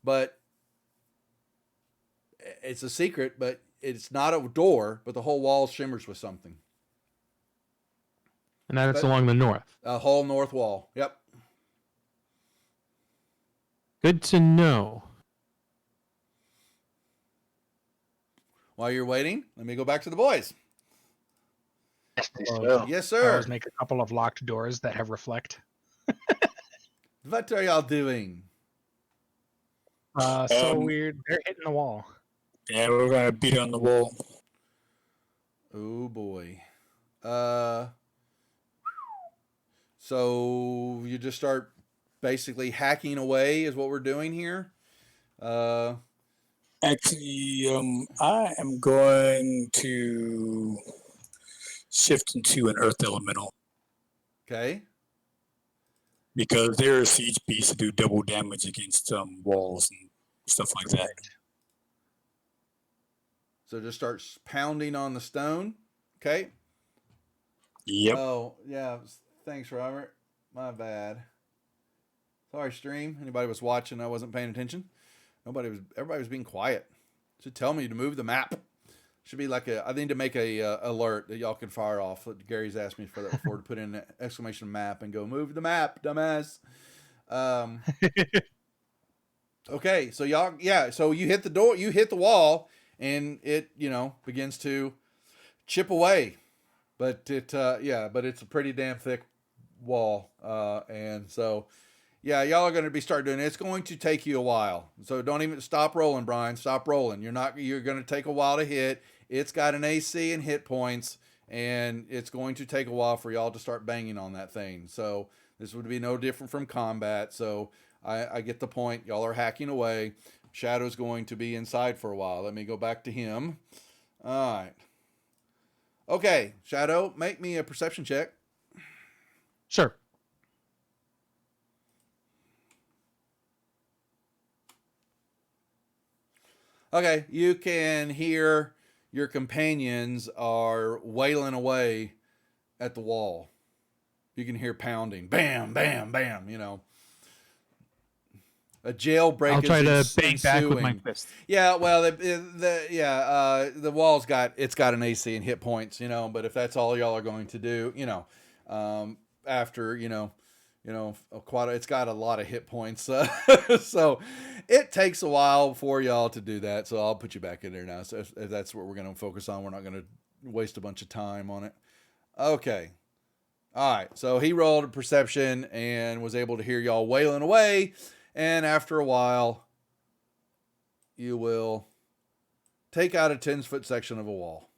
S1: But it's a secret, but it's not a door, but the whole wall shimmers with something.
S5: And that's
S1: But-
S5: along the north.
S1: A whole north wall. Yep.
S5: Good to know.
S1: While you're waiting, let me go back to the boys.
S6: Nasty
S2: Well,
S6: smell.
S1: Yes,
S2: I
S1: sir.
S2: always make a couple of locked doors that have reflect.
S1: What are y'all doing?
S2: So
S3: Um,
S2: weird. They're hitting the wall.
S3: Yeah, we're gonna beat on the wall.
S1: Oh boy. So you just start basically hacking away is what we're doing here.
S3: Actually, I am going to shift into an earth elemental
S1: Okay.
S3: because they're a siege beast to do double damage against walls and stuff like that.
S1: So just start pounding on the stone. Okay.
S3: Yep.
S1: Oh, yeah. Thanks, Robert. My bad. Sorry, stream. Anybody was watching, I wasn't paying attention. Everybody was being quiet. Should tell me to move the map. Should be like I need to make a alert that y'all can fire off. Gary's asked me for that before to put in an exclamation map and go move the map, dumbass. Okay, so y'all, yeah, so you hit the door, you hit the wall, and it, begins to chip away. But but it's a pretty damn thick wall. And so, yeah, y'all are going to be starting doing it. It's going to take you a while. So don't even stop rolling, Brian. Stop rolling. You're going to take a while to hit. It's got an AC and hit points, and it's going to take a while for y'all to start banging on that thing. So this would be no different from combat. So I get the point. Y'all are hacking away. Shadow's going to be inside for a while. Let me go back to him. All right. Okay, Shadow, make me a perception check.
S5: Sure.
S1: Okay, you can hear your companions are wailing away at the wall. You can hear pounding. Bam, bam, bam, A jailbreak
S5: I'll try to
S1: is
S5: bang back with my
S1: ensuing.
S5: fist.
S1: Yeah, well, the wall's got an AC and hit points, but if that's all y'all are going to do, after, it's got a lot of hit points. So it takes a while for y'all to do that. So I'll put you back in there now. So if that's what we're going to focus on, we're not going to waste a bunch of time on it. Okay. All right. So he rolled a perception and was able to hear y'all wailing away. And after a while, you will take out a 10-foot section of a wall.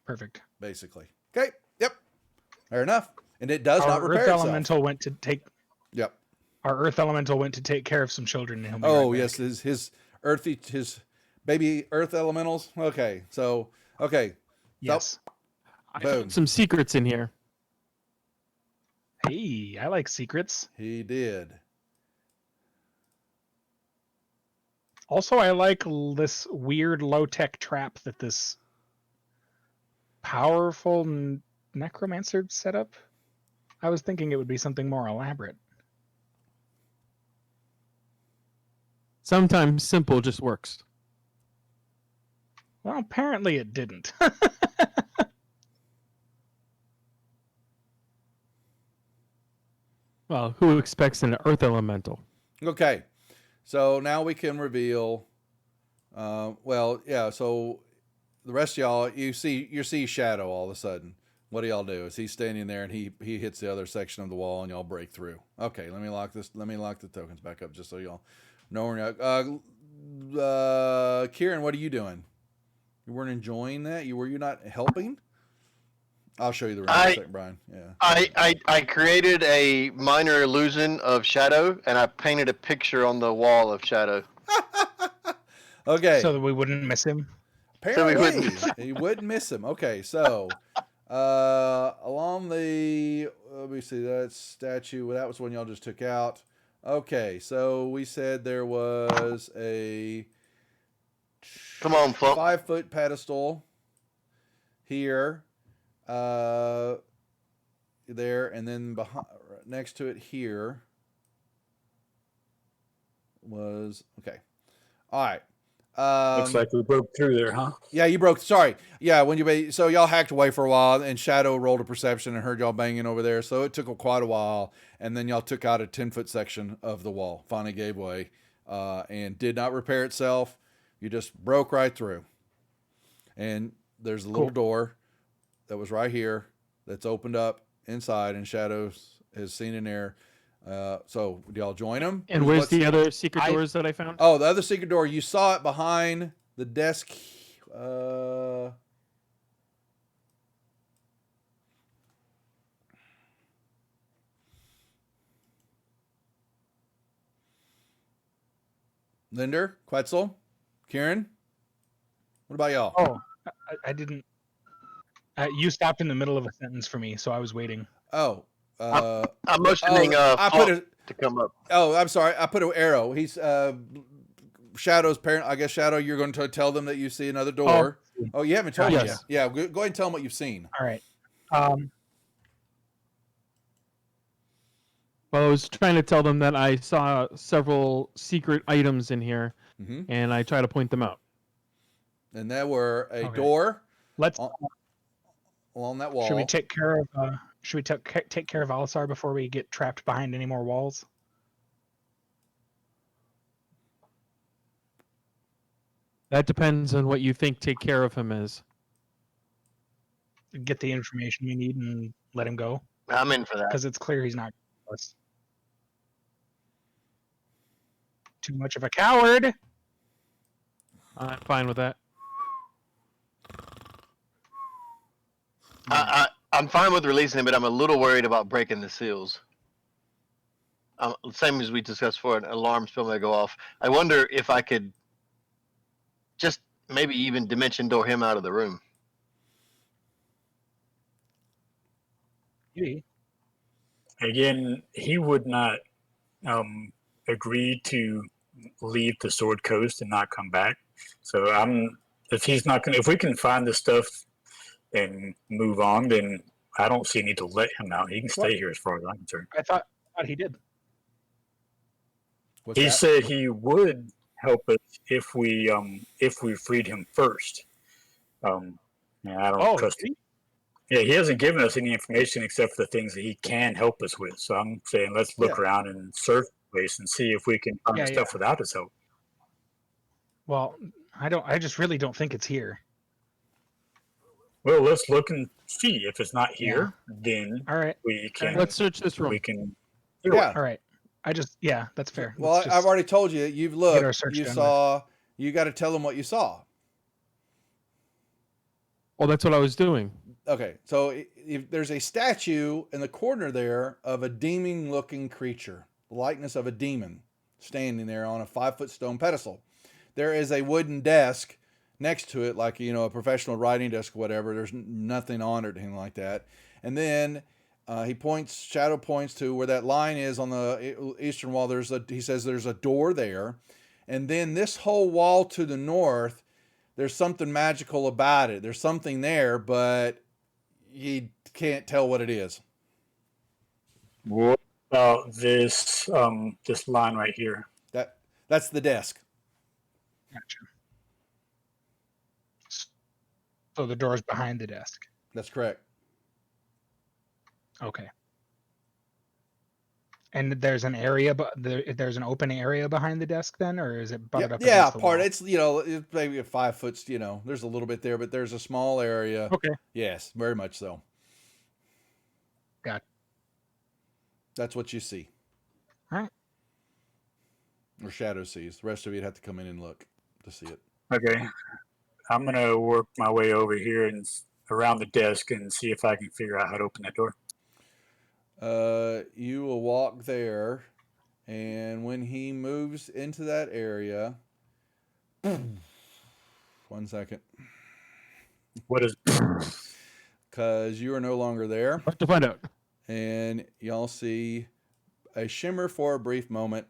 S2: Perfect.
S1: Basically. Okay. Yep. Fair enough. And it does not
S2: Our
S1: repair
S2: Earth
S1: itself.
S2: Elemental went to take.
S1: Yep.
S2: Our Earth Elemental went to take care of some children. And he'll be
S1: Oh,
S2: right
S1: yes.
S2: back.
S1: His baby earth elementals. Okay. So, okay.
S2: Yes.
S5: I
S1: Boom.
S5: found some secrets in here.
S2: Hey, I like secrets.
S1: He did.
S2: Also, I like this weird low-tech trap that this powerful necromancer setup? I was thinking it would be something more elaborate.
S5: Sometimes simple just works.
S2: Well, apparently it didn't.
S5: Well, who expects an earth elemental?
S1: Okay, so now we can reveal. Well, yeah. So the rest of y'all, you see Shadow all of a sudden. What do y'all do? Is he standing there and he hits the other section of the wall and y'all break through? Okay, let me lock this. Let me lock the tokens back up just so y'all know we're not. Kieran, what are you doing? You weren't enjoying that? Were you not helping? I'll show you the room in a second, Brian. Yeah.
S6: I created a minor illusion of Shadow, and I painted a picture on the wall of Shadow.
S1: Okay.
S2: So that we wouldn't miss him.
S1: Apparently, he wouldn't miss him. Okay, so along the let me see that statue. Well, that was one y'all just took out. Okay, so we said there was a
S6: Come on, Flump.
S1: 5-foot pedestal here, there, and then behind, next to it here was okay. All right.
S3: Looks like we broke through there, huh?
S1: Yeah, you broke. Sorry. Yeah, so y'all hacked away for a while, and Shadow rolled a perception and heard y'all banging over there. So it took quite a while, and then y'all took out a 10-foot section of the wall. Finally gave way, and did not repair itself. You just broke right through. And there's a little door that was right here that's opened up inside, and Shadow has seen in there. So do y'all join him?
S5: And where's the other secret doors that I found?
S1: Oh, the other secret door. You saw it behind the desk. Linder, Quetzal, Kieran. What about y'all?
S2: Oh, I didn't. You stopped in the middle of a sentence for me, so I was waiting.
S1: Oh,
S6: I'm motioning to come up.
S1: Oh, I'm sorry. I put an arrow. He's Shadow's parent. I guess Shadow, you're going to tell them that you see another door. Oh, you haven't told me yet. Yeah, go ahead and tell them what you've seen.
S2: All right.
S5: Well, I was trying to tell them that I saw several secret items in here, and I try to point them out.
S1: And there were a door.
S2: Let's
S1: along that wall.
S2: Should we take care of? Should we take care of Alisar before we get trapped behind any more walls?
S5: That depends on what you think take care of him is.
S2: Get the information we need and let him go.
S6: I'm in for that.
S2: Because it's clear he's not us. Too much of a coward.
S5: I'm fine with that.
S6: I'm fine with releasing him, but I'm a little worried about breaking the seals. Same as we discussed before, an alarm spell may go off. I wonder if I could just maybe even dimension door him out of the room.
S3: Again, he would not agree to leave the Sword Coast and not come back. So if we can find the stuff and move on, then I don't see a need to let him out. He can stay here as far as I'm concerned.
S2: I thought he did.
S3: He said he would help us if we freed him first. And I don't trust him. Yeah, he hasn't given us any information except for the things that he can help us with. So I'm saying let's look around and search the place and see if we can find stuff without his help.
S2: Well, I just really don't think it's here.
S3: Well, let's look and see. If it's not here, then
S2: all right,
S3: we can.
S5: Let's search this room.
S3: We can.
S1: Yeah.
S2: All right. That's fair.
S1: Well, I've already told you. You've looked. You saw. You got to tell them what you saw.
S5: Well, that's what I was doing.
S1: Okay, so if there's a statue in the corner there of a demon-looking creature, the likeness of a demon, standing there on a 5-foot stone pedestal. There is a wooden desk next to it, like a professional writing desk or whatever. There's nothing on it or anything like that. And then Shadow points to where that line is on the eastern wall. He says there's a door there, and then this whole wall to the north. There's something magical about it. There's something there, but You can't tell what it is.
S3: What about this this line right here?
S1: That's the desk.
S2: Gotcha. So the door's behind the desk.
S1: That's correct.
S2: Okay. And there's an area, but there's an open area behind the desk then, or is it butted up
S1: Yeah,
S2: against the
S1: part.
S2: wall?
S1: It's it's maybe a 5 foot. There's a little bit there, but there's a small area.
S2: Okay.
S1: Yes, very much so.
S2: Got it.
S1: That's what you see.
S2: All right.
S1: Or Shadow sees. The rest of you'd have to come in and look to see it.
S3: Okay, I'm gonna work my way over here and around the desk and see if I can figure out how to open that door.
S1: You will walk there, and when he moves into that area, 1 second,
S3: What is?
S1: because you are no longer there,
S5: We'll have to find out.
S1: and y'all see a shimmer for a brief moment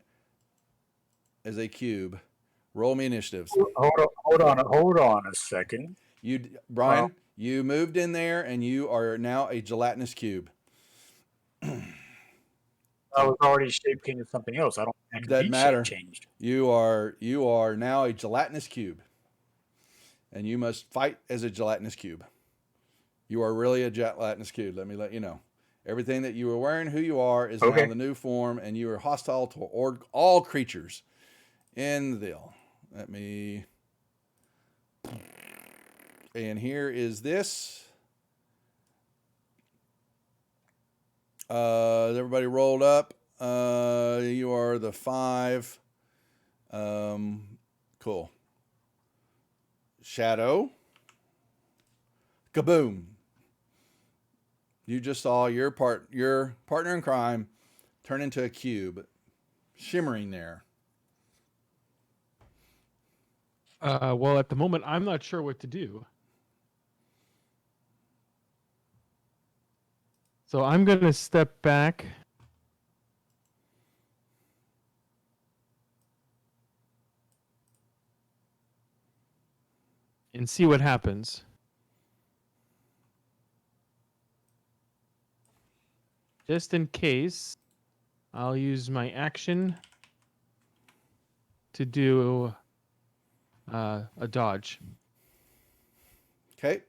S1: as a cube. Roll me initiatives.
S3: Hold on a second.
S1: Brian, you moved in there, and you are now a gelatinous cube.
S3: I was already shaped into something else. I don't think I can
S1: Doesn't
S3: be
S1: matter.
S3: shape changed.
S1: You are now a gelatinous cube, and you must fight as a gelatinous cube. You are really a gelatinous cube. Let me let you know. Everything that you were wearing, who you are, is now
S3: Okay.
S1: the new form, and you are hostile to all creatures in the deal. Let me. And here is this. Everybody rolled up. You are the 5. Cool. Shadow. Kaboom. You just saw your partner in crime turn into a cube, shimmering there.
S5: Well, at the moment, I'm not sure what to do. So I'm going to step back. And see what happens. Just in case, I'll use my action to do a dodge.
S1: Okay.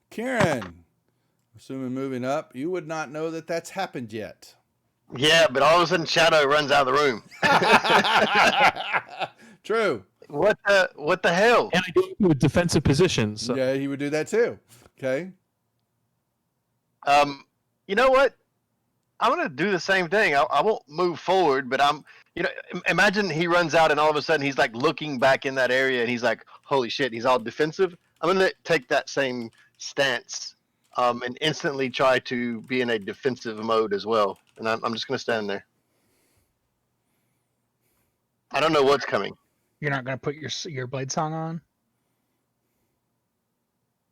S1: Kieran, assuming moving up, you would not know that that's happened yet.
S6: Yeah, but all of a sudden Shadow runs out of the room.
S1: True.
S6: What the hell?
S5: And I do it to a defensive position. So.
S1: Yeah, he would do that too. Okay.
S6: You know what? I'm gonna do the same thing. I won't move forward, but imagine he runs out and all of a sudden he's like looking back in that area and he's like, holy shit, he's all defensive. I'm gonna take that same stance, and instantly try to be in a defensive mode as well. And I'm just gonna stand there. I don't know what's coming.
S2: You're not going to put your blade song on?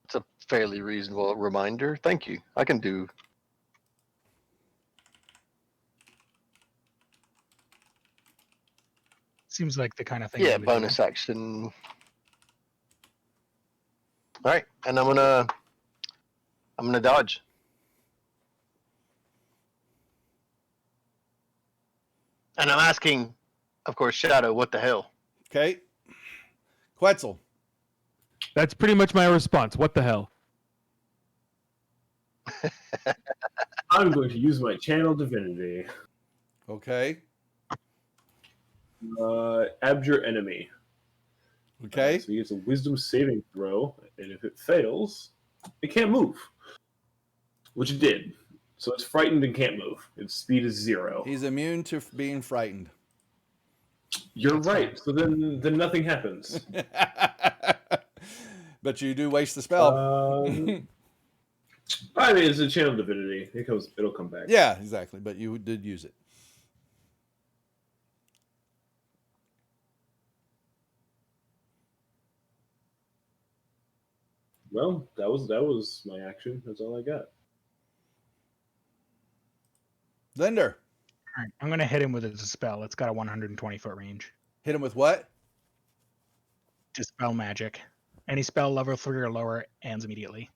S6: It's a fairly reasonable reminder. Thank you. I can do.
S2: Seems like the kind of thing.
S6: Yeah,
S2: you would do.
S6: bonus action. All right, and I'm gonna dodge. And I'm asking, of course, Shadow, what the hell?
S1: Okay. Quetzal.
S5: That's pretty much my response. What the hell?
S4: I'm going to use my channel divinity.
S1: Okay.
S4: Abjure enemy.
S1: Okay.
S4: So he gets a wisdom saving throw, and if it fails, it can't move. Which it did. So it's frightened and can't move. Its speed is 0.
S1: He's immune to being frightened.
S4: You're right. So then nothing happens.
S1: But you do waste the spell.
S4: I mean, it's a channel divinity. It'll come back.
S1: Yeah, exactly. But you did use it.
S4: Well, that was my action. That's all I got.
S1: Linder.
S2: All right, I'm going to hit him with a spell. It's got a 120-foot range.
S1: Hit him with what?
S2: Dispel magic. Any spell level 3 or lower ends immediately.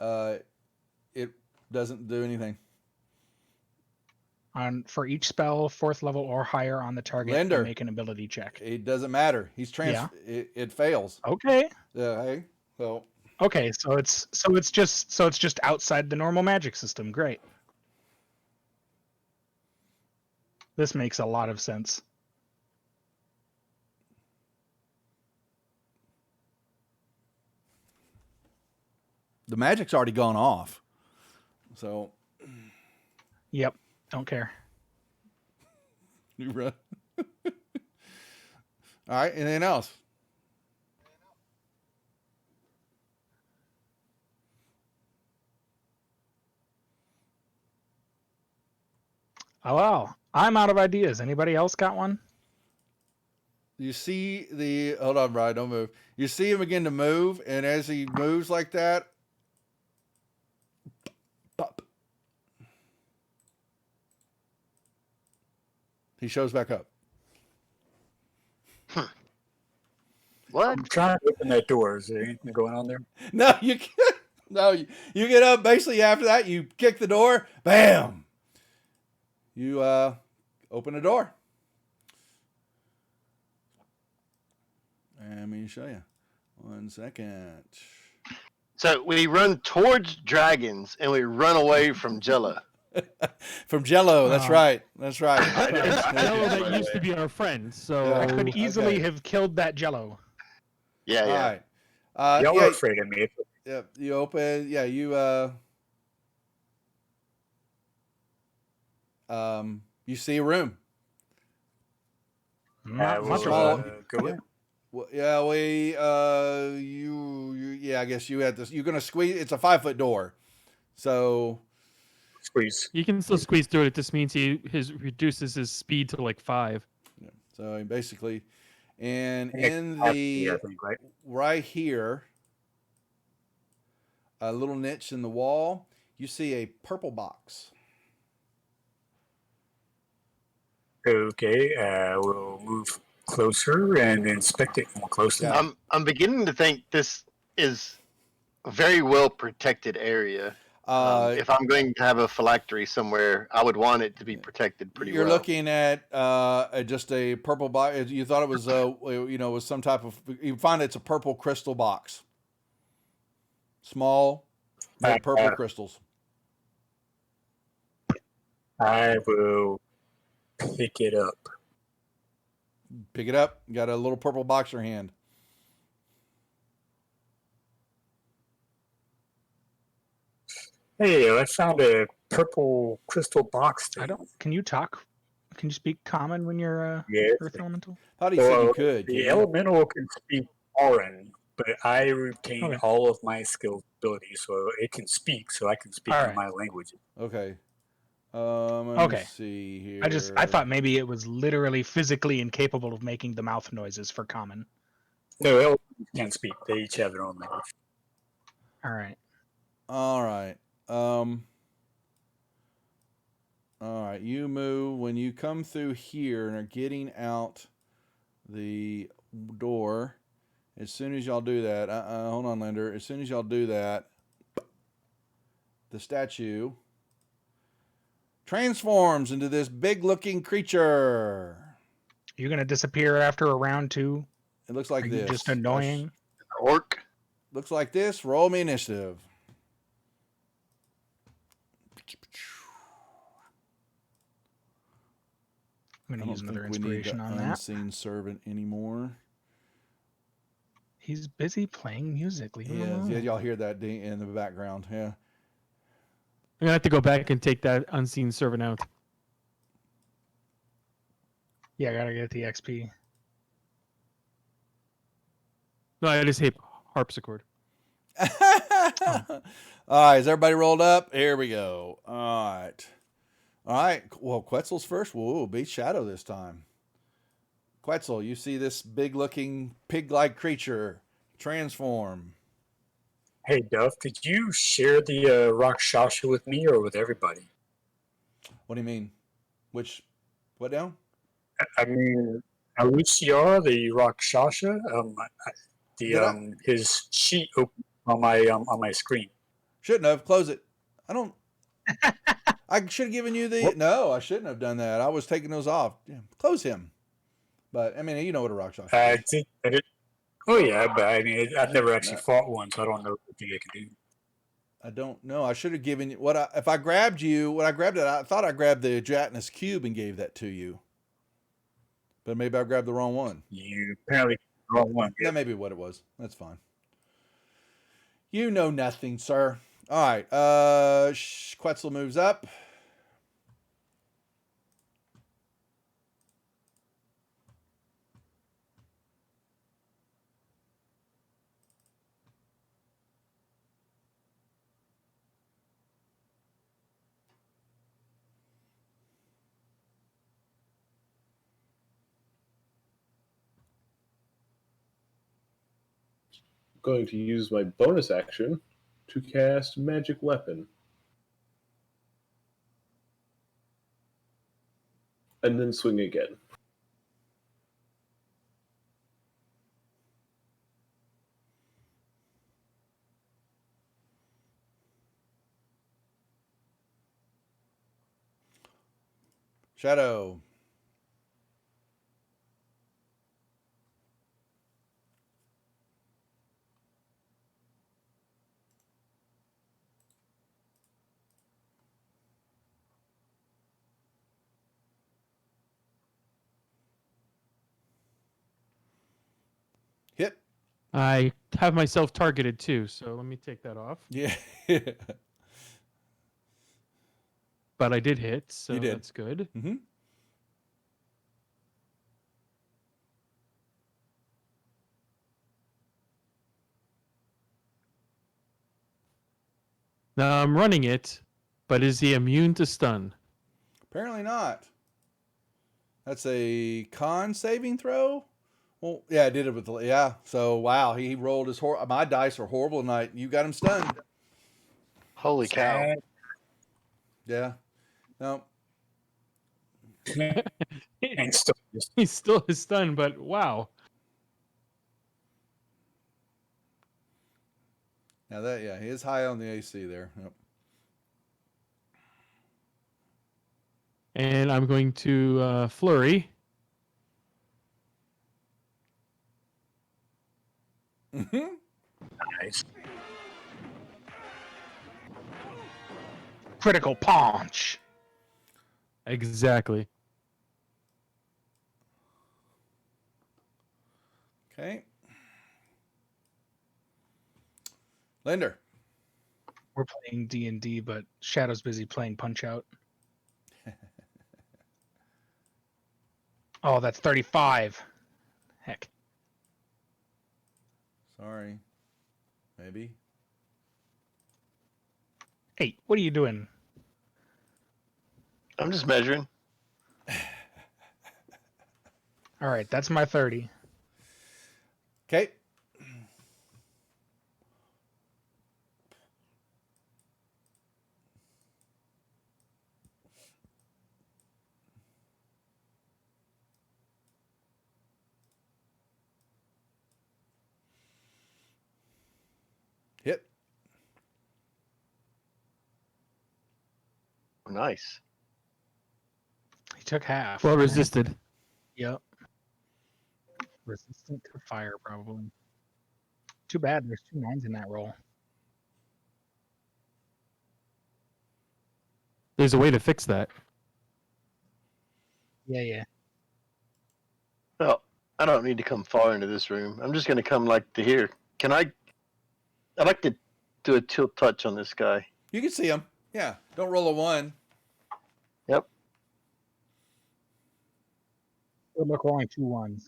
S1: it doesn't do anything.
S2: For each spell, 4th level or higher on the target,
S1: Lender.
S2: make an ability check.
S1: It doesn't matter. He's it fails.
S2: Okay.
S1: Hey, so
S2: Okay, so it's just outside the normal magic system. Great. This makes a lot of sense.
S1: the magic's already gone off. So
S2: Yep. Don't care.
S1: you run. All right. Anything else?
S2: Oh, wow. I'm out of ideas. Anybody else got one?
S1: You see the hold on, Brian, don't move. You see him begin to move, and as he moves like that, pop, he shows back up.
S6: What?
S3: I'm trying to open that door. Is there anything going on there?
S1: No, you can't. No, you get up. Basically, after that, you kick the door. Bam. You open the door. Let me show you. 1 second.
S6: So we run towards dragons and we run away from Jella.
S1: From Jello. That's right. That's right.
S5: It's Jello that used to be our friend. So
S1: Yeah.
S2: I could
S1: okay.
S2: easily have killed that Jello.
S6: Yeah,
S1: All
S6: yeah.
S1: right.
S3: Y'all
S1: Yeah,
S3: are afraid of me.
S1: yeah, you open. Yeah, you see a room.
S2: Not much
S1: will,
S2: of one.
S3: Go
S1: yeah.
S3: in.
S1: Well, yeah, yeah, I guess you had this. You're gonna squeeze. It's a 5-foot door, so
S3: Squeeze.
S5: you can still squeeze through it. It just means he reduces his speed to like 5.
S1: yeah. So basically, and
S3: Yeah,
S1: in
S3: I
S1: the
S3: think, right?
S1: right here, a little niche in the wall, you see a purple box.
S3: Okay, we'll move closer and inspect it more closely.
S1: Yeah.
S6: I'm beginning to think this is a very well protected area. If I'm going to have a phylactery somewhere, I would want it to be protected pretty
S1: You're
S6: well.
S1: looking at just a purple box. You thought it was was some type of. You find it's a purple crystal box. Small, made of purple crystals.
S3: I will pick it up.
S1: Pick it up. You got a little purple box in your hand.
S3: Hey, I found a purple crystal box thing.
S2: Can you talk? Can you speak common when you're
S3: Yes.
S2: Earth Elemental?
S1: Thought he said you
S3: Well,
S1: could.
S3: The
S1: Can you?
S3: elemental can speak foreign, but I retain
S2: Okay.
S3: all of my skill abilities, so it can speak, so I can speak
S2: All
S3: in
S2: right.
S3: my language.
S1: Okay. Let me
S2: Okay.
S1: see here.
S2: I thought maybe it was literally physically incapable of making the mouth noises for common.
S3: No, elementals can speak. They each have their own language.
S2: All right.
S1: All right. All right. You move when you come through here and are getting out the door. As soon as y'all do that, hold on, Linder. As soon as y'all do that, the statue transforms into this big-looking creature.
S2: You're gonna disappear after a round 2?
S1: It looks like
S2: Are
S1: this.
S2: you just annoying?
S6: Orc.
S1: Looks like this. Roll me initiative.
S2: I'm
S1: I
S2: gonna
S1: don't
S2: use another
S1: think we need the
S2: inspiration on that.
S1: unseen servant anymore.
S2: He's busy playing music. Leave him
S1: Yeah,
S2: alone.
S1: yeah, y'all hear that in the background. Yeah.
S5: I'm gonna have to go back and take that unseen servant out.
S2: Yeah, I gotta get the XP.
S5: No, I just hate harpsichord.
S1: All right, is everybody rolled up? Here we go. All right. All right. Well, Quetzal's first. Whoa, beat Shadow this time. Quetzal, you see this big-looking pig-like creature transform.
S3: Hey, Duff, did you share the Rakshasha with me or with everybody?
S1: What do you mean? What now?
S3: I mean, Aluciar, the Rakshasha,
S1: Did I?
S3: his sheet opened on my screen.
S1: Shouldn't have. Close it. I don't. I should have given you the. No, I shouldn't have done that. I was taking those off. Yeah, close him. But I mean, you know what a rock shot is.
S3: I did. Oh yeah, but I mean, I've never actually
S1: No.
S3: fought one, so I don't know what I can do.
S1: I don't know. I should have given you what. If I grabbed you, when I grabbed it, I thought I grabbed the gelatinous cube and gave that to you. But maybe I grabbed the wrong one.
S3: You apparently wrong one. Yeah.
S1: That may be what it was. That's fine. You know nothing, sir. All right. Quetzal moves up.
S4: Going to use my bonus action to cast Magic Weapon. And then swing again.
S1: Shadow. Hit.
S5: I have myself targeted too, so let me take that off.
S1: Yeah.
S5: But I did hit, so
S1: You did.
S5: that's good.
S1: Mm-hmm.
S5: Now I'm running it, but is he immune to stun?
S1: Apparently not. That's a con saving throw. Well, yeah, I did it with the yeah. So wow, he rolled his my dice are horrible tonight. You got him stunned.
S6: Holy cow!
S3: Sad.
S1: Yeah. No.
S3: And still, just
S5: He still is stunned, but wow.
S1: Now that he is high on the AC there. Yep.
S5: And I'm going to flurry.
S1: Mm-hmm.
S3: nice.
S2: Critical punch.
S5: Exactly.
S1: Okay. Linder.
S2: We're playing D&D, but Shadow's busy playing Punch Out. Oh, that's 35. Heck.
S1: Sorry. Maybe.
S2: Hey, what are you doing?
S6: I'm just measuring.
S2: All right, that's my 30.
S1: Okay. Hit.
S6: Nice.
S2: He took half.
S5: Well resisted.
S2: Yep. Resistant to fire, probably. Too bad there's 2 9s in that roll.
S5: There's a way to fix that.
S2: Yeah.
S6: Well, I don't need to come far into this room. I'm just going to come like to here. Can I? I'd like to do a tilt touch on this guy.
S1: You can see him. Yeah. Don't roll a 1.
S6: Yep.
S2: Good luck rolling 2 1s.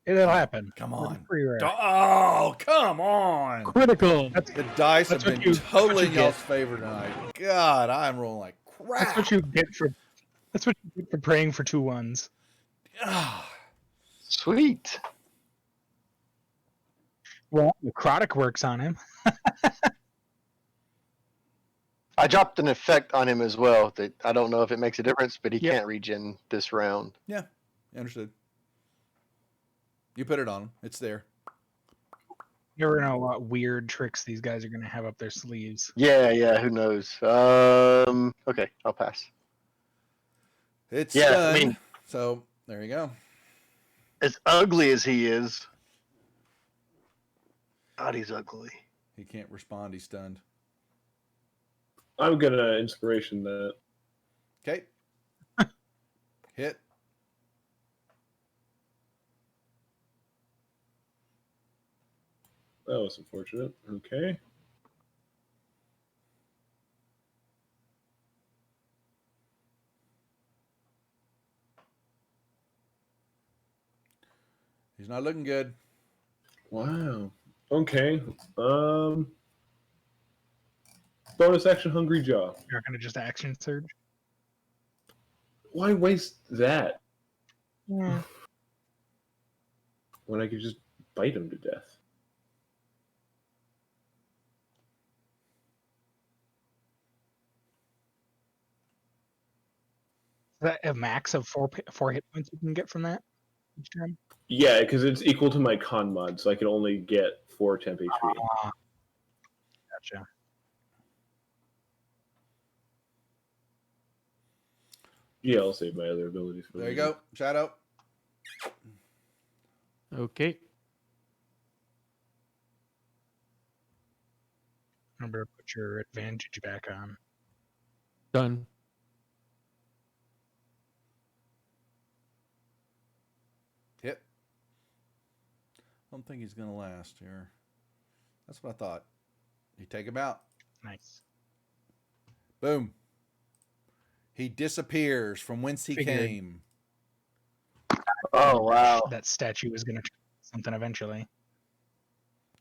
S2: It'll happen.
S1: Come
S2: But it's
S1: on.
S2: pretty rare.
S1: Oh, come on.
S5: Critical.
S1: The dice have
S2: That's
S1: been
S2: what you
S1: totally in
S2: get.
S1: y'all's favor tonight. God, I'm rolling like crap.
S2: That's what you get for. That's what you get for praying for 2 1s.
S1: Ah.
S6: Sweet.
S2: Well, necrotic works on him.
S6: I dropped an effect on him as well. That I don't know if it makes a difference, but he
S2: Yep.
S6: can't regen this round.
S1: Yeah, understood. You put it on him. It's there.
S2: You never know what weird tricks these guys are gonna have up their sleeves.
S6: Yeah. Who knows? Okay, I'll pass.
S1: It's
S6: Yeah, I
S1: stunned.
S6: mean-
S1: So there you go.
S6: As ugly as he is, God, he's ugly.
S1: He can't respond. He's stunned.
S4: I'm gonna inspiration that.
S1: Okay. Hit.
S4: That was unfortunate. Okay.
S1: He's not looking good.
S4: Wow. Okay. Bonus action, hungry jaw.
S2: You're gonna just action surge.
S4: Why waste that
S2: Yeah.
S4: when I could just bite him to death?
S2: Is that a max of four hit points you can get from that each time?
S4: Yeah, because it's equal to my con mod, so I can only get 4 temp HP.
S2: Gotcha.
S4: Yeah, I'll save my other abilities for
S1: There you
S4: later.
S1: go. Shadow.
S5: Okay.
S2: Remember to put your advantage back on.
S5: Done.
S1: Hit. I don't think he's going to last here. That's what I thought. You take him out.
S2: Nice.
S1: Boom. He disappears from whence he
S2: Figured.
S1: came.
S6: Oh wow.
S2: That statue is gonna turn into something eventually.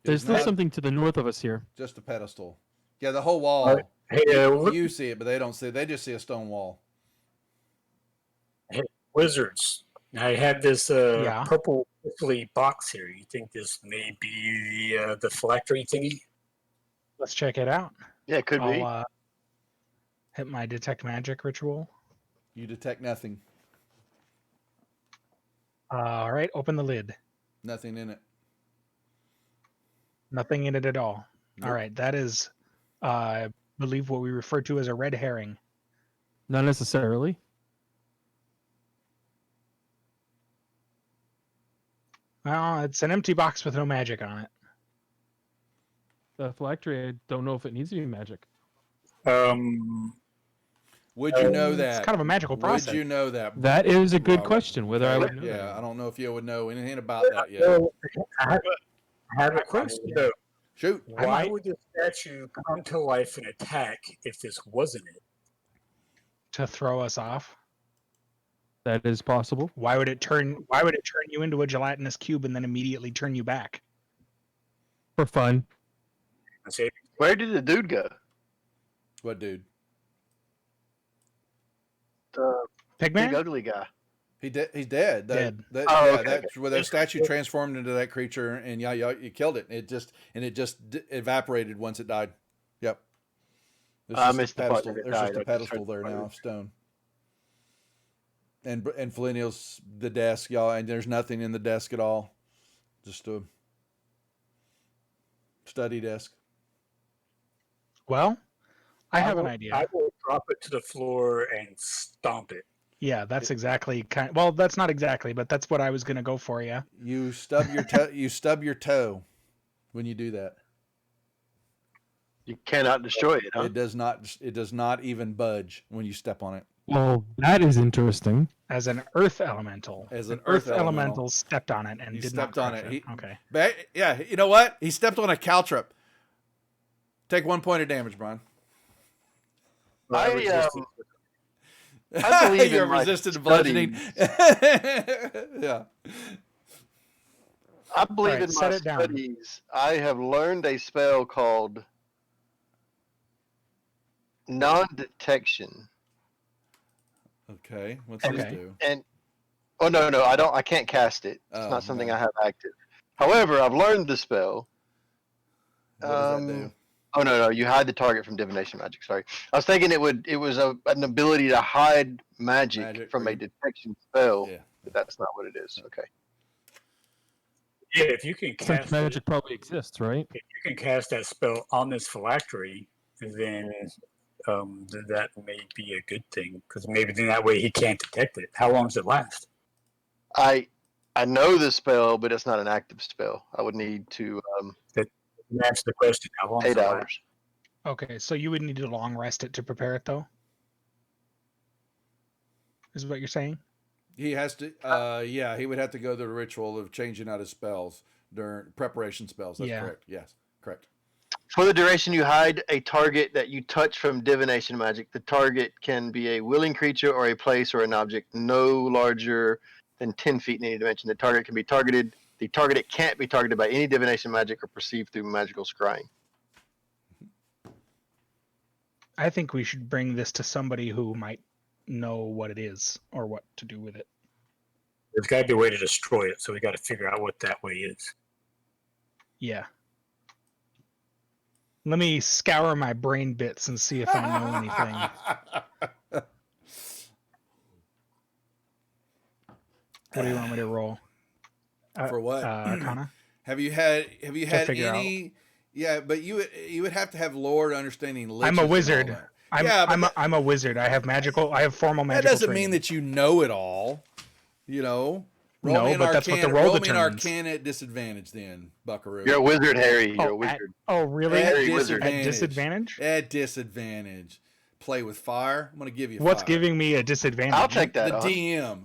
S5: There's
S1: Isn't
S5: still
S1: that
S5: something to the north of us here.
S1: just a pedestal? Yeah, the whole wall.
S3: Hey, look,
S1: You see it, but they don't see it. They just see a stone wall.
S3: wizards. I have this
S2: Yeah.
S3: purple prickly box here. You think this may be the phylactery thingy?
S2: Let's check it out.
S6: Yeah, it could be.
S2: I'll hit my detect magic ritual.
S1: You detect nothing.
S2: All right, open the lid.
S1: Nothing in it.
S2: Nothing in it at all.
S1: Nope.
S2: All right, that is, I believe, what we refer to as a red herring.
S5: Not necessarily.
S2: Well, it's an empty box with no magic on it.
S5: The phylactery, I don't know if it needs to be magic.
S1: Would you know that?
S2: It's kind of a magical process.
S1: Would you know that?
S5: That is a good
S1: Robert?
S5: question, whether I
S1: Okay,
S5: would know
S1: yeah,
S5: that.
S1: I don't know if you would know anything about that yet.
S3: Well, I have a question though.
S1: Shoot.
S2: I
S3: Why
S2: might.
S3: would the statue come to life and attack if this wasn't it?
S2: To throw us off.
S5: That is possible.
S2: Why would it turn you into a gelatinous cube and then immediately turn you back?
S5: For fun.
S3: I say,
S6: Where did the dude go?
S1: What dude?
S6: The big
S2: Pigman?
S6: ugly guy.
S1: He's dead.
S2: Dead.
S6: Oh,
S1: yeah,
S6: okay,
S1: that's where that statue transformed into that creature, and yeah, you killed it. It just evaporated once it died. Yep. There's
S6: I
S1: just a
S6: missed the part
S1: pedestal.
S6: that it
S1: There's just
S6: died.
S1: a
S6: I just
S1: pedestal
S6: heard
S1: there
S6: the
S1: now
S6: part.
S1: of stone. And Feliniel's the desk, y'all, and there's nothing in the desk at all. Just a study desk.
S2: Well, I have an
S3: I
S2: idea.
S3: will drop it to the floor and stomp it.
S2: Yeah, that's exactly well, that's not exactly, but that's what I was going to go for, yeah.
S1: You stub your toe. You stub your toe when you do that.
S6: You cannot destroy it, huh?
S1: It does not. It does not even budge when you step on it.
S5: Well, that is interesting.
S2: As an earth elemental.
S1: As an
S2: earth
S1: earth elemental.
S2: stepped on it and
S1: He
S2: did
S1: stepped
S2: not
S1: on
S2: crush
S1: it.
S2: Okay.
S1: Yeah, you know what? He stepped on a caltrip. Take 1 point of damage, Brian.
S6: I believe
S1: You're
S6: in my
S1: resistant to bludgeoning. Yeah.
S6: I believe
S2: Alright,
S6: in
S2: set
S6: my
S2: it down.
S6: studies. I have learned a spell called non-detection.
S1: Okay. What's this
S2: Okay.
S1: do?
S6: And oh no, I don't. I can't cast it. It's
S1: Oh,
S6: not something
S1: okay.
S6: I have active. However, I've learned the spell.
S1: What does that do?
S6: Oh no, you hide the target from divination magic. Sorry, I was thinking it was an ability to hide magic
S1: Magic
S6: from a
S1: from-
S6: detection spell,
S1: Yeah.
S6: but that's not what it is. Okay.
S3: Yeah, if you can
S5: Since
S3: cast
S5: magic probably exists, right?
S3: if you can cast that spell on this phylactery, then that may be a good thing because maybe then that way he can't detect it. How long does it last?
S6: I know the spell, but it's not an active spell. I would need to
S3: Answer the question. How long does
S6: 8
S3: it last?
S6: hours.
S2: Okay, so you would need to long rest it to prepare it, though. Is what you're saying?
S1: He has to. Yeah, he would have to go through the ritual of changing out his spells during preparation spells. That's
S2: Yeah.
S1: correct. Yes, correct.
S6: For the duration you hide a target that you touch from divination magic, the target can be a willing creature or a place or an object no larger than 10 feet in any dimension. The target can be targeted. The target can't be targeted by any divination magic or perceived through magical scrying.
S2: I think we should bring this to somebody who might know what it is or what to do with it.
S3: There's got to be a way to destroy it, so we got to figure out what that way is.
S2: Yeah. Let me scour my brain bits and see if I know anything. What do you want me to roll?
S1: For what?
S2: Arcana?
S1: Have you had
S2: figure
S1: any? Yeah, but you would have to have lore understanding.
S2: I'm
S1: liches
S2: a
S1: and all
S2: wizard.
S1: that.
S2: I'm,
S1: Yeah, but
S2: I'm a wizard. I have formal
S1: that
S2: magical
S1: doesn't
S2: training.
S1: mean that you know it all. You know.
S2: No, but that's what the roll
S1: roll me an
S2: determines.
S1: Arcana at disadvantage, then, Buckaroo.
S6: You're a wizard, Harry. You're a
S2: Oh,
S6: wizard.
S2: really?
S1: At
S6: Harry Wizard.
S2: At disadvantage?
S1: At disadvantage. Play with fire. I'm going to give you.
S2: What's
S1: fire.
S2: giving me a disadvantage?
S6: I'll take that
S1: The
S6: on.
S1: DM.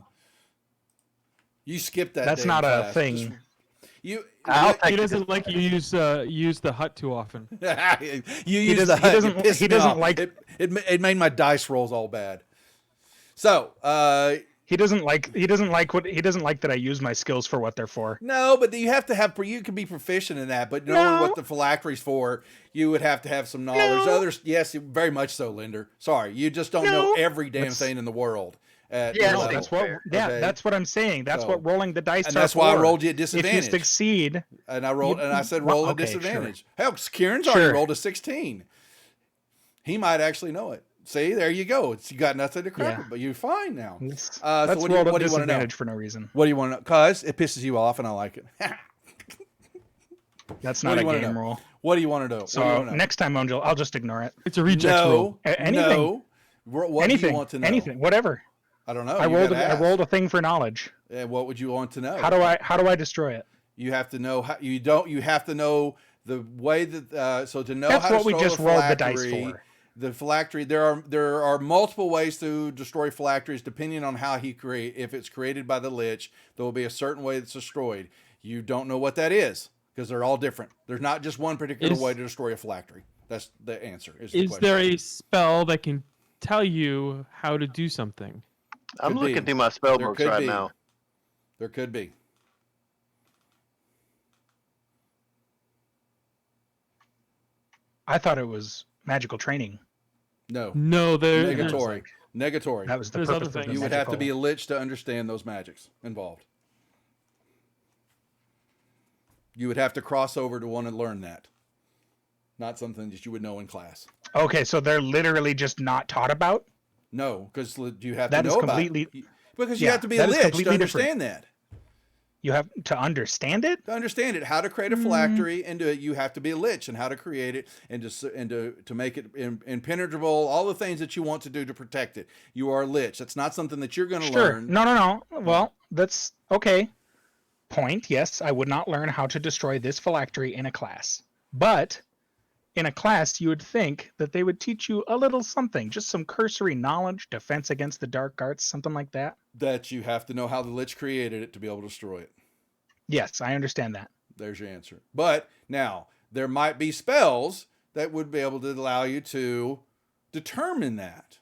S1: You skipped that.
S2: That's
S1: damn
S2: not a
S1: class.
S2: thing.
S1: Just- you.
S6: I'll
S5: He
S6: take
S5: doesn't like you use the hut too often.
S1: you use the hut.
S2: He doesn't like.
S1: It made my dice rolls all bad. So,
S2: He doesn't like that I use my skills for what they're for.
S1: no, but you have to have. You can be proficient in that, but knowing
S2: No.
S1: what the phylactery's for, you would have to have some knowledge.
S2: No.
S1: Others, yes, very much so, Linder. Sorry, you just don't know every damn thing in the world. At
S6: Yeah,
S1: your
S6: no,
S1: level.
S2: That's what. Yeah,
S1: Okay.
S2: that's what I'm saying. That's
S1: So-
S2: what rolling the dice
S1: and
S2: are
S1: that's why I
S2: for.
S1: rolled you at
S2: If you
S1: disadvantage.
S2: succeed,
S1: And I rolled,
S2: You-
S1: and I said
S2: well,
S1: roll at
S2: okay,
S1: disadvantage. Hell, Kieran's already
S2: Sure.
S1: rolled a 16. He might actually know it. See, there you go. You got nothing to correct
S2: Yeah.
S1: it, but you're fine now.
S2: let's
S1: So what do you
S2: roll
S1: want
S2: at
S1: to know?
S2: disadvantage for no reason.
S1: What do you want to know? Cause it pisses you off, and I like it.
S2: That's
S1: What
S2: not
S1: do
S2: a
S1: you wanna
S2: game
S1: know?
S2: roll.
S1: What do you want to know?
S2: So
S1: what do you want to know?
S2: next time, I'll just ignore it.
S5: It's a reject roll.
S2: Anything.
S1: No. What do
S2: anything.
S1: you want to know?
S2: Anything. Whatever.
S1: I don't know.
S2: I
S1: You
S2: rolled.
S1: gotta
S2: I
S1: ask.
S2: rolled a thing for knowledge.
S1: What would you want to know?
S2: How do I destroy it?
S1: You have to know how. You don't. You have to know the way that. So to know
S2: That's
S1: how
S2: what
S1: to
S2: we
S1: destroy
S2: just
S1: a
S2: rolled the dice
S1: phylactery,
S2: for.
S1: The phylactery. There are multiple ways to destroy phylacteries depending on how he create. If it's created by the Lich, there will be a certain way that's destroyed. You don't know what that is because they're all different. There's not just one particular way to destroy a phylactery. That's the answer. The
S5: Is
S1: question.
S5: there a spell that can tell you how to do something?
S6: I'm
S1: Could
S6: looking
S1: be.
S6: through my spell
S1: There
S6: books
S1: could
S6: right
S1: be.
S6: now.
S1: There could be.
S2: I thought it was magical training.
S1: No.
S5: No, there's
S1: Negatory. Negatory.
S2: That was the
S5: There's
S2: purpose
S5: other
S2: of the
S5: things.
S1: You would have to
S2: magical-
S1: be a lich to understand those magics involved. You would have to cross over to want to learn that. Not something that you would know in class.
S2: Okay, so they're literally just not taught about.
S1: No, because you have
S2: That
S1: to
S2: is
S1: know
S2: completely-
S1: about it. Because you
S2: yeah,
S1: have to be a
S2: that is
S1: lich to
S2: completely different.
S1: understand that.
S2: You have to understand it.
S1: To understand it, how to create a phylactery, and you have to be a lich, and how to create it, and to make it impenetrable. All the things that you want to do to protect it. You are a lich. That's not something that you're going to
S2: Sure.
S1: learn.
S2: No. Well, that's okay. Point. Yes, I would not learn how to destroy this phylactery in a class, but in a class, you would think that they would teach you a little something, just some cursory knowledge, defense against the dark arts, something like that.
S1: That you have to know how the lich created it to be able to destroy it.
S2: Yes, I understand that.
S1: There's your answer. But now there might be spells that would be able to allow you to determine that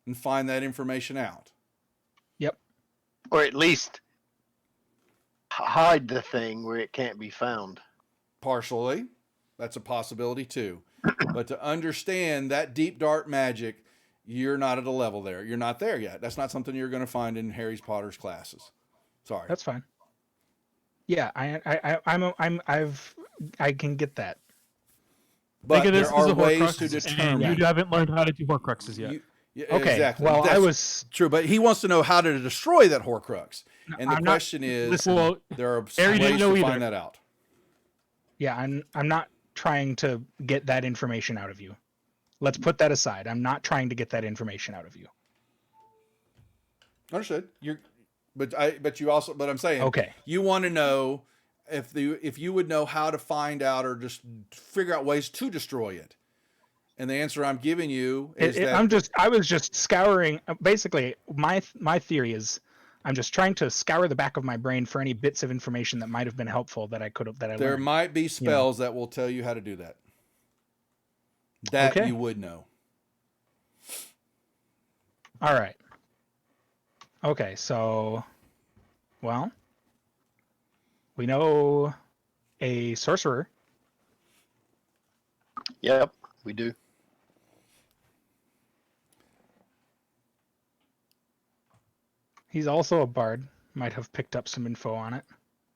S1: and find that information out.
S2: Yep.
S6: Or at least hide the thing where it can't be found.
S1: Partially, that's a possibility too. But to understand that deep dark magic, you're not at a level there. You're not there yet. That's not something you're going to find in Harry Potter's classes. Sorry.
S2: That's fine. Yeah, I can get that.
S1: But
S5: Think of this
S1: there
S5: as
S1: are
S5: a
S1: ways
S5: Horcrux,
S1: to
S5: and
S1: determine.
S5: you haven't learned how to do Horcruxes yet.
S1: Yeah,
S2: Okay.
S1: exactly.
S2: Well, I
S1: That's
S2: was.
S1: true, but he wants to know how to destroy that Horcrux. And the
S2: I'm not-
S1: question is,
S2: listen,
S5: Well,
S1: there are
S5: Harry didn't
S1: ways
S5: know
S1: to
S5: either.
S1: find that out.
S2: Yeah, I'm not trying to get that information out of you. Let's put that aside. I'm not trying to get that information out of you.
S1: Understood. But I'm saying,
S2: Okay.
S1: you want to know if you would know how to find out or just figure out ways to destroy it. And the answer I'm giving you is that
S2: I was just scouring. Basically, my theory is, I'm just trying to scour the back of my brain for any bits of information that might have been helpful that I
S1: there
S2: learned.
S1: might be spells that will tell you how to do that. That
S2: Okay.
S1: you would know.
S2: All right. Okay, so, well, we know a sorcerer.
S6: Yep, we do.
S2: He's also a bard. Might have picked up some info on it.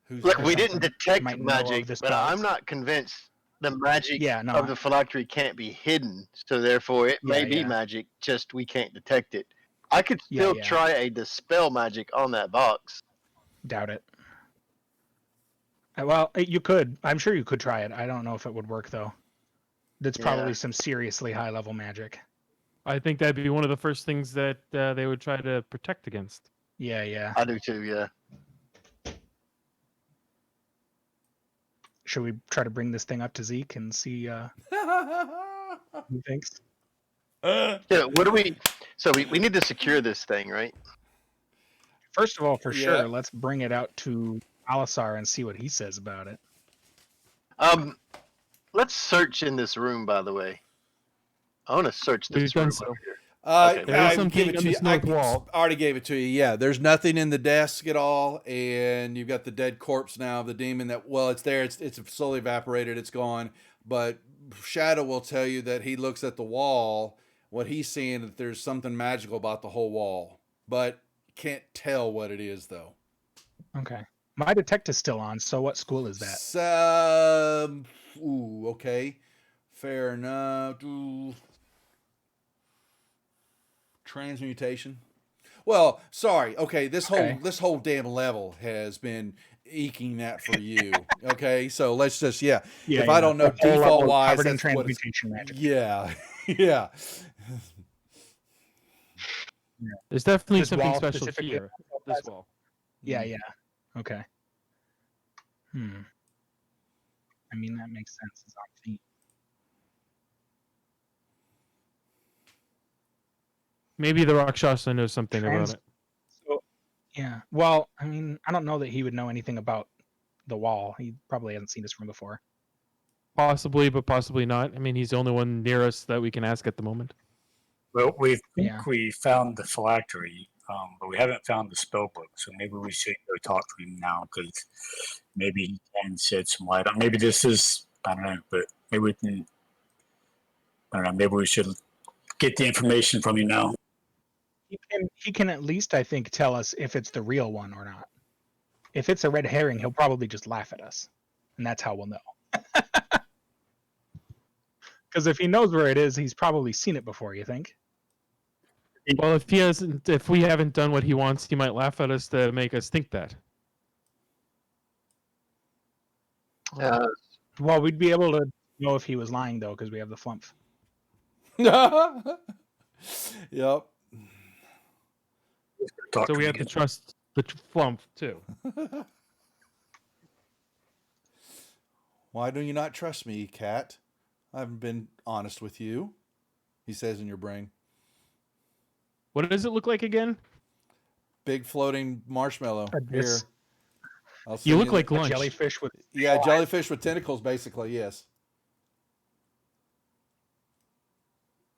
S1: Who's
S6: Look,
S2: Or
S6: we
S2: something.
S6: didn't detect
S2: Might know of
S6: magic,
S2: this
S6: but
S2: box.
S6: I'm not convinced the magic
S2: Yeah, no.
S6: of the phylactery can't be hidden. So therefore, it may be
S2: Yeah.
S6: magic, just we can't detect it. I could still
S2: Yeah.
S6: try a dispel magic on that box.
S2: Doubt it. Well, you could. I'm sure you could try it. I don't know if it would work though. That's probably
S6: Yeah.
S2: some seriously high level magic.
S5: I think that'd be one of the first things that they would try to protect against.
S2: Yeah.
S6: I do too. Yeah.
S2: Should we try to bring this thing up to Zeke and see what he thinks?
S6: Yeah. What do we? So we need to secure this thing, right?
S2: First of all, for
S1: Yeah.
S2: sure, let's bring it out to Alisar and see what he says about it.
S6: Let's search in this room. By the way, I want to search this
S5: We've done
S6: room
S5: so.
S6: over here.
S1: I
S5: There is
S1: give
S5: something
S1: it
S5: on
S1: to you.
S5: this north wall.
S1: Already gave it to you. Yeah, there's nothing in the desk at all, and you've got the dead corpse now of the demon. It's there. It's slowly evaporated. It's gone. But Shadow will tell you that he looks at the wall. What he's seeing, that there's something magical about the whole wall, but can't tell what it is though.
S2: Okay. My detect is still on, so what school is that?
S1: Okay. Fair enough. Transmutation. Well, sorry. Okay, this whole damn level has been eking that for you. Okay, so let's just if I don't know
S2: The whole level
S1: default wise,
S2: covered in
S1: that's what it's.
S2: transmutation magic.
S1: Yeah, yeah.
S5: There's definitely
S2: This
S5: something
S2: wall
S5: special
S2: specifically?
S5: here. This wall.
S2: Yeah. Okay. I mean, that makes sense. It's on feet.
S5: Maybe the Rakshasa knows something about it.
S2: So, yeah. Well, I mean, I don't know that he would know anything about the wall. He probably hasn't seen this room before.
S5: Possibly, but possibly not. I mean, he's the only one near us that we can ask at the moment.
S3: Well, we think
S2: Yeah.
S3: we found the phylactery, but we haven't found the spell book. So maybe we should go talk to him now because maybe he can shed some light on. Maybe this is, I don't know, but maybe we can. I don't know. Maybe we should get the information from you now.
S2: He can at least, I think, tell us if it's the real one or not. If it's a red herring, he'll probably just laugh at us, and that's how we'll know. Because if he knows where it is, he's probably seen it before. You think?
S5: Well, if we haven't done what he wants, he might laugh at us to make us think that.
S2: Well, we'd be able to know if he was lying though, because we have the flump.
S1: Yep.
S3: Talk
S5: So
S3: to
S5: we
S3: him
S5: have to
S3: again.
S5: trust the flump too.
S1: Why do you not trust me, Cat? I haven't been honest with you. He says in your brain.
S5: What does it look like again?
S1: Big floating marshmallow. Here. I'll
S5: You
S1: send
S5: look like
S2: A
S5: lunch.
S2: jellyfish with
S1: Yeah, jellyfish with tentacles, basically. Yes.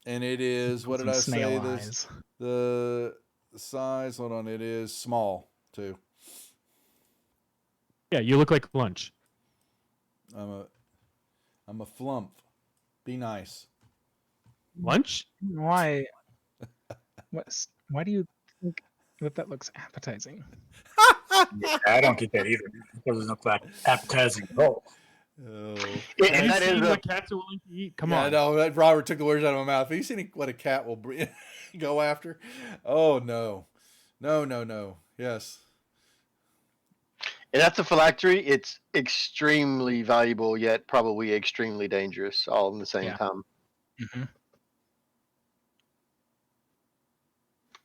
S1: And it is. What did
S2: some
S1: I
S2: snail
S1: say?
S2: eyes.
S1: The size. Hold on. It is small too.
S5: Yeah, you look like lunch.
S1: I'm a flump. Be nice.
S5: Lunch?
S2: Why? Why do you think that looks appetizing?
S3: Yeah, I don't get that either. It doesn't look like appetizing at all.
S1: Oh.
S6: And
S5: Have you
S6: that is
S5: seen
S6: a,
S5: what cats are willing to eat? Come
S1: Yeah,
S5: on.
S1: no, that Robert took the words out of my mouth. Have you seen what a cat will go after? Oh no, no. Yes.
S6: and that's a phylactery. It's extremely valuable, yet probably extremely dangerous, all in the same
S2: Yeah.
S6: time.
S2: Hmm.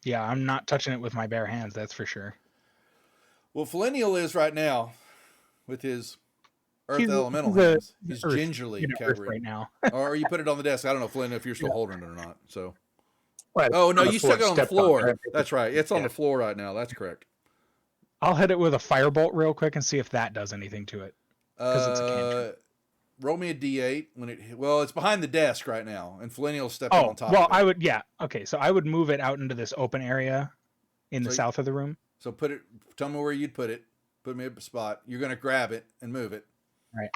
S2: Yeah, I'm not touching it with my bare hands. That's for sure.
S1: Well, Filineal is right now with his Earth
S2: He's
S1: Elemental
S2: a-
S1: hands. He's
S2: Earth,
S1: gingerly
S2: Earth
S1: covering.
S2: right now.
S1: Or you put it on the desk. I don't know, Flynn, if you're still holding it or not. So.
S3: Well,
S1: Oh no,
S3: on the
S1: you
S3: floor,
S1: stuck it on the
S3: stepped on it.
S1: floor. That's right. It's on
S3: Yeah.
S1: the floor right now. That's correct.
S2: I'll hit it with a firebolt real quick and see if that does anything to it. 'Cause it's a cantrip.
S1: Roll me a d8 when it. Well, it's behind the desk right now, and Filineal's stepping
S2: Oh,
S1: on top.
S2: well,
S1: of it.
S2: I would. Yeah. Okay, so I would move it out into this open area in the
S1: So you-
S2: south of the room.
S1: So put it. Tell me where you'd put it. Put me a spot. You're gonna grab it and move it.
S2: Right.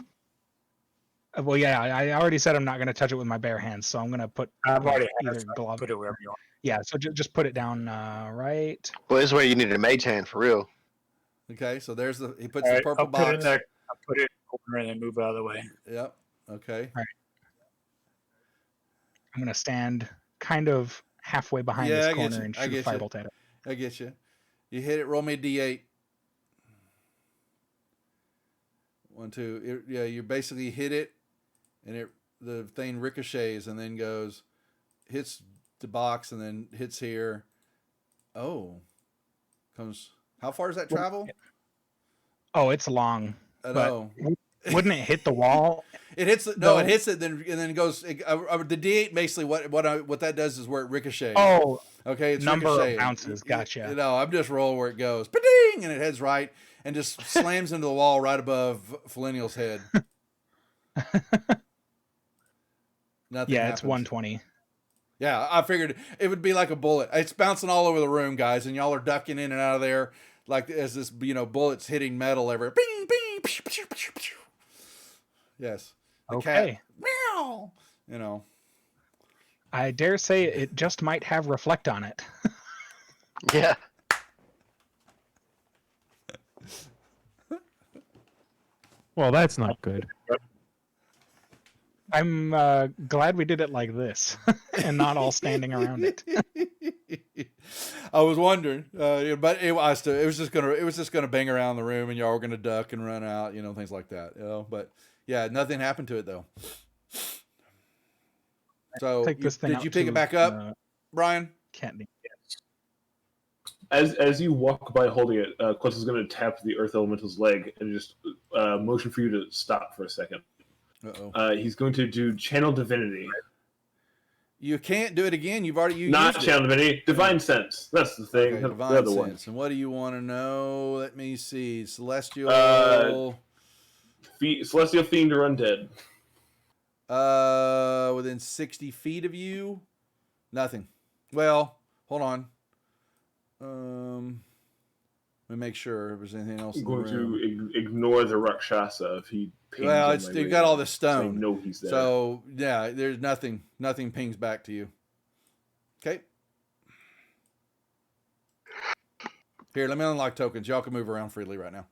S2: Well, yeah, I already said I'm not going to touch it with my bare hands, so I'm going to put
S3: I've already had
S2: either
S3: it, so I can
S2: glove.
S3: put it wherever you want.
S2: Yeah, so just put it down right.
S6: Well, this is where you need a mage hand for real.
S1: Okay. So there's the. He puts
S3: All
S1: the
S3: right,
S1: purple
S3: I'll put it in
S1: box.
S3: there. I'll put it in the corner and then move out of the way.
S1: Yep. Okay.
S2: I'm going to stand kind of halfway behind
S1: Yeah,
S2: this
S1: I get
S2: corner
S1: you.
S2: and
S1: I
S2: shoot a
S1: get you.
S2: firebolt at it.
S1: I get you. You hit it. Roll me a d8. 1, 2. Yeah, you basically hit it, and the thing ricochets and then goes, hits the box and then hits here. Oh, comes. How far does that travel?
S2: Oh, it's long.
S1: I
S2: But
S1: know.
S2: wouldn't it hit the wall?
S1: It hits. No,
S2: though?
S1: it hits it. Then and then it goes. The D8 basically what that does is where it ricochets.
S2: Oh,
S1: okay. It's
S2: number of
S1: ricocheting.
S2: bounces, gotcha.
S1: I'm just rolling where it goes. Ba-ding! And it heads right and just slams into the wall right above Filineal's head. Nothing.
S2: yeah,
S1: happens.
S2: it's 120.
S1: Yeah, I figured it would be like a bullet. It's bouncing all over the room, guys, and y'all are ducking in and out of there like as this, bullets hitting metal everywhere. Bing, bing, psh, psh, psh, psh. Yes. The
S2: Okay.
S1: cat. Meow. You know.
S2: I dare say it just might have reflect on it.
S6: Yeah.
S5: Well, that's not good.
S2: I'm glad we did it like this and not all standing around it.
S1: I was wondering, but it was just gonna bang around the room, and y'all were gonna duck and run out, things like that, But yeah, nothing happened to it though. So
S2: Take this thing
S1: did
S2: out
S1: you pick
S2: to,
S1: it back up, Brian?
S2: Can't be.
S4: As you walk by holding it, Quest is going to tap the Earth Elemental's leg and just motion for you to stop for a second.
S1: Uh-oh.
S4: He's going to do Channel Divinity.
S1: You can't do it again. You've already
S4: Not
S1: used
S4: Channel Divinity, Divine Sense. That's the thing.
S1: Okay,
S4: the
S1: Divine
S4: other
S1: Sense.
S4: one.
S1: And what do you want to know? Let me see. Celestial.
S4: Celestial Fiend or Undead.
S1: Within 60 feet of you? Nothing. Well, hold on. Let me make sure if there's anything else
S4: I'm
S1: in the
S4: going
S1: room.
S4: to ignore the Rakshasa if he pings
S1: Well,
S4: on my
S1: you've got
S4: radar,
S1: all the
S4: so I
S1: stone.
S4: know he's there.
S1: So, yeah, there's nothing pings back to you. Okay. Here, let me unlock tokens. Y'all can move around freely right now.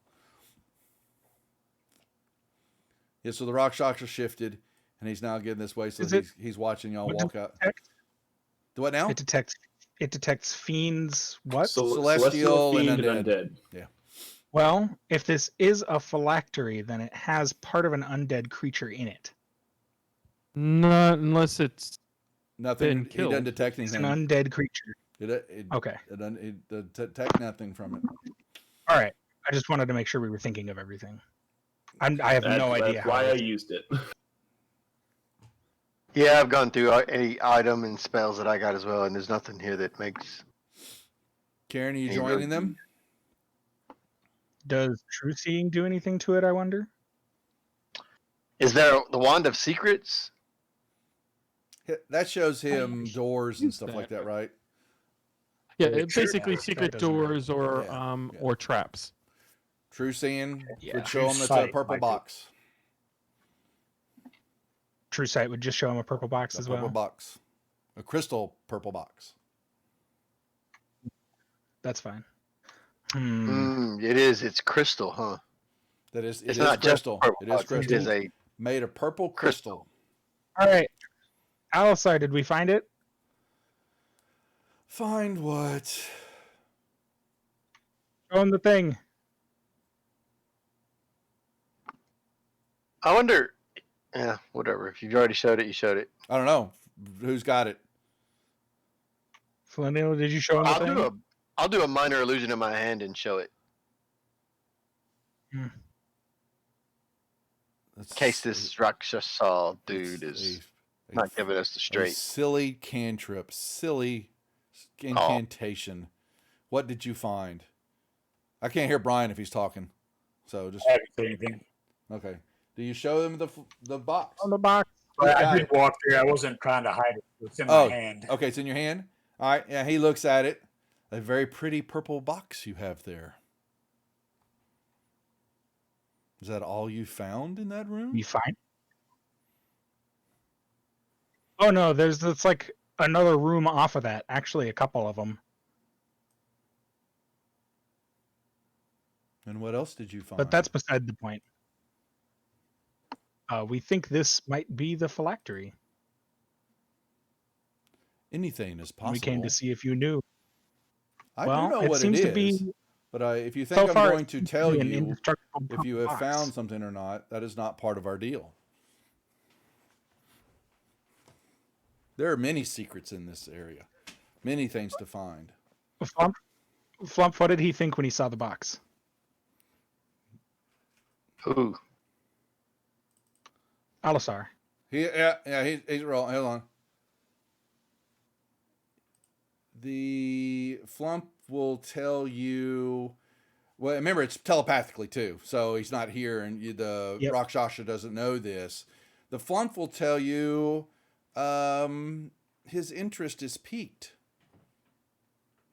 S1: Yeah, so the Rakshasa shifted, and he's now getting this way, so he's watching y'all
S2: what
S1: walk out.
S2: detect?
S1: The what now?
S2: It detects fiends. What?
S1: Celestial
S4: Fiend
S1: and undead.
S4: Yeah.
S2: Well, if this is a phylactery, then it has part of an undead creature in it.
S5: Not unless it's
S1: Nothing.
S5: been
S1: He doesn't
S5: killed.
S1: detect
S2: It's
S1: anything.
S2: an undead creature. Okay.
S1: It detect nothing from it.
S2: All right. I just wanted to make sure we were thinking of everything. I have no idea
S4: That's
S2: how.
S4: why I used it.
S6: Yeah, I've gone through any item and spells that I got as well, and there's nothing here that makes.
S1: Karen, are you
S6: Hey,
S1: joining
S6: bro.
S1: them?
S2: Does true seeing do anything to it, I wonder?
S6: Is there the Wand of Secrets?
S1: That shows him doors and
S5: use
S1: stuff
S5: that.
S1: like that, right?
S5: Yeah,
S2: Sure,
S5: basically
S2: yeah, that
S5: secret
S2: doesn't really-
S5: doors or
S1: Yeah.
S5: or traps.
S1: True seeing
S2: Yeah.
S1: would show him that's a
S3: Sight
S1: purple
S3: might be.
S1: box.
S2: True sight would just show him a purple box
S1: A
S2: as
S1: purple
S2: well.
S1: box. A crystal purple box.
S2: That's fine. Hmm.
S6: It is. It's crystal, huh?
S1: That is,
S6: It's
S1: it is
S6: not just
S1: crystal.
S6: purple
S1: It is
S6: box,
S1: crystal.
S6: It is a
S1: Made of purple crystal.
S2: All right. Alisar, did we find it?
S1: Find what?
S2: Show him the thing.
S6: I wonder. Yeah, whatever. If you've already showed it, you showed it.
S1: I don't know. Who's got it?
S2: Flanil, did you show him the thing?
S6: I'll do a minor illusion in my hand and show it.
S2: Hmm.
S6: In case this Rakshasa dude is not giving us the
S1: a
S6: straight.
S1: silly cantrip. Silly incantation. What did you find? I can't hear Brian if he's talking. So just.
S3: I haven't said anything.
S1: Okay. Do you show them the box?
S2: On the box.
S3: But
S1: Got
S3: I did
S1: it.
S3: walk through. I wasn't trying to hide it. It's in my hand.
S1: Okay, it's in your hand. All right. Yeah, he looks at it. A very pretty purple box you have there. Is that all you found in that room?
S2: You find? Oh no, it's like another room off of that. Actually, a couple of them.
S1: And what else did you find?
S2: But that's beside the point. We think this might be the phylactery.
S1: Anything is possible.
S2: We came to see if you knew.
S1: I
S2: well,
S1: do know
S2: it
S1: what
S2: seems
S1: it
S2: to
S1: is.
S2: be.
S1: But if you
S2: So
S1: think I'm
S2: far,
S1: going
S2: it
S1: to
S2: seems
S1: tell
S2: be an
S1: you
S2: indestructible
S1: if you have
S2: box.
S1: found something or not, that is not part of our deal. There are many secrets in this area. Many things to find.
S2: Flump, what did he think when he saw the box?
S6: Ooh.
S2: Alisar.
S1: He's rolling. Hold on. The Flump will tell you. Well, remember it's telepathically too, so he's not here, and the Rakshasa doesn't know this. The Flump will tell you, his interest is piqued.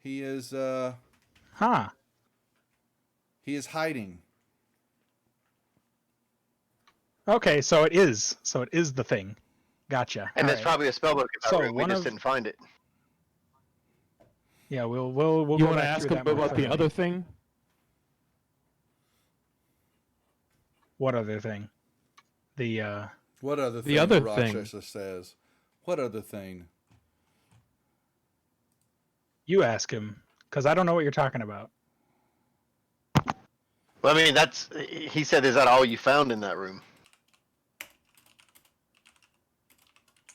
S1: He is. He is hiding.
S2: Okay, so it is. So it is the thing. Gotcha.
S6: And
S2: All
S6: there's
S2: right.
S6: probably a spellbook in that
S2: So
S6: room. We just didn't find it.
S2: Yeah, we'll
S5: You
S2: go
S5: want to
S2: back
S5: ask
S2: through
S5: him
S2: that more
S5: about the
S2: thoroughly.
S5: other thing?
S2: What other thing? The
S1: What other thing?
S5: The other
S1: Rakshasa says. What other thing?
S2: you ask him, because I don't know what you're talking about.
S6: Well, I mean, he said, is that all you found in that room?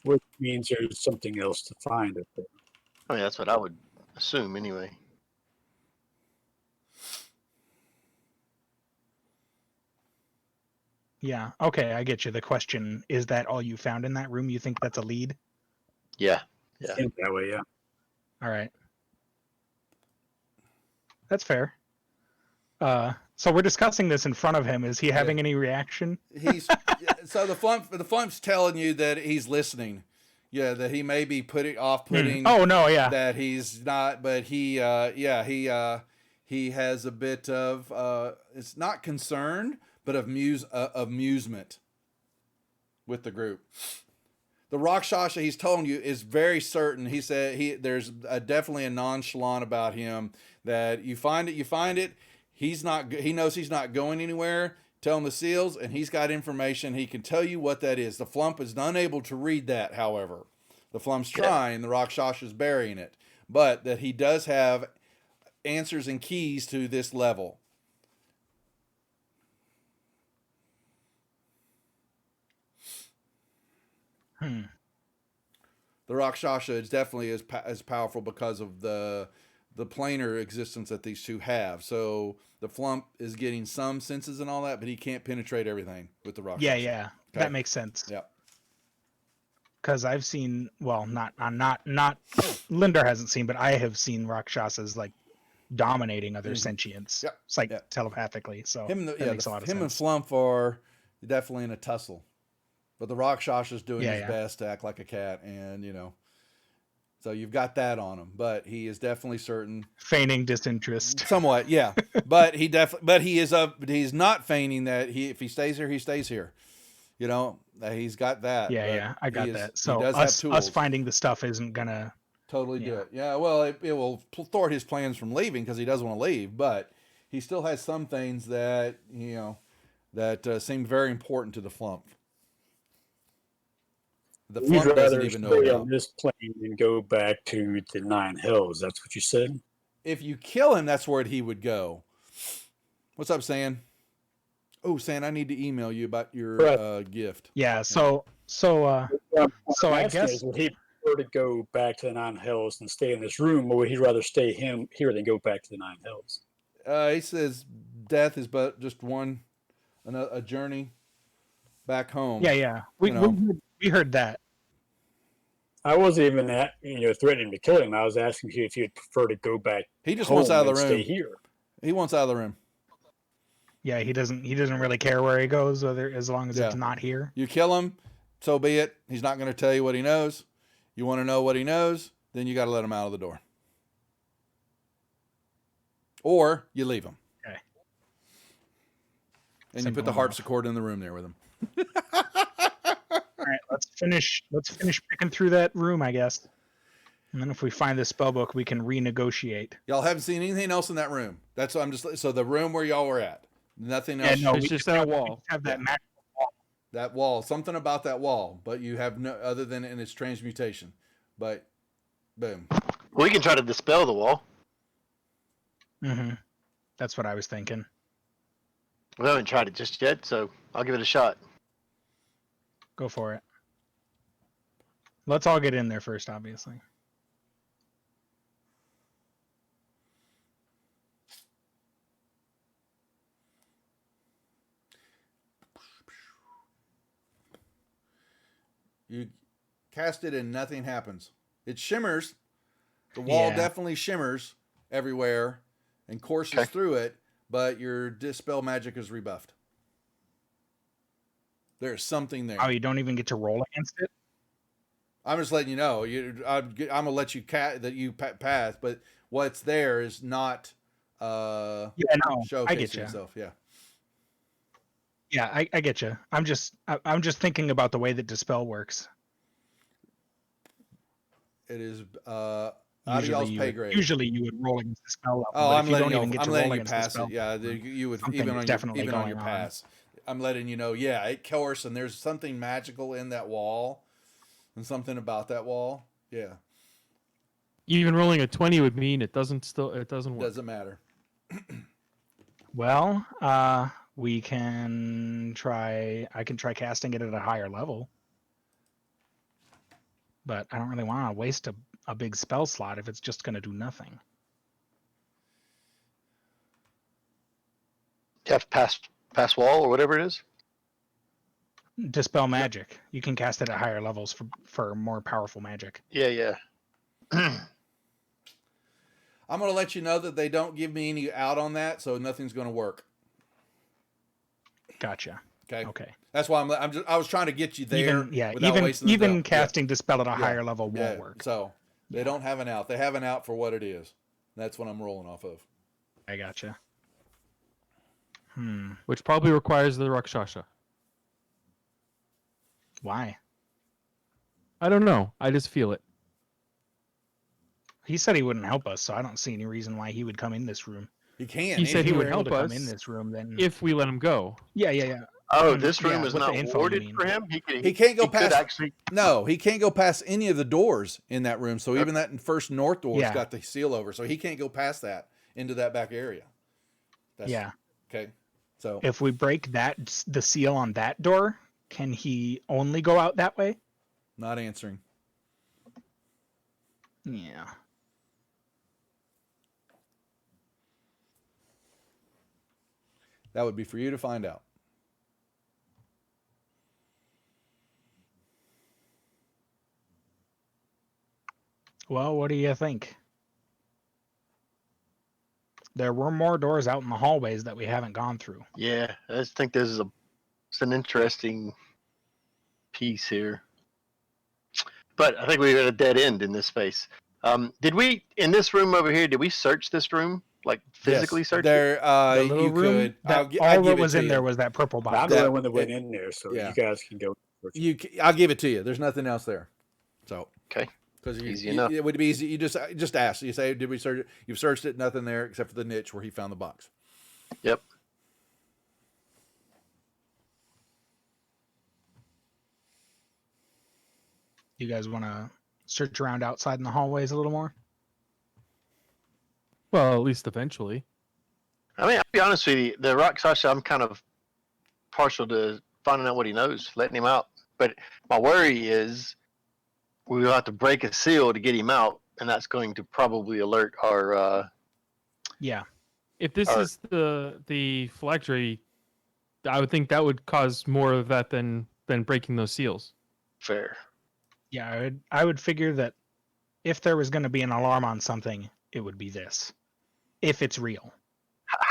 S3: Which means there's something else to find.
S6: I mean, that's what I would assume anyway.
S2: Yeah. Okay, I get you. The question is that all you found in that room? You think that's a lead?
S6: Yeah.
S3: I think that way, yeah.
S2: All right. That's fair. So we're discussing this in front of him. Is he having any reaction?
S1: He's so the Flump's telling you that he's listening. Yeah, that he may be off-putting.
S2: Oh no, yeah.
S1: That he's not, but he has a bit of it's not concern, but of amusement with the group. The Rakshasa he's telling you is very certain. He said there's definitely a nonchalant about him that you find it. He knows he's not going anywhere. Tell him the seals, and he's got information. He can tell you what that is. The Flump is unable to read that, however. The Flump's trying, the Rakshasa's burying it. But that he does have answers and keys to this level. The Rakshasa is definitely as powerful because of the planar existence that these two have. So the Flump is getting some senses and all that, but he can't penetrate everything with the Rakshasa.
S2: Yeah.
S1: Okay.
S2: That makes sense.
S1: Yeah.
S2: Because I've seen, well, not Lindar hasn't seen, but I have seen Rakshasas like dominating other sentients.
S1: Yep.
S2: It's like telepathically. So
S1: Him,
S2: that makes a lot of
S1: him and
S2: sense.
S1: Flump are definitely in a tussle, but the Rakshasa's doing his
S2: Yeah.
S1: best to act like a cat, and so you've got that on him. But he is definitely certain,
S2: Feigning disinterest.
S1: somewhat, yeah. but he's not feigning that if he stays here, he stays here. He's got that.
S2: Yeah, I got that. So
S1: he does have
S2: us
S1: tools.
S2: finding the stuff isn't gonna
S1: Totally do
S2: Yeah.
S1: it. Yeah, well, it will thwart his plans from leaving because he doesn't want to leave, but he still has some things that, that seemed very important to the flump. The
S3: You'd
S1: flump doesn't
S3: rather
S1: even know
S3: stay
S1: about.
S3: on this plane and go back to the Nine Hills. That's what you said?
S1: If you kill him, that's where he would go. What's up, San? Oh, San, I need to email you about your
S3: Correct.
S1: gift.
S2: Yeah. So I
S3: asking
S2: guess
S3: is, would he prefer to go back to the Nine Hills and stay in this room, or would he rather stay here than go back to the Nine Hills?
S1: He says death is but just a journey back home.
S2: yeah. We heard that.
S3: I wasn't even threatening to kill him. I was asking you if you'd prefer to go back.
S1: He just
S3: home
S1: wants out of the
S3: and
S1: room.
S3: Stay here.
S1: He wants out of the room.
S2: Yeah, he doesn't really care where he goes, whether as long as it's not here.
S1: You kill him, so be it. He's not going to tell you what he knows. You want to know what he knows, then you got to let him out of the door. Or you leave him.
S2: Okay.
S1: And
S2: Simple
S1: you put the
S2: enough.
S1: harpsichord in the room there with him.
S2: All right, let's finish picking through that room, I guess. And then if we find the spell book, we can renegotiate.
S1: Y'all haven't seen anything else in that room. That's what I'm just. So the room where y'all were at, nothing else.
S2: Yeah, no,
S5: It's
S2: we
S5: just
S2: have
S5: that
S2: we
S5: wall.
S2: have that magic.
S1: That wall, something about that wall, but you have no other than in its transmutation. But boom.
S6: We can try to dispel the wall.
S2: Mm-hmm. That's what I was thinking.
S6: We haven't tried it just yet, so I'll give it a shot.
S2: Go for it. Let's all get in there first, obviously.
S1: You cast it and nothing happens. It shimmers. The wall
S2: Yeah.
S1: definitely shimmers everywhere and courses
S6: Okay.
S1: through it, but your dispel magic is rebuffed. There's something there.
S2: Oh, you don't even get to roll against it?
S1: I'm just letting you know. I'm gonna let you pass, but what's there is not
S2: Yeah, no, I
S1: showcasing
S2: get you.
S1: itself. Yeah.
S2: Yeah, I get you. I'm just thinking about the way that dispel works.
S1: It is out of y'all's pay grade.
S2: Usually you would roll against the spell level.
S1: Oh,
S2: but
S1: I'm
S2: if you don't
S1: letting
S2: even
S1: you.
S2: get
S1: I'm
S2: to
S1: letting
S2: roll
S1: you
S2: against the
S1: pass
S2: spell,
S1: it. Yeah, you would
S2: something
S1: even
S2: is
S1: on
S2: definitely
S1: your
S2: going on.
S1: pass. I'm letting you know. Yeah, it course and there's something magical in that wall, and something about that wall. Yeah,
S5: Even rolling a 20 would mean it doesn't work.
S1: doesn't matter.
S2: Well, we can try. I can try casting it at a higher level, but I don't really want to waste a big spell slot if it's just going to do nothing.
S6: You have to pass wall or whatever it is.
S2: Dispel magic. You can cast it at higher levels for more powerful magic.
S6: Yeah.
S1: I'm gonna let you know that they don't give me any out on that, so nothing's gonna work.
S2: Gotcha.
S1: Okay.
S2: Okay.
S1: That's why I was trying to get you there. without
S2: Even
S1: wasting the
S2: even
S1: dough.
S2: casting dispel at a
S1: Yeah.
S2: higher level won't
S1: Yeah.
S2: work.
S1: So they
S2: Yeah.
S1: don't have an out. They have an out for what it is. That's what I'm rolling off of.
S2: I gotcha.
S5: Which probably requires the Rakshasha.
S2: Why?
S5: I don't know. I just feel it.
S2: He said he wouldn't help us, so I don't see any reason why he would come in this room.
S1: He can't.
S5: He
S2: If
S5: said
S2: he
S5: he
S2: were
S5: would
S2: able
S5: help
S2: to come
S5: us
S2: in this room, then
S5: if we let him go.
S2: yeah.
S6: Oh,
S2: Mm,
S6: this room
S2: yeah,
S6: is
S2: with the
S6: not
S2: info, you
S6: warded
S2: mean.
S6: for him.
S1: He can't go
S6: he could
S1: past.
S6: actually.
S1: No, he can't go past any of the doors in that room. So even that first north door's
S2: Yeah.
S1: got the seal over, so he can't go past that into that back area.
S2: Yeah.
S1: Okay. So
S2: If we break the seal on that door, can he only go out that way?
S1: not answering.
S2: Yeah.
S1: That would be for you to find out.
S2: Well, what do you think? There were more doors out in the hallways that we haven't gone through.
S6: Yeah, I just think it's an interesting piece here. But I think we're at a dead end in this space. Did we in this room over here? Did we search this room? Like physically
S1: Yes,
S6: search it?
S1: there.
S2: The little
S1: You
S2: room,
S1: could.
S2: that,
S1: I'll
S2: all
S1: give
S2: that
S1: it
S2: was
S1: to
S2: in
S1: you.
S2: there was that purple
S3: I'm
S2: box.
S3: the
S1: That-
S3: only one that went
S1: it-
S3: in there, so
S1: yeah.
S3: you guys can go.
S1: I'll give it to you. There's nothing else there. So
S6: Okay.
S1: because
S6: Easy enough.
S1: it would be easy. You just ask. You say, "Did we search it?" You've searched it. Nothing there except for the niche where he found the box.
S6: Yep.
S2: You guys want to search around outside in the hallways a little more?
S5: Well, at least eventually.
S6: I mean, I'll be honest with you. The Rock Sasha, I'm kind of partial to finding out what he knows, letting him out. But my worry is we will have to break a seal to get him out, and that's going to probably alert our.
S2: Yeah.
S5: If this
S6: Or-
S5: is the phylactery, I would think that would cause more of that than breaking those seals.
S6: Fair.
S2: Yeah, I would figure that if there was going to be an alarm on something, it would be this. If it's real.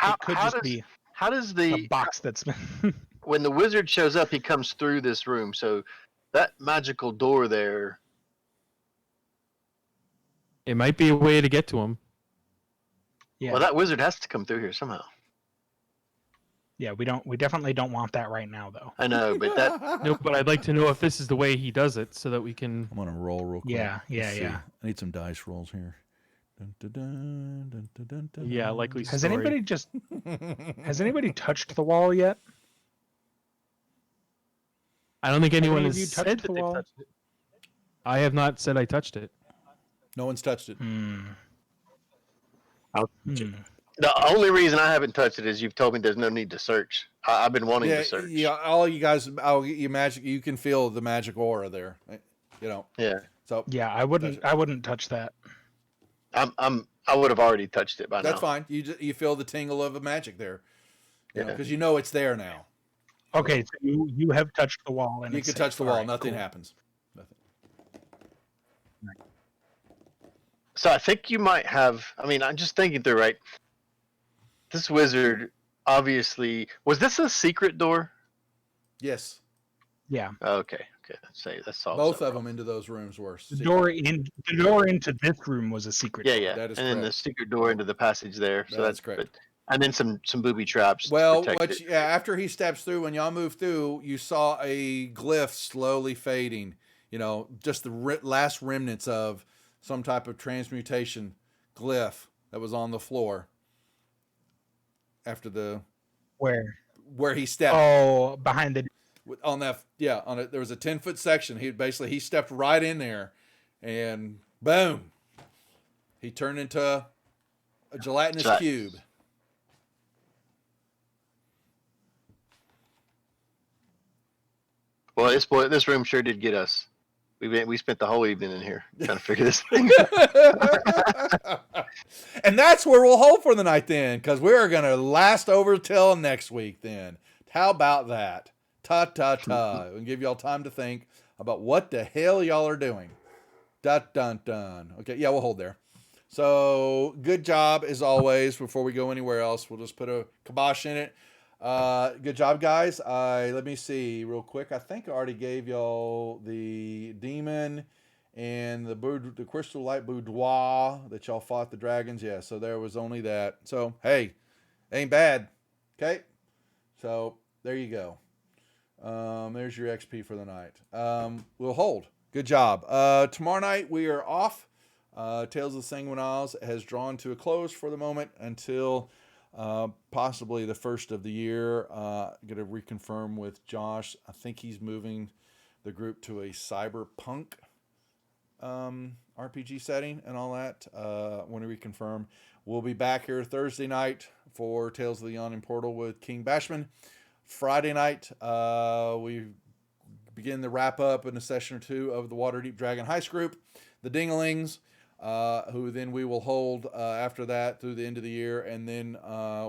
S2: It could just be
S6: how does
S2: a
S6: the
S2: box that's been...
S6: when the wizard shows up, he comes through this room. So that magical door there.
S5: It might be a way to get to him.
S2: Yeah.
S6: Well, that wizard has to come through here somehow.
S2: Yeah, we definitely don't want that right now, though.
S6: I know, but that
S5: No, but I'd like to know if this is the way he does it, so that we can.
S1: I'm gonna roll real quick.
S2: Yeah,
S1: Let's see.
S2: yeah.
S1: I need some dice rolls here. Dun, dun, dun, dun, dun, dun, dun,
S5: Yeah,
S1: dun.
S5: likely
S2: Has
S5: story.
S2: anybody touched the wall yet?
S5: I don't think anyone
S2: any of
S5: has
S2: you touched
S5: said
S2: the
S5: that they've
S2: wall?
S5: touched it. I have not said I touched it.
S1: No one's touched it.
S6: the only reason I haven't touched it is you've told me there's no need to search. I've been wanting
S1: Yeah,
S6: to search.
S1: yeah. All you guys, I'll get you magic. You can feel the magic aura there. You know.
S6: Yeah.
S1: So
S2: Yeah, I wouldn't touch that.
S6: I would have already touched it by
S1: that's
S6: now.
S1: fine. You feel the tingle of the magic there.
S6: Yeah.
S1: Because you know it's there now.
S2: Okay, so you have touched the wall, and
S1: You
S2: it's
S1: can
S2: safe.
S1: touch the wall.
S2: Alright,
S1: Nothing
S2: cool.
S1: happens. Nothing.
S6: So I think you might have. I mean, I'm just thinking through, right? This wizard obviously was this a secret door?
S1: Yes.
S2: Yeah,
S6: Okay, that's all.
S1: Both of them into those rooms were.
S2: the
S1: secret.
S2: door into this room was a secret.
S6: Yeah,
S2: door.
S6: yeah.
S1: That is
S6: and then the
S1: correct.
S6: secret door into the passage there. So
S1: That's
S6: that's
S1: correct.
S6: But, and then some booby traps.
S1: Well,
S6: to protect it.
S1: after he steps through, when y'all move through, you saw a glyph slowly fading. You know, just the last remnants of some type of transmutation glyph that was on the floor after where he stepped.
S2: Oh, behind the
S1: On that, yeah, on it. There was a 10-foot section. He stepped right in there, and boom, he turned into a gelatinous cube.
S6: Well, this room sure did get us. We spent the whole evening in here trying to figure this thing out.
S1: And that's where we'll hold for the night then, because we're going to last over till next week then. How about that? Ta-ta-ta. We'll give y'all time to think about what the hell y'all are doing. Dun-dun-dun. Okay, yeah, we'll hold there. So, good job as always. Before we go anywhere else, we'll just put a kibosh in it. Good job, guys. Let me see real quick. I think I already gave y'all the demon and the crystal light boudoir that y'all fought the dragons. Yeah, so there was only that. So, hey, ain't bad. Okay? So, there you go. There's your XP for the night. We'll hold. Good job. Tomorrow night we are off. Tales of the Sanguine Isles has drawn to a close for the moment until possibly the first of the year. Going to reconfirm with Josh. I think he's moving the group to a cyberpunk RPG setting and all that. When we reconfirm, we'll be back here Thursday night for Tales of the Yawning Portal with King Bashman. Friday night, we begin the wrap up in a session or two of the Waterdeep Dragon Heist group, the Dinglings, who then we will hold after that through the end of the year, and then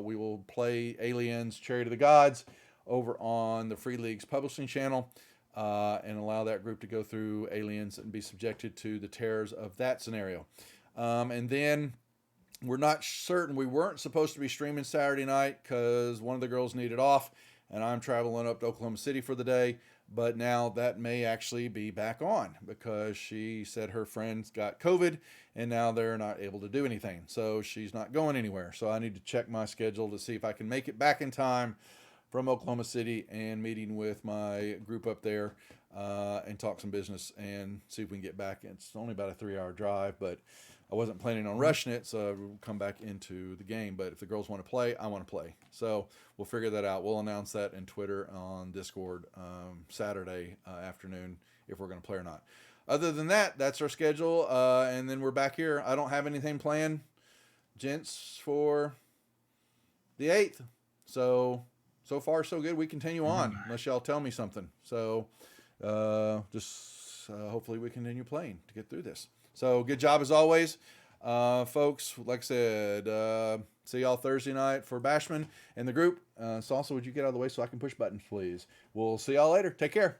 S1: we will play Aliens Chariot of the Gods over on the Free Leagues publishing channel, and allow that group to go through Aliens and be subjected to the terrors of that scenario. And then we're not certain. We weren't supposed to be streaming Saturday night because one of the girls needed off, and I'm traveling up to Oklahoma City for the day. But now that may actually be back on because she said her friends got COVID and now they're not able to do anything. So she's not going anywhere. So I need to check my schedule to see if I can make it back in time from Oklahoma City and meeting with my group up there and talk some business and see if we can get back. It's only about a 3-hour drive, but I wasn't planning on rushing it, so we'll come back into the game. But if the girls want to play, I want to play. So we'll figure that out. We'll announce that in Twitter, on Discord, Saturday afternoon, if we're going to play or not. other than that, that's our schedule. And then we're back here. I don't have anything planned, gents, for the 8th. So far, so good. We continue on, unless y'all tell me something. So hopefully we continue playing to get through this. So good job as always. Folks, like I said, see y'all Thursday night for Bashman and the group. Salsa, would you get out of the way so I can push buttons, please? We'll see y'all later. Take care.